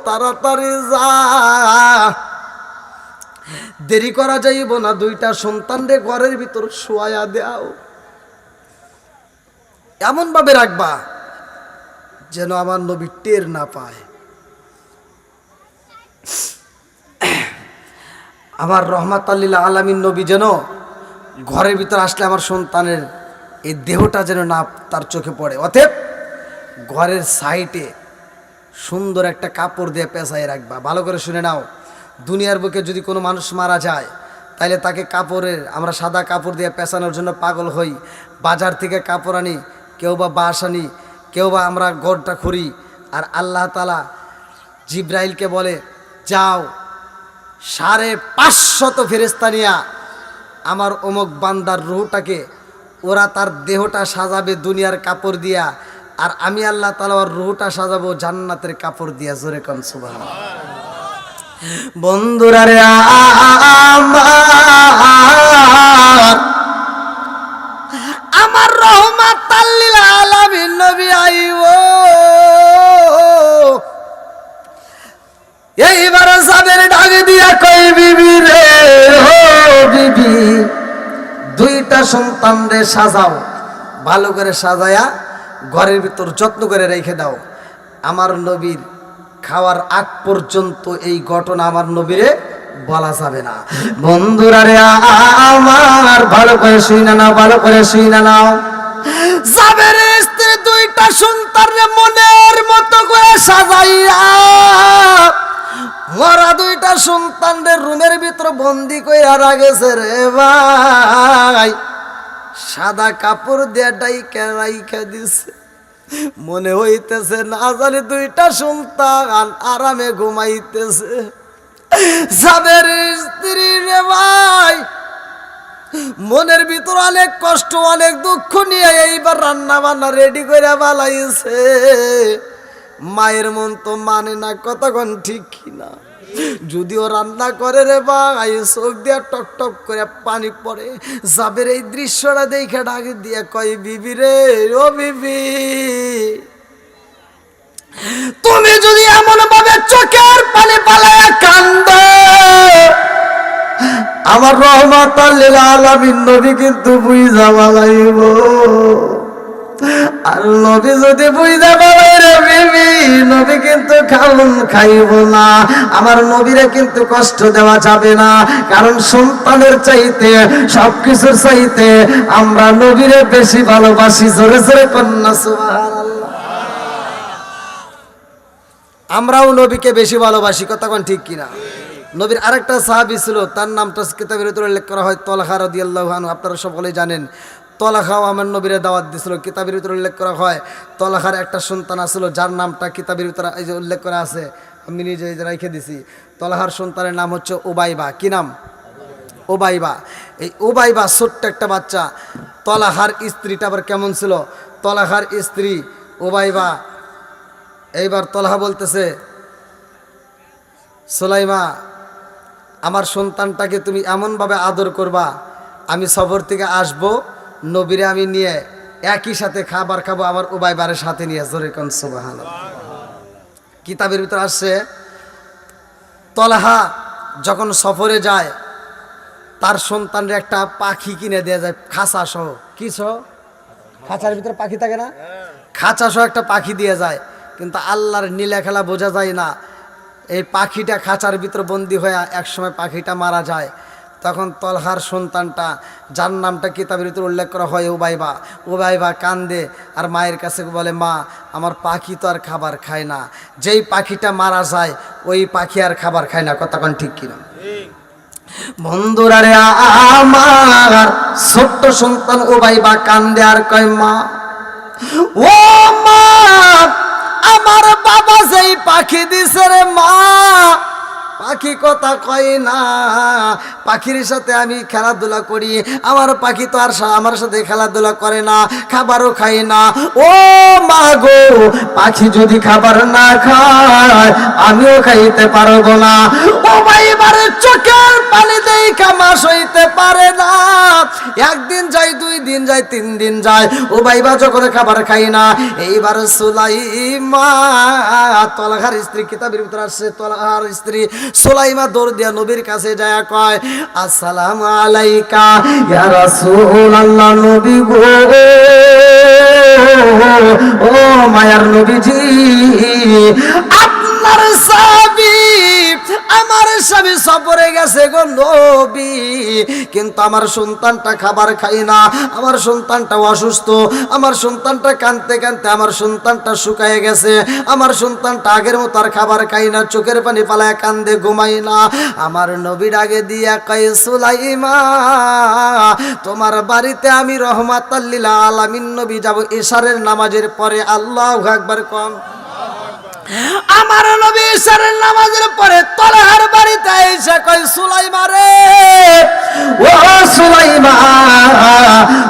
তাড়াতাড়ি যা, দেরি করা যাইব না, দুইটা সন্তান রে ঘরের ভিতর শোয়া দাও, এমন ভাবে রাখবা যেন আমার নবী টের না পায়। আমার রহমাতাল লিল আলামিন নবী যেন ঘরের ভিতর আসলে আমার সন্তানের এই দেহটা যেন না তার চোখে পড়ে। অতএব ঘরের সাইডে সুন্দর একটা কাপড় দিয়ে পেঁচাই রাখবা। ভালো করে শুনে নাও, দুনিয়ার বুকে যদি কোনো মানুষ মারা যায় তাহলে তাকে কাপড়ের, আমরা সাদা কাপড় দিয়ে পেঁচানোর জন্য পাগল হই, বাজার থেকে কাপড় আনি, কেউ বা বাঁশ আনি, কেউ বা আমরা গড়টা খুঁড়ি। আর আল্লাহ তাআলা জিব্রাইলকে বলে, যাও 550 ফেরেশতা নিয়া আমার অমুক বান্দার রূহটাকে, ওরা তার দেহটা সাজাবে দুনিয়ার কাপড় দিয়া, আর আমি আল্লাহ তাআলা ওর রূহটা সাজাবো জান্নাতের কাপড় দিয়া। জোরে কোন সুবহানাল্লাহ। বন্ধুরা রে আমার রহমাতাল লিল আলামিন নবী আইবো। এইবার জাবের ডাক দিয়া কই বিবি রে, ও বিবি দুইটা সন্তান রে সাজাও, ভালো করে সাজায়া ঘরের ভিতর যত্ন করে রেখে দাও। আমার নবীর খাওয়ার আগ পর্যন্ত এই ঘটনা আমার নবীরে বলা যাবে না। বন্ধুরা রে আমার ভালো করে শুইনা নাও, ভালো করে শুইনা নাও। জাবের স্ত্রী দুইটা সন্তান রে মনের মতো করে সাজাইয়া মরা দুইটা সন্তান রে রুমের ভিতর বন্দি কইরা রাখেছে রে ভাই। সাদা কাপড় দিয়ে ডাইকা রাইখা দিছে। মনে হইতেছে না জানি দুইটা সন্তান আরামে ঘুমাইতেছে। জাবের স্ত্রী রে ভাই মনের ভিতর অনেক কষ্ট, অনেক দুঃখ নিয়ে এইবার রান্না বান্না রেডি করে বালাইছে। মায়ের মন তো মানে না, কতক্ষণ ঠিক কিনা। যদিও রান্না করে রে ভাই চোখ দিয়া টক টক করে পানি পড়ে। জাবের এই দৃশ্যটা দেখে ডাক দিয়া কয় বিবি রে, ও বিবি তুমি যদি এমন ভাবে চোখের পানি পালায়া কান্দো, আমার রহমাতাল লিল আলামিন নবী কিন্তু বুইঝা বালাইব। আর নবী যদি বুইঝা বালাই রে বিবি, নবী কিন্তু খাইব না। আমার নবীরে কিন্তু কষ্ট দেওয়া যাবে না, কারণ সন্তানের চাইতে সবকিছুর চাইতে আমরা নবীরে বেশি ভালোবাসি। জোরে জোরে কন্যা সুবহানাল্লাহ। আমরাও নবীকে বেশি ভালোবাসি, কতক্ষণ ঠিক কিনা। নবীর আরেকটা সাহাবী ছিল, তার নামটা কিতাবের ভিতরে উল্লেখ করা হয় তলহা রাদিয়াল্লাহু আনহু। আপনারা সকলেই জানেন তলহাও আমার নবীরে দাওয়াত দিয়েছিল। কিতাবের ভিতরে উল্লেখ করা হয় তলহার একটা সন্তান আসলো, যার নামটা কিতাবের ভিতরে এই যে উল্লেখ করা আছে, আমি নিজে রেখে দিছি। তলহার সন্তানের নাম হচ্ছে উবাইবা। কি নাম? উবাইবা। এই উবাইবা ছোট্ট একটা বাচ্চা। তলহার স্ত্রীটা আবার কেমন ছিল? তলহার স্ত্রী উবাইবা। এইবার তলহা বলতেছে, সুলাইমা আমার সন্তানটাকে তুমি এমনভাবে আদর করবা, আমি সফর থেকে আসবো, নবীরে আমি নিয়ে একই সাথে খাবার খাবো আমার উবাইবারের সাথে নিয়ে। জোরে কোন সুবহানাল্লাহ। কিতাবের ভিতর আসছে তলহা যখন সফরে যায় তার সন্তানের একটা পাখি কিনে দেয়া যায়, খাঁচা সহ। কি সহ? খাঁচার ভিতরে পাখি থাকে না, খাঁচা সহ একটা পাখি দিয়ে যায়। কিন্তু আল্লাহর নীলা খেলা বোঝা যায় না, এই পাখিটা খাঁচার ভিতর বন্দি হয়ে একসময় পাখিটা মারা যায়। তখন তলহার সন্তানটা, যার নামটা কিতাবের ভিতরে উল্লেখ করা হয় উবাইবা, উবাইবা কান্দে আর মায়ের কাছে বলে, মা আমার পাখি তো আর খাবার খায় না। যেই পাখিটা মারা যায় ওই পাখি আর খাবার খায় না। কতক্ষণ ঠিক কিনা। বন্ধুরা রে আমার ছোট্ট সন্তান উবাইবা কান্দে আর কয়, মা ও মা আমার বাবা যেই পাখি দিছে রে মা, পাখি কথা কয় না, পাখির সাথে আমি খেলাধুলা করি, আমার পাখি তো আর আমার সাথে খেলাধুলা করে না, খাবারও খায় না। ও মা গো, পাখি যদি খাবার না খায় আমিও খাইতে পারবো না। ও ভাই এবারে চোখের পানি দেখা মা সইতে পারে না। একদিন যায়, 2 দিন যায়, 3 দিন যায়, ও ভাইবা যখন খাবার খাই না, এইবার সুলাইমা, তলহার স্ত্রী, কিতাবের ভিতরে আসছে তলহার স্ত্রী সুলাইমা দৌড় দিয়া নবীর কাছে যায়, কয় আসসালামু আলাইকা ইয়া রাসূলুল্লাহ, নবী গো, ও মায়ার নবীজি, আপনার স্বামী, আমার স্বামী সফরে গেছে গো নবী, কিন্তু আমার সন্তানটা খাবার খায় না, আমার সন্তানটা অসুস্থ, আমার সন্তানটা কাঁদতে কাঁদতে আমার সন্তানটা শুকায় গেছে, আমার সন্তানটা আগের মতো আর খাবার খায় না, চোখের পানি পালায় কান্দে, ঘুমাই না। আমার নবীর আগে দিয়া কয় সুলাইমা, তোমার বাড়িতে আমি রহমাতাল লিল আলামিন নবী যাব ইশারের নামাজের পরে। আল্লাহু আকবার কম। আমার নবী ইশারের নামাজের পরে তলহার বাড়িতে এসে কয় সুলাইমা রে, ও সুলাইমা,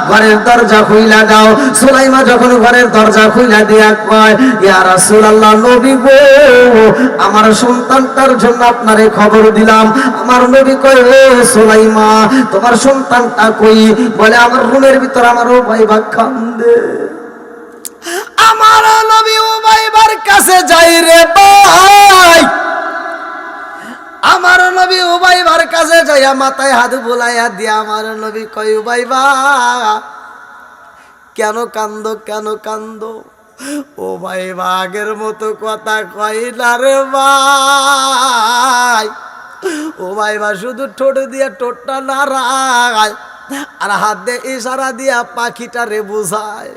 ঘরের দরজা খুইলা দাও। সুলাইমা যখন ঘরের দরজা খুইলা দিয়া কয় ইয়া রাসূলুল্লাহ, নবী গো, আমার সন্তানটার জন্য আপনারে খবর দিলাম। আমার নবী কয় ও সুলাইমা, তোমার সন্তানটা কই? বলে আমার রুমের ভিতর আমার ও ভাই কান্দে। আমার নবী উমাইবার কাছে যাই রে ভাই, আমার নবী উমাইবার কাছে যাইয়া মাথায় হাত বুলাইয়া দিয়া আমার নবী কয় উমাইবা, কেন কান্দো, কেন কান্দো? ও ভাইবা আগের মতো কথা কয় না রে ভাই। ও ভাইবা শুধু ঠোঁট দিয়া ঠোঁটটা নাড়ায় আর হাত দিয়ে ইশারা দিয়া পাখিটা রে বুঝায়।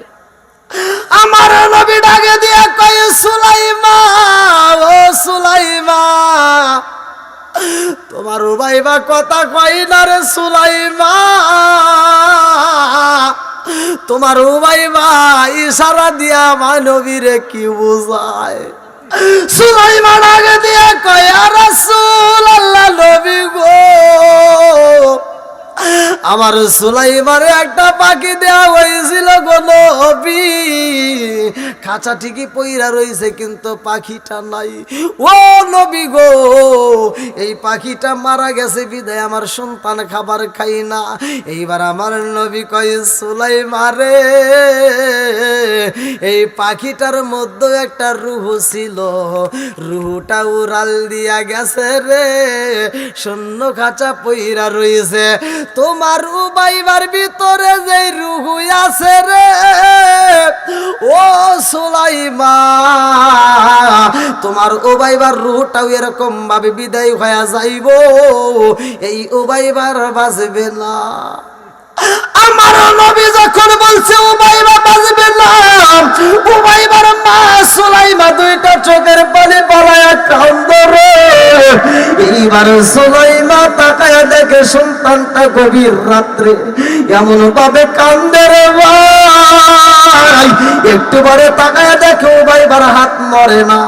আমার নবী ডাকে দিয়া কয় সুলাইমা, ও সুলাইমা, তোমার উবাইবা কথা কয় না রে সুলাইমা, তোমার উবাইবা ইশারা দিয়া আমার নবীরে কি বুঝায়? সুলাইমা ডাকে দিয়া কয় ইয়া রাসূলুল্লাহ, নবী গো, আমার সুলাইমারে একটা পাখি দেওয়া হয়েছিল গো নবী, খাঁচা ঠিকই পইরা রইছে কিন্তু পাখিটা নাই। ও নবী গো, এই পাখিটা মারা গেছে বিদায় আমার সন্তান খাবার খাই না। এইবার আমার নবী কয় সুলাইমারে, এই পাখিটার মধ্যে একটা রুহ ছিল, রুহটা উড়াল দিয়া গেছে রে, শূন্য খাঁচা পইরা রইছে। তোমার উবাইবার ভিতরে যে রুহ আছে রে, ও সুলাইমা, তোমার উবাইবার রুহটাও এরকম ভাবে বিদায় হয়ে যাইব, এই উবাইবার বাঁচবে না। আমার নবী যখন বলছে উবাইবা বাঁচবে না, উবাইবার মা সুলাইমা দুইটা চোখের পানি পলায়া কান্দে রে। এইবার সুলাইমা তাকায়া দেখে সন্তানটা গভীর রাত্রে এমন ভাবে কান্দে রে ভাই। একটু পরে তাকায়া দেখে উবাইবার হাত মরে না,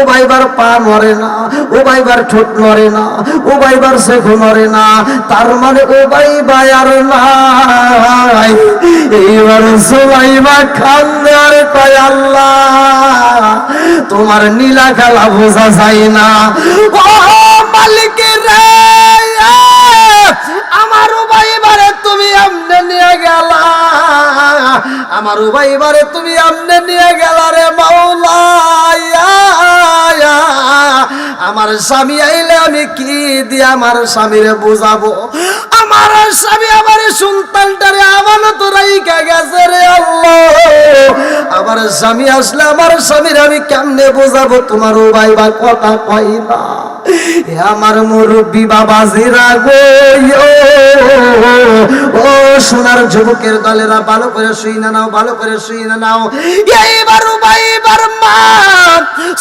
উবাইবার পা মরে না, উবাইবার ঠোঁট মরে না, উবাইবার চোখ মরে না, তার মানে উবাইবা আর নাই। এইবার সুলাইমা কান্দে আর কয় আল্লাহ, তোমার নীলা খেলা বোঝা যায় না। ও মালিক রে, আমার উবাইবারে তুমি আমনে নিয়ে গেলা, আমার উবাইবারে তুমি আমনে নিয়ে গেলা রে মাওলা। আমার স্বামী আইলে আমি কি দিয়ে আমার স্বামীরে বুঝাবো? আমার স্বামী আমার সন্তানটারে আমানত রাইখা গেছে রে আল্লাহ। আমার স্বামী আসলে আমার স্বামীর আমি কেমনে বোঝাবো? তোমার উবাইবা কথা কই না। আমার মুরব্বী বাবাজিরা গো, ও সোনার যুবকের দলেরা ভালো করে শুই না নাও, ভালো করে শুই না নাও। এইবার উবাইবার মা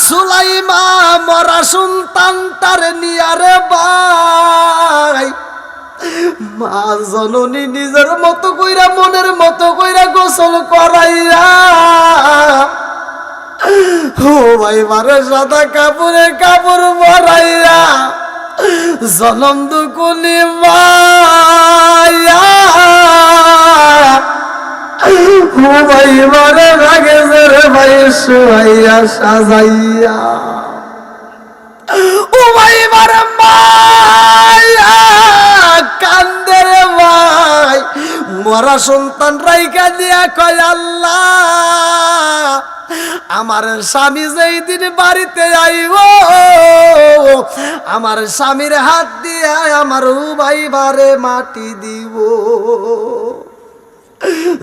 সুলাইমা মরা সন্তানটার নিয়া রে ভাই, মা জননী নিজের মতো কইরা মনের মতো কইরা গোসল করাইয়া ও ভাই মারে সাদা কাপড় মরাইয়া জনম দুকুনি মায়া ও ভাই মারে রাগেছে রে ভাই শুয়াইয়া সাজাইয়া ও ভাই মারে মায়া কান্দে রে ভাই মরা সন্তান রাইকা দিয়া কয় আল্লাহ আমার স্বামী যেই দিন বাড়িতে আইব আমার স্বামীর হাত দিয়ে আমার ভাই বারে মাটি দিব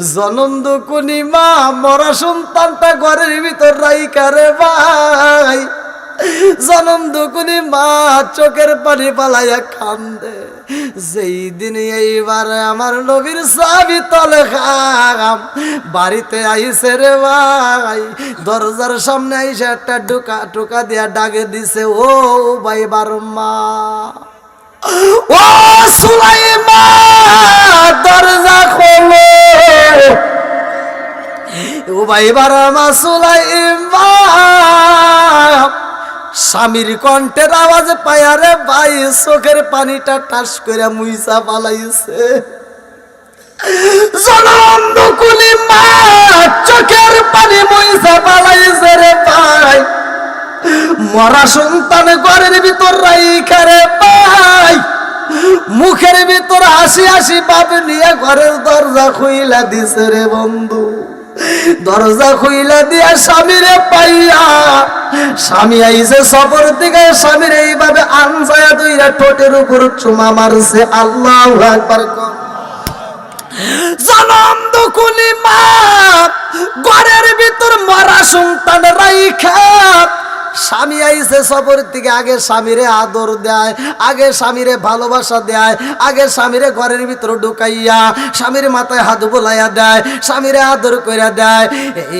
জনম দুকুনি মা মরা সন্তানটা ঘরের ভিতর রাইকা রে ভাই জনম দুকুনি মা চোখের পানি পালাইয়া কান্দে যেই দিন এইবার আমার নবীর সাহাবী তালহা বাড়িতে আইছে রে ভাই দরজার সামনে আইসে একটা টোকা দিয়া ডাকে দিছে ও ভাই বারম্মা ও সুলাইমা দরজা খোলো ও ভাই বারম্মা সুলাইমা স্বামীর কণ্ঠের আওয়াজ পায়া রে ভাই চোখের পানিটা টাস করে মুইসা পালাইছে জনম দুকুনি মা চোখের পানি মুইসা পালাইছে রে ভাই মরা সন্তান ঘরের ভিতর রাইখা রে ভাই মুখের ভিতর হাসি হাসি বাপ নিয়ে ঘরের দরজা খুইলা দিছে রে বন্ধু দরজা খুইলা দিয়া স্বামীরে পাইয়া স্বামী আইছে সফর থেকে স্বামীর এইভাবে আনসায়া দুইরা ঠোঁটের উপর চুমা মারছে আল্লাহু আকবার জনম দুকুনি মা ঘরের ভিতর মরা সন্তান রাইখা স্বামী আইছে সফর থেকে আগে স্বামীরে আদর দেয় আগে স্বামীরে ভালোবাসা দেয় আগে স্বামীরে ঘরের ভিতর ঢুকাইয়া স্বামীর মাথায় হাত বোলাইয়া দেয় স্বামীরে আদর কইরা দেয়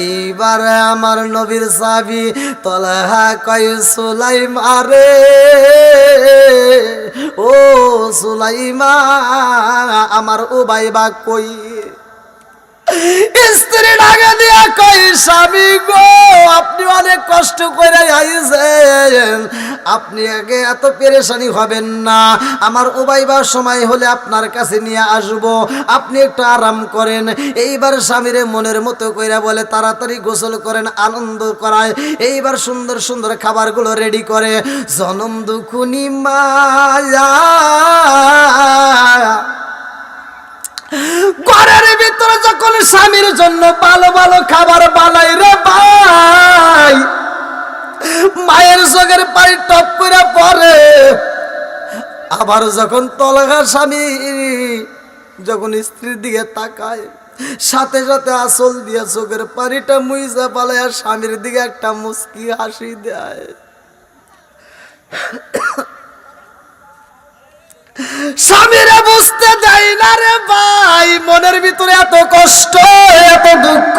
এইবার আমার নবীর সাহাবী তালহা কয় সুলাইমা রে ও সুলাইমা আমার ও ভাইবা কই স্ত্রী ডাকে দিয়া কই স্বামী গো আপনি অনেক কষ্ট করে আইছেন আপনি আগে এত পেরেশানি হবেন না আমার উবাইবার সময় হলে আপনার কাছে নিয়ে আসব আপনি একটু আরাম করেন এইবার স্বামীরে মনের মতো কইরা বলে তাড়াতাড়ি গোসল করেন আনন্দ করায় এইবার সুন্দর সুন্দর খাবারগুলো রেডি করে জনম দুকুনি মায়া ঘরের ভিতরে যখন স্বামীর জন্য ভালো ভালো খাবার বানাই রে ভাই মায়ের চোখের পানি টপ করে পড়ে আবার যখন তলহা স্বামী যখন স্ত্রীর দিকে তাকায় সাথে সাথে আঁচল দিয়া চোখের পানিটা মুইজা পালায় স্বামীর দিকে একটা মুস্কি হাসি দেয় স্বামীরা বুঝতে দেয় না রে ভাই মনের ভিতরে এত কষ্ট এত দুঃখ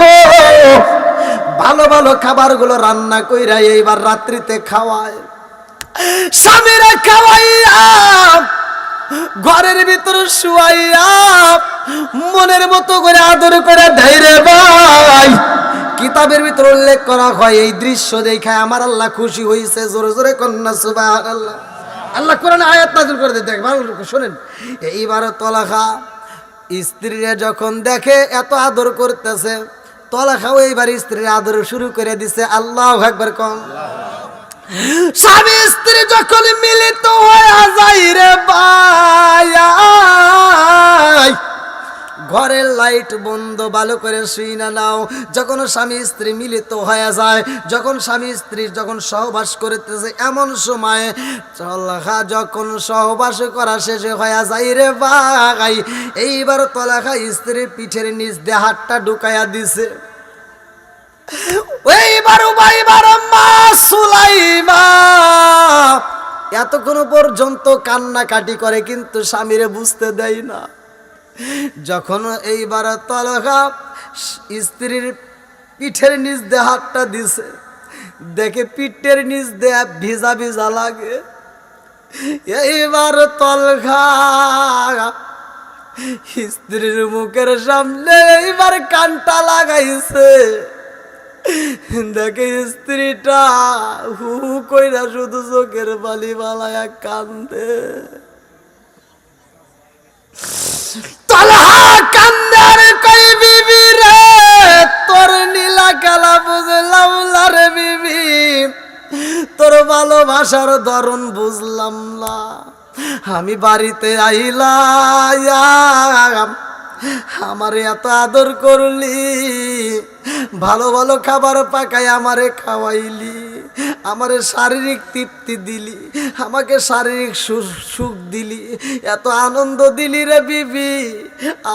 ভালো ভালো খাবারগুলো রান্না কইরা এইবার রাত্রিতে খাওয়ায় স্বামীরা খাওয়াইয়া ঘরের ভিতরে শুয়াইয়া মনের মতো করে আদর করে দেয় রে ভাই কিতাবের ভিতরে উল্লেখ করা হয় এই দৃশ্য দেখে আমার আল্লাহ খুশি হয়েছে জোরে জোরে কন্যা সুবহানাল্লাহ আল্লাহ কোরআনে আয়াত নাযিল করে দেয় ভালো শুনেন এইবার তলহা স্ত্রীরা যখন দেখে এত আদর করতেছে তলহাও এইবার স্ত্রীর আদর শুরু করে দিছে আল্লাহু আকবার কোন স্বামী স্ত্রী যখন মিলিত হয়ে যায় রে ভাই ঘরের লাইট বন্ধ ভালো করে শুই না নাও যখন স্বামী স্ত্রী মিলিত হয়ে যায় যখন স্বামী স্ত্রী যখন সহবাস করতেছে এমন সময় তলহা যখন সহবাস করা শেষে হয়ে যায় রে ভাই এইবার তলহা স্ত্রীর পিঠের নিচ দিয়ে হাতটা ঢুকাইয়া দিছে এইবার উবাইবার মা সুলাইমা এতক্ষণ পর্যন্ত কান্নাকাটি করে কিন্তু স্বামীরে বুঝতে দেয় না যখন এইবার তলহা স্ত্রীর পিঠের নিচ দিয়ে হাতটা দিছে দেখে পিঠের নিচ দিয়ে ভিজা ভিজা লাগে এইবার তলহা স্ত্রীর মুখের সামনে এইবার কানটা লাগাইছে দেখে স্ত্রীটা হু হু কইরা শুধু চোখের বালি বালায়া কান্দে। তালহা কান্দে আর কই বিবি রে তোর নীলা কালা বুঝলাম না রে বিবি, তোর ভালোবাসার ধরন বুঝলাম না। আমি বাড়িতে আইলাম, আমারে এত আদর করলি, ভালো ভালো খাবার পাকাই আমারে খাওয়াইলি, আমারে শারীরিক তৃপ্তি দিলি, আমাকে শারীরিক সুখ দিলি, এত আনন্দ দিলি রে বিবি,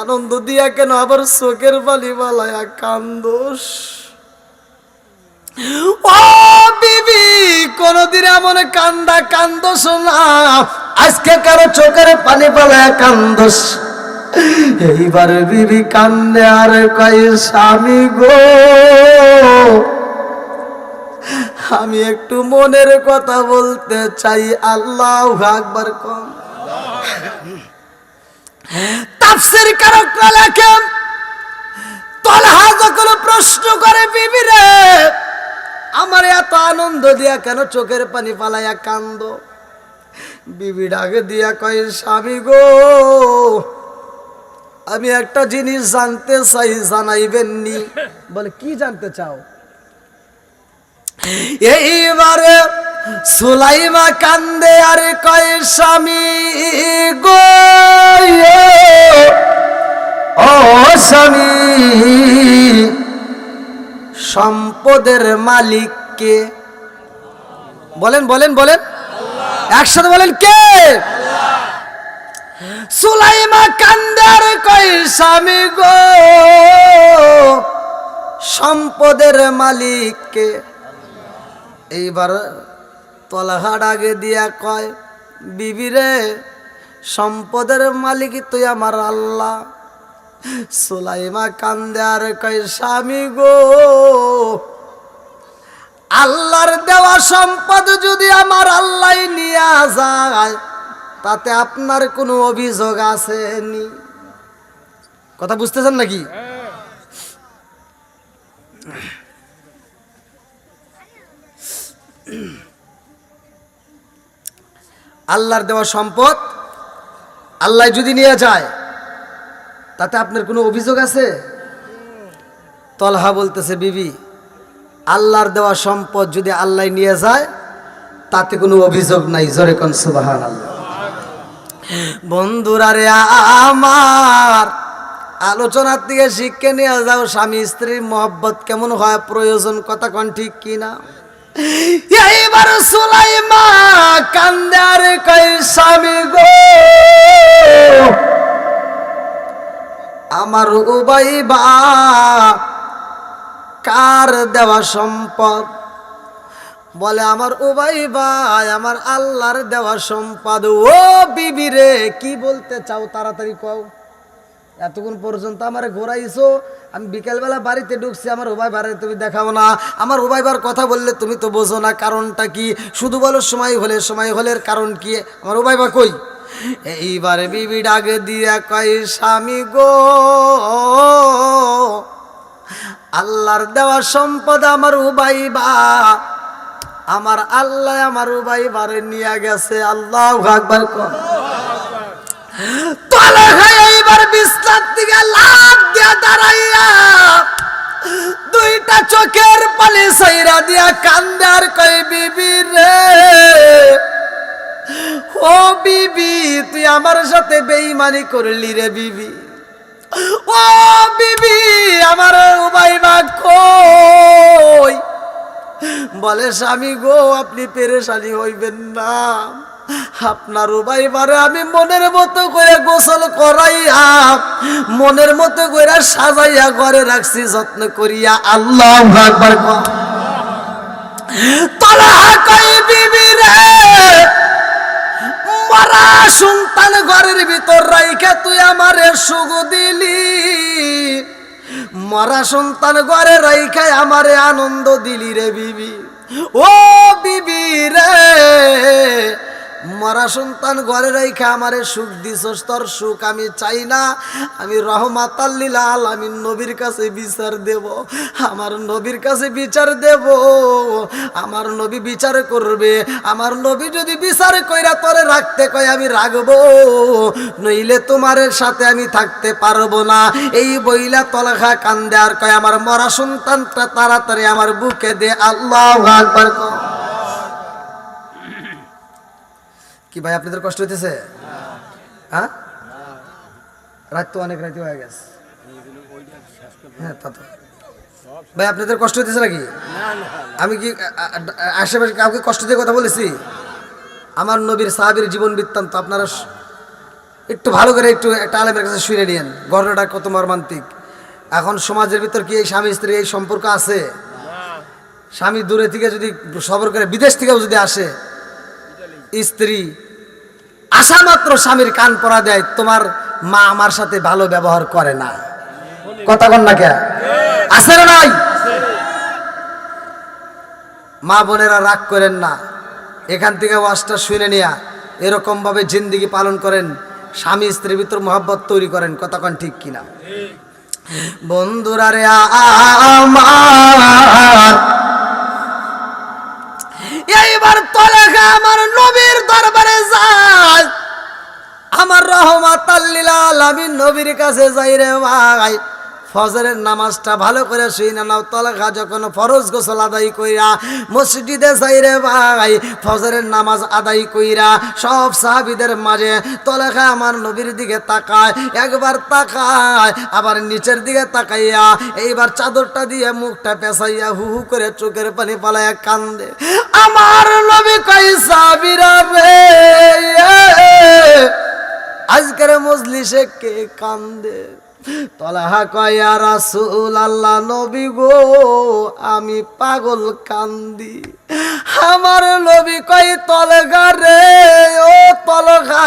আনন্দ দিয়া কেন আবার চোখের বালি বালায়া কান্দোস? ও বিবি কোনদিন এমন কান্দোস না, আজকে কারো চোখের পানি বালায়া কান্দোস। এইবার বিবি কান্দে আর কয় স্বামী গো, আমি একটু মনের কথা বলতে চাই। আল্লাহু আকবার কম। তাফসীর কারকরা লেখেন, তালহা যখন প্রশ্ন করে বিবি রে আমার এত আনন্দ দিয়া কেন চোখের পানি ফালাইয়া কান্দো? বিবি ডাকে দিয়া কয় স্বামী গো, আমি একটা জিনিস জানতে চাই, জানাইবেন নি? বলে কি জানতে চাও? এইবারে সুলাইমা কান্দে আর কয় স্বামী গো, ও স্বামী, সম্পদের মালিক কে? বলেন বলেন বলেন, একসাথে বলেন কে? সুলাইমা কান্দে আর কয় স্বামী গো, সম্পদের মালিক কে? এইবার তালহা ডাকে দিয়া কয় বিবি রে সম্পদের মালিক তুই আমার আল্লাহ। সুলাইমা কান্দে আর কয় স্বামী গো, আল্লাহর দেওয়া সম্পদ যদি আমার আল্লাহ নিয়ে যায় তাতে আপনার কোনো অভিযোগ আছে নি? কথা বুঝতেছেন নাকি? আল্লাহর দেওয়া সম্পদ আল্লাহ যদি নিয়ে যায় তাতে আপনার কোনো অভিযোগ আছে? তালহা বলতেছে বিবি, আল্লাহর দেওয়া সম্পদ যদি আল্লাহ নিয়ে যায় তাতে কোনো অভিযোগ নাই। জোরে কোন সুবহানাল্লাহ। বন্ধুরা রে আমার, আলোচনার দিকে শিক্ষা নিয়ে যাও, স্বামী স্ত্রীর মহব্বত কেমন হয় প্রয়োজন, কথা কোন ঠিক কিনা? এইবার সুলাইমা কান্দে আর কয় স্বামী গো, আমার উবাইবা কার দেওয়া সম্পদ? বলে আমার উবাইবা আমার আল্লাহর দেওয়া সম্পদ। ও বিবি রে কি বলতে চাও তাড়াতাড়ি কও, এতক্ষণ পর্যন্ত আমার ঘোরাইছো, আমি বিকেলবেলা বাড়িতে ঢুকছি, আমার উবাইবার তুমি দেখাও না, আমার উবাইবার কথা বললে তুমি তো বোঝো না, কারণটা কি? শুধু বলো সময় হলের কারণ কি? আমার উবাইবা কই? এইবারে বিবি ডাকে দিয়া কয় স্বামী গো, আল্লাহর দেওয়া সম্পদ আমার উবাইবা, আমার আল্লাহ আমার উবাইবারে নিয়ে গেছে। আল্লাহু আকবার কর। তালহা এইবার বিছনার দিকে লাফ দিয়া দাঁড়াইয়া দুইটা চোখের পানি ছাইরা দিয়া কান্দে আর কয় বিবি রে, ও বিবি তুই আমার সাথে বেঈমানি করলি রে বিবি, ও বিবি আমার উবাইবা কই? বলে স্বামী গো আপনি পেরেশানি হইবেন না, আপনার উবাইবারে আমি মনের মতো করে গোসল করাইয়া মনের মতো করে সাজাইয়া ঘরে রাখছি যত্ন করিয়া। আল্লাহু আকবার। তালহা কই বিবি রে মরা সন্তান ঘরের ভিতর রাইখা তুই আমারে সুখ দিলি, মরা সন্তান ঘরে রাইখা আমারে আনন্দ দিলি রে বিবি, ও বিবি রে মরা সন্তান ঘরে রাইখা আমারে সুখ দিছস, তোর সুখ আমি চাই না। আমি রহমাতাল লিল আলামিন নবীর কাছে বিচার দেব, আমার নবীর কাছে বিচার দেব। আমার নবী বিচার করবে, আমার নবী যদি বিচার কইরা তোরে রাখতে কয় আমি রাখবো, নইলে তোমার সাথে আমি থাকতে পারবো না। এই বইলা তলখা কান্দে আর কয় আমার মরা সন্তানটা তাড়াতাড়ি আমার বুকে দে। আল্লাহু আকবার। কি ভাই আপনাদের কষ্ট হইতেছে? হ্যাঁ, রাত তো অনেক রাতে হয়ে গেছে। হ্যাঁ তা তো ভাই আপনাদের কষ্ট হইতেছে নাকি? আমি কি আশেপাশে কাউকে কষ্ট দিয়ে কথা বলেছি? আমার নবীর সাহাবীর জীবন বৃত্তান্ত আপনারা একটু ভালো করে একটু একটা আলেমের কাছে শুনে নিয়েন, ঘটনাটা কত মর্মান্তিক। এখন সমাজের ভিতর কি এই স্বামী স্ত্রী এই সম্পর্ক আছে? স্বামী দূরে থেকে যদি সফর করে, বিদেশ থেকেও যদি আসে, স্ত্রী আসা মাত্র স্বামীর কান পরা দেয়, তোমার মা আমার সাথে ভালো ব্যবহার করে না। কথা কন না কে? আছে না নাই? মা বোনেরা রাগ করেন না, এখান থেকে ওয়াজটা শুনে নিয়া এরকম ভাবে জিন্দেগি পালন করেন, স্বামী স্ত্রীর ভিতর মহব্বত তৈরি করেন। কথা কন ঠিক কিনা? বন্ধুরা রে আমার, এইবার তলেখা আমার নবীর দরবারে যায়, আমার রহমাতাল লিল আলামিন নবীর কাছে যাই রে ভাই। ফজরের নামাজটা ভালো করে শুইনা নাও। তলেখা যখন ফরজ গোসল আদায় কইরা মসজিদে যাই রে ভাই, ফজরের নামাজ আদায় কইরা সব সাহাবীদের মাঝে তলেখা আমার নবীর দিকে তাকায়, একবার তাকায় আবার নিচের দিকে তাকাইয়া এইবার চাদরটা দিয়ে মুখটা পেঁচাইয়া হু হু করে চোখের পানি পালাইয়া কান্দে। আমার নবী কই সাহাবীরা রে, আজকের মজলিসে কে কান্দে? তলহা কয় ইয়া রাসূলুল্লাহ, নবী গো আমি পাগল কান্দি। আমার নবী কয় তলহা রে, ও তলহা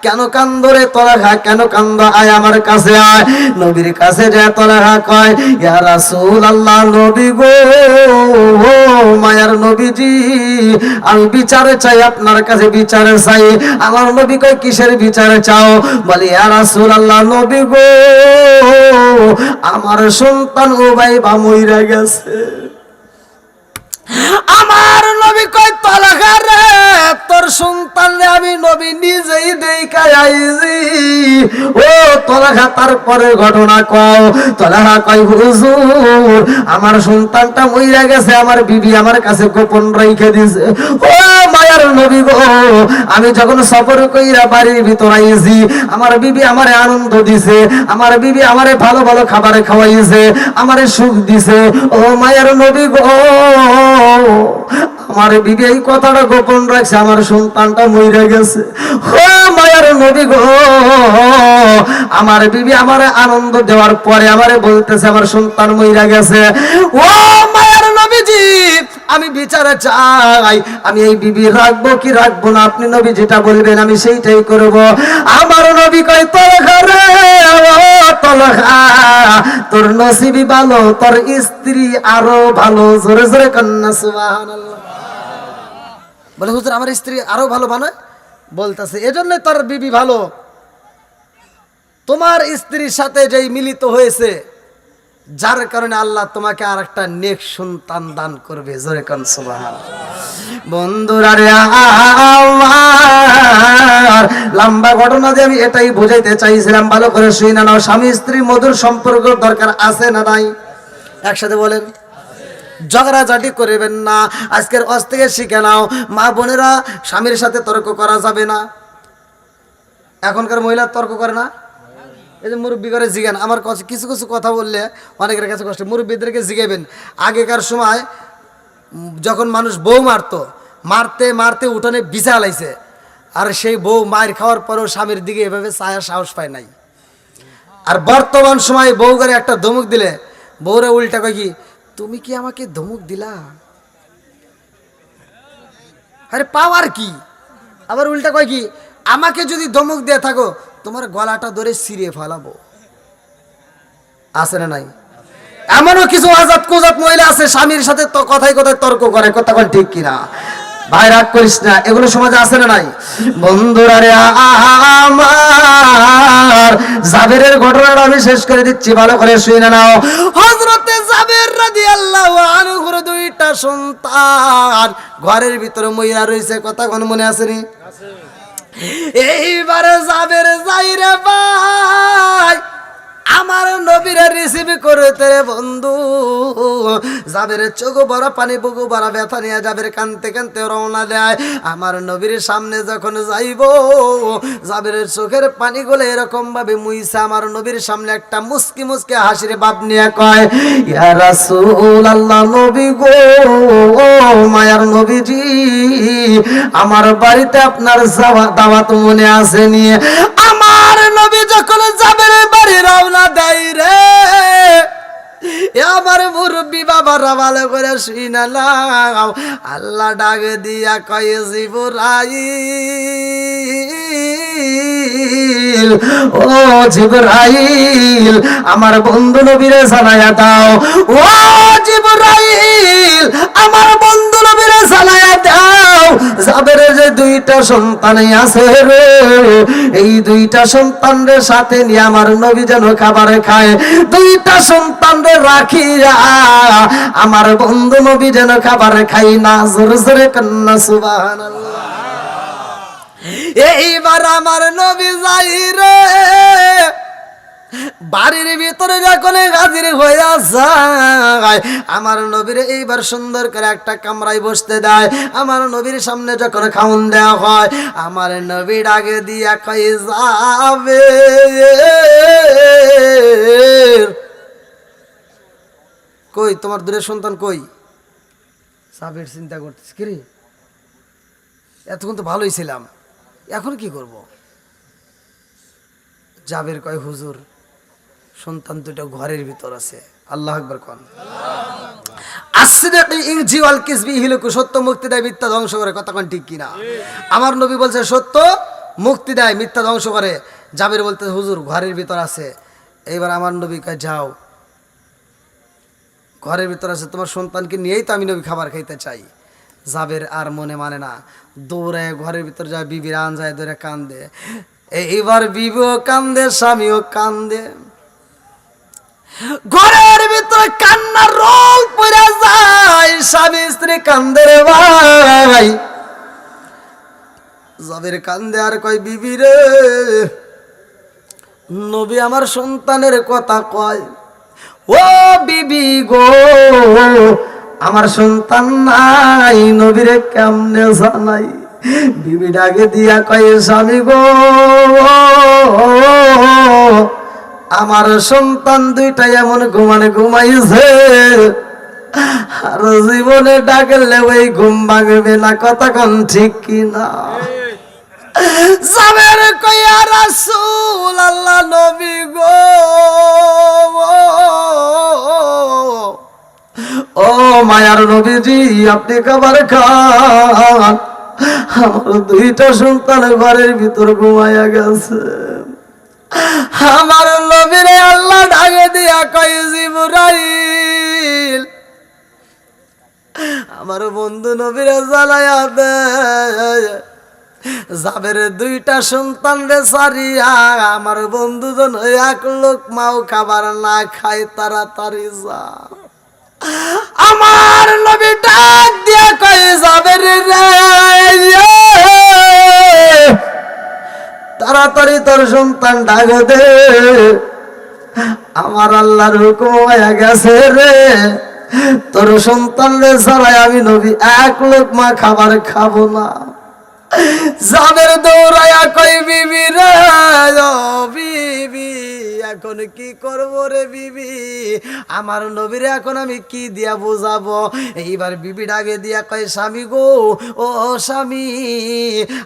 কেন কান্দ রে? তলহা কেন কান্দ? আয় আমার কাছে আয়। নবীর কাছে যায় তলহা কয় ইয়া রাসূলুল্লাহ, নবী গো ও মায়ার নবীজি, আমি বিচার চাই, আপনার কাছে বিচার চাই। আমার নবী কয় কিসের বিচার চাও? বলে ইয়া রাসূলুল্লাহ, নবী গো আমার সন্তান উবাইবা মইরা গেছে। আমার নবী কয় তলহা রে, তোর সন্তান রে আমি নবী নিজেই দেইখা আইছি। ও তলহা তারপরে ঘটনা কও। তলহা কয় হুজুর আমার সন্তানটা মইরা গেছে, আমার বিবি আমার কাছে গোপন রাইখা দিয়েছে। ও মায়ার নবী গো, আমি যখন সফর কইরা বাড়ির ভিতর আইছি, আমার বিবি আমারে আনন্দ দিছে, আমার বিবি আমারে ভালো ভালো খাবার খাওয়াইছে, আমারে সুখ দিছে। ও মায়ার নবী গো, আমার বিবি এই কথাটা গোপন রাখছে, আমার সন্তানটা মইরা গেছে। ও মায়ার নবী গো, আমার বিবি আমারে আনন্দ দেওয়ার পরে আমারে বলতেছে আমার সন্তান মইরা গেছে। ও মায়ার নবীজি, আমি বিচারে চাই, আমি এই বিবি রাখবো কি রাখবো না? আপনি নবী যেটা বলবেন আমি সেইটাই করব। আমার নবী কয় তলহা রে, তলহা তোর নসিবই ভালো, তোর স্ত্রী আরো ভালো। জোরে জোরে কন্যা সুবহানাল্লাহ। বলে হুজুর আমার স্ত্রী আরো ভালো বানায়? বলতেছে এজন্য তোর বিবি ভালো, তোমার স্ত্রীর সাথে যেই মিলিত হয়েছে, যার কারণে আল্লাহ তোমাকে আর একটা নেক সন্তান দান করবে। জোরে কোন সুবহানাল্লাহ। বন্ধুরা রে আমার, লম্বা ঘটনা দিয়ে আমি এটাই বোঝাইতে চাইছিলাম, ভালো করে শুনে নাও। স্বামী স্ত্রী মধুর সম্পর্ক দরকার আছে না নাই? একসাথে বলেন। ঝগড়াঝাটি করবেন না। আজকের ওয়াজ থেকে শিখে নাও, মা বোনেরা স্বামীর সাথে তর্ক করা যাবে না। এখনকার মহিলা তর্ক করে না। এই যে মুরব্বী করে জিজ্ঞান, আমার কাছে কিছু কিছু কথা বললে অনেকের কাছে কষ্ট। মুরব্বীদেরকে জিজ্ঞাবেন, আগেকার সময় যখন মানুষ বউ মারতো, মারতে মারতে উঠোনে বিছা লাইছে, আর সেই বউ মার খাওয়ার পরেও স্বামীর দিকে এভাবে ছায়ার সাহস পায় নাই। আর বর্তমান সময় বউ করে একটা ধমক দিলে বউরে উল্টা কয় কি, তুমি কি আমাকে ধমক দিলা? আরে পাওয়ার কি? আবার উল্টা কয় কি, আমাকে যদি ধমক দিয়ে থাকো তোমার গলাটা ধরে ছিঁড়ে ফেলাবো। আছে না নাই? এমনও কিছু আজাদ কুজাত মহিলা আছে স্বামীর সাথে তো কথায় কথায় তর্ক করে। কথা বল ঠিক কিনা? ভাই রাগ করিস না, এগুলো সমাজে আছে না নাই? বন্ধুরা রে আমার, জাবেরের ঘটনাটা আমি শেষ করে দিচ্ছি, ভালো করে শুনে নাও। হযরতে জাবের রাদিয়াল্লাহু আনহুর দুইটা সন্তান ঘরের ভিতরে মইরা রইছে, কথা কোন মনে আছে নি? এইবারে জাবের যাই রে ভাই আমার নবীরে রিসিভ করতে রে বন্ধু। জাবের চোখ বড় পানি, বুকু বড় ব্যথা নিয়ে জাবের কানতে কানতে রওনা দেয়। আমার নবীর সামনে যখন যাইব, জাবেরের চোখের পানিগুলো এরকম ভাবে মুইসা আমার নবীর সামনে একটা মুস্কি মুস্কি হাসির ভাব নিয়ে কয়, ইয়া রাসূলুল্লাহ, নবী গো, মায়ার নবীজি, আমার বাড়িতে আপনার দাওয়াত মনে আছে নিয়ে। আমার নবী যখন জাবেরের বাড়ি রওনা দেয় রে, আমার মুরব্বী বাবারা ভালো করে শুনা নাও, আল্লাহ ডাক দিয়া কয়, জিবরাইল, ও জিবরাইল, আমার বন্ধু নবীরে জানায়া দাও। ও জিবরাইল, আমার বন্ধু নবীরে জানায়া দাও, জাবেরের যে দুইটা সন্তান আছে রে, এই দুইটা সন্তানের সাথে নিয়ে আমার নবী যেন খাবার খায়, দুইটা সন্তানের রাখিয়া আমার বন্ধু নবী যেন খাবার খাই না। জোরে জোরে কন্যা সুবহানাল্লাহ। এইবার আমার নবী যাই রে, বাড়ির ভিতরে যখন হাজির হইয়া যায়, আমার নবীর এইবার সুন্দর করে একটা কামরায় বসতে দেয়। আমার নবীর সামনে যখন খাউন দেওয়া হয়, আমার নবী ডাকে দিয়া কই, যাবে কই, তোমার দূরের সন্তান কই? সাবের চিন্তা করতেছ কি রে, এতক্ষণ তো ভালোই ছিলাম, এখন কি করব? জাবের কয়, হুজুর, সন্তান দুটো ঘরের ভিতর আছে। আল্লাহ আকবার কোন। আসদিকি ইনজি ওয়াল কিসবি হিলকু, সত্য মুক্তি দেয়, মিথ্যা ধ্বংস করে, কথা কোন ঠিক কিনা? আমার নবী বলছে সত্য মুক্তি দেয়, মিথ্যা ধ্বংস করে। জাবের বলতে, হুজুর ঘরের ভিতর আছে। এইবার আমার নবী কয়, যাও, ঘরের ভিতর আছে, তোমার সন্তানকে নিয়েই তো আমি নবী খাবার খাইতে চাই। জাবের আর মনে মানে না, দৌড়ে ঘরের ভিতর যায়, বিবির আন যায়, দৌড়ে কান্দে। এইবার বিবিও কান্দে, স্বামীও কান্দে, ঘরের ভিতরে কান্নার রোল পড়ে যায়, স্বামী স্ত্রী কান্দে রে ভাই। জাবের কান্দে আর কয়, বিবি রে, নবী আমার সন্তানের কথা কয়। ও বিবি গো, আমার সন্তান নাই, নবীরে কেমনে জানাই? বিবি ডাকে দিয়া কয়, স্বামী গো, আমার সন্তান দুইটা এমন ঘুমাইছে, আর জীবনে ডাকলে ওই ঘুম ভাঙবে না, কথা কোন ঠিক কিনা? জাবের কয়, ইয়া রাসূলুল্লাহ, নবী গো, ও মায়ার নবীজি, আপনি খাবার খান, আমার দুইটা সন্তান ঘরের ভিতর ঘুমাইয়া গেছে। আমার নবীরে আল্লাহ ডাকে দিয়া কয়, জিবরাইল, আমার বন্ধু নবীরে জ্বালায়া দে, জাবের দুইটা সন্তান রে সারিয়া আমার বন্ধু জন এক লোকমাও খাবার না খায়, তাড়াতাড়ি যা। আমার নবী ডাক দিয়া কয়, জাবের রে, তাড়াতাড়ি তোর সন্তান ডাক দে, আমার আল্লাহর হুকুম হয়ে গেছে রে, তোর সন্তান রে ছাড়াই আমি নবী এক লোকমা খাবার খাবো না। জাবের দৌড়ায়া কই, বিবি রে, বিবি, এখন কি করবো রে বিবি, আমার নবীরে এখন আমি কি দিয়া বুঝাবো? এইবার বিবি ডাকে দিয়া কয়, স্বামী গো, ও স্বামী,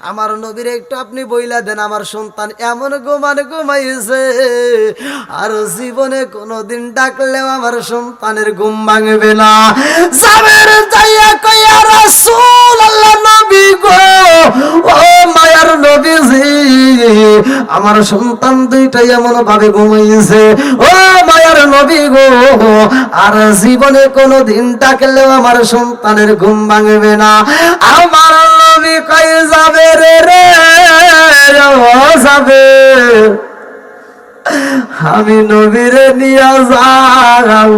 আমার নবীরে একটু আপনি বইলা দেন, আমার সন্তান এমন ঘুমাইছে, আর জীবনে কোনোদিন ডাকলেও আমার সন্তানের ঘুম ভাঙবে না। জাবের যাইয়া কয়, ইয়া রাসূলুল্লাহ, নবী গো, ও মায়া মায়ার নবীজি আমার সন্তান দুইটাই এমন ভাবে ঘুমাইছে ও মায়ার নবী গো আর জীবনে কোনোদিন ডাকলেও আমার সন্তানের ঘুম ভাঙবে না আমার নবী কই যাবে রে রে যাবে আমি নবীরে নিয়ে যাও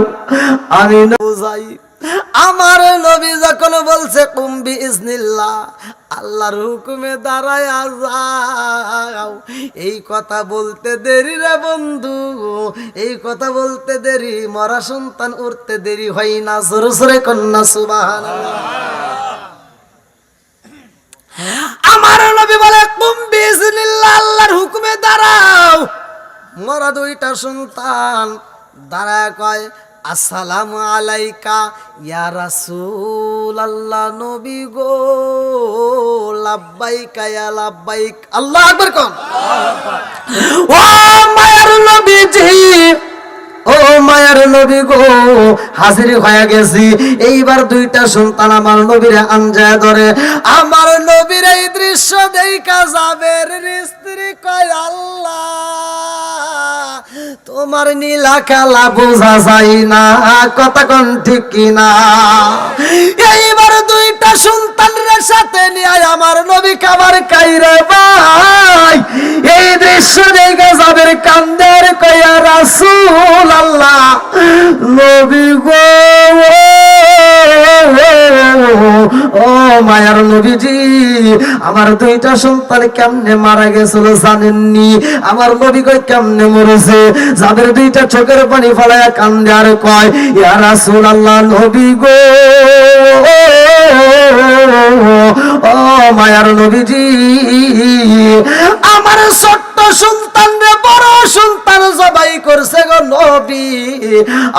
আমি বুঝাই আমার নবী যখন বলছে কুম্বি ইজনিল্লাহ আল্লাহর হুকুমে দাঁড়ায় যাও এই কথা বলতে দেরি রে বন্ধু এই কথা বলতে দেরি মরা সন্তান উঠতে দেরি হয় না জোরে জোরে কন্যা সুবহানাল্লাহ আমার নবী বলে কুম্বি ইজনিল্লাহ আল্লাহর হুকুমে দাঁড়াও মরা দুইটা সন্তান দাঁড়ায় কয় আসসালামু আলাইকা ইয়া রাসূলুল্লাহ নবী গো লাব্বাইকা ইয়া লাব্বাইক আল্লাহু আকবার কোন ও মায়ের নবীজি ও মায়ের নবী গো হাজির হয়ে গেছি এইবার দুইটা সন্তান আমার নবীরে আনজায় ধরে আমার নবীর এই দৃশ্য দেখা যাবের স্ত্রী কয় আল্লাহ তোমার নীলা খেলা বোঝা যায় না কথা কোন ঠিক কিনা এইবার দুইটা সন্তানের সাথে নিয়ে আমার নবী খাবার খাইরে ভাই এই দৃশ্য দেখা যাবের কান্দের কয়া রাসূল আল্লাহ নবী গো ও মায়ার নবীজি আমার দুইটা সন্তান কেমনে মারা গেছিল জানেননি আমার নবী কই কেমনে মরেছে যাদের দুইটা চোখের পানি ফলায়া কান্দে আর কয় ইয়া রাসূলুল্লাহ নবী গো ও মায়ার নবীজি আমার ছোট্ট সন্তান রে বড় সন্তান জবাই করছে গো নবী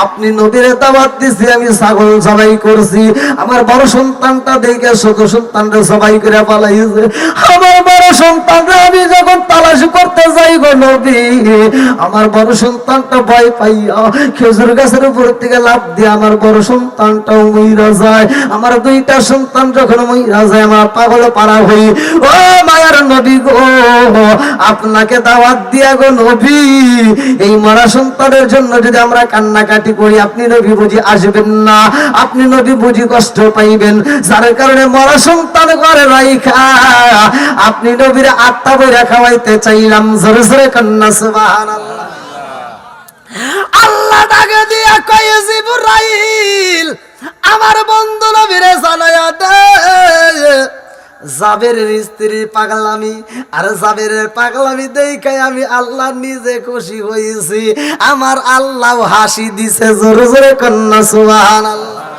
আপনি নবীর দাওয়াত দিছি আমি ছাগল জবাই করছি আমার বড় সন্তানটা দেখে ছোট সন্তানরে জবাই করে পালাইছে আমার বড় সন্তানরে আমি যখন তালাশ করতে যাই গো নবী আমার বড় সন্তানটা ভয় পাইয়া খেজুর গাছের উপর থেকে লাফ দিয়ে আমার বড় সন্তানটাও মইরা যায় আমার দুইটা সন্তান যখন মইরা যায় আমার পাগল পাড়া হই ও মায়ার নবী গো আপনাকে দাওয়াত দিয়া গো নবী এই মরা সন্তানের জন্য যদি আমরা কান্নাকাটি করি আপনি নবী বুঝি আসবেন না আপনি নবী বুঝি কষ্ট পাইবেন যার কারণে মরা সন্তান করে রাইখা আপনি নবীর আত্মা বইরা খাওয়াইতে চাইলাম জোরে জোরে কন্যা সুবহানাল্লাহ আল্লাহ ডাকে দিয়া কয় জিবরাইল আমার বন্ধু নবীরে জানায়া দে জাবেরের স্ত্রীর পাগলামি আর জাবেরের পাগলামি দেখে আমি আল্লাহ নিজে খুশি হয়েছি আমার আল্লাহ হাসি দিছে জোরে জোরে কন্যা সুবহানাল্লাহ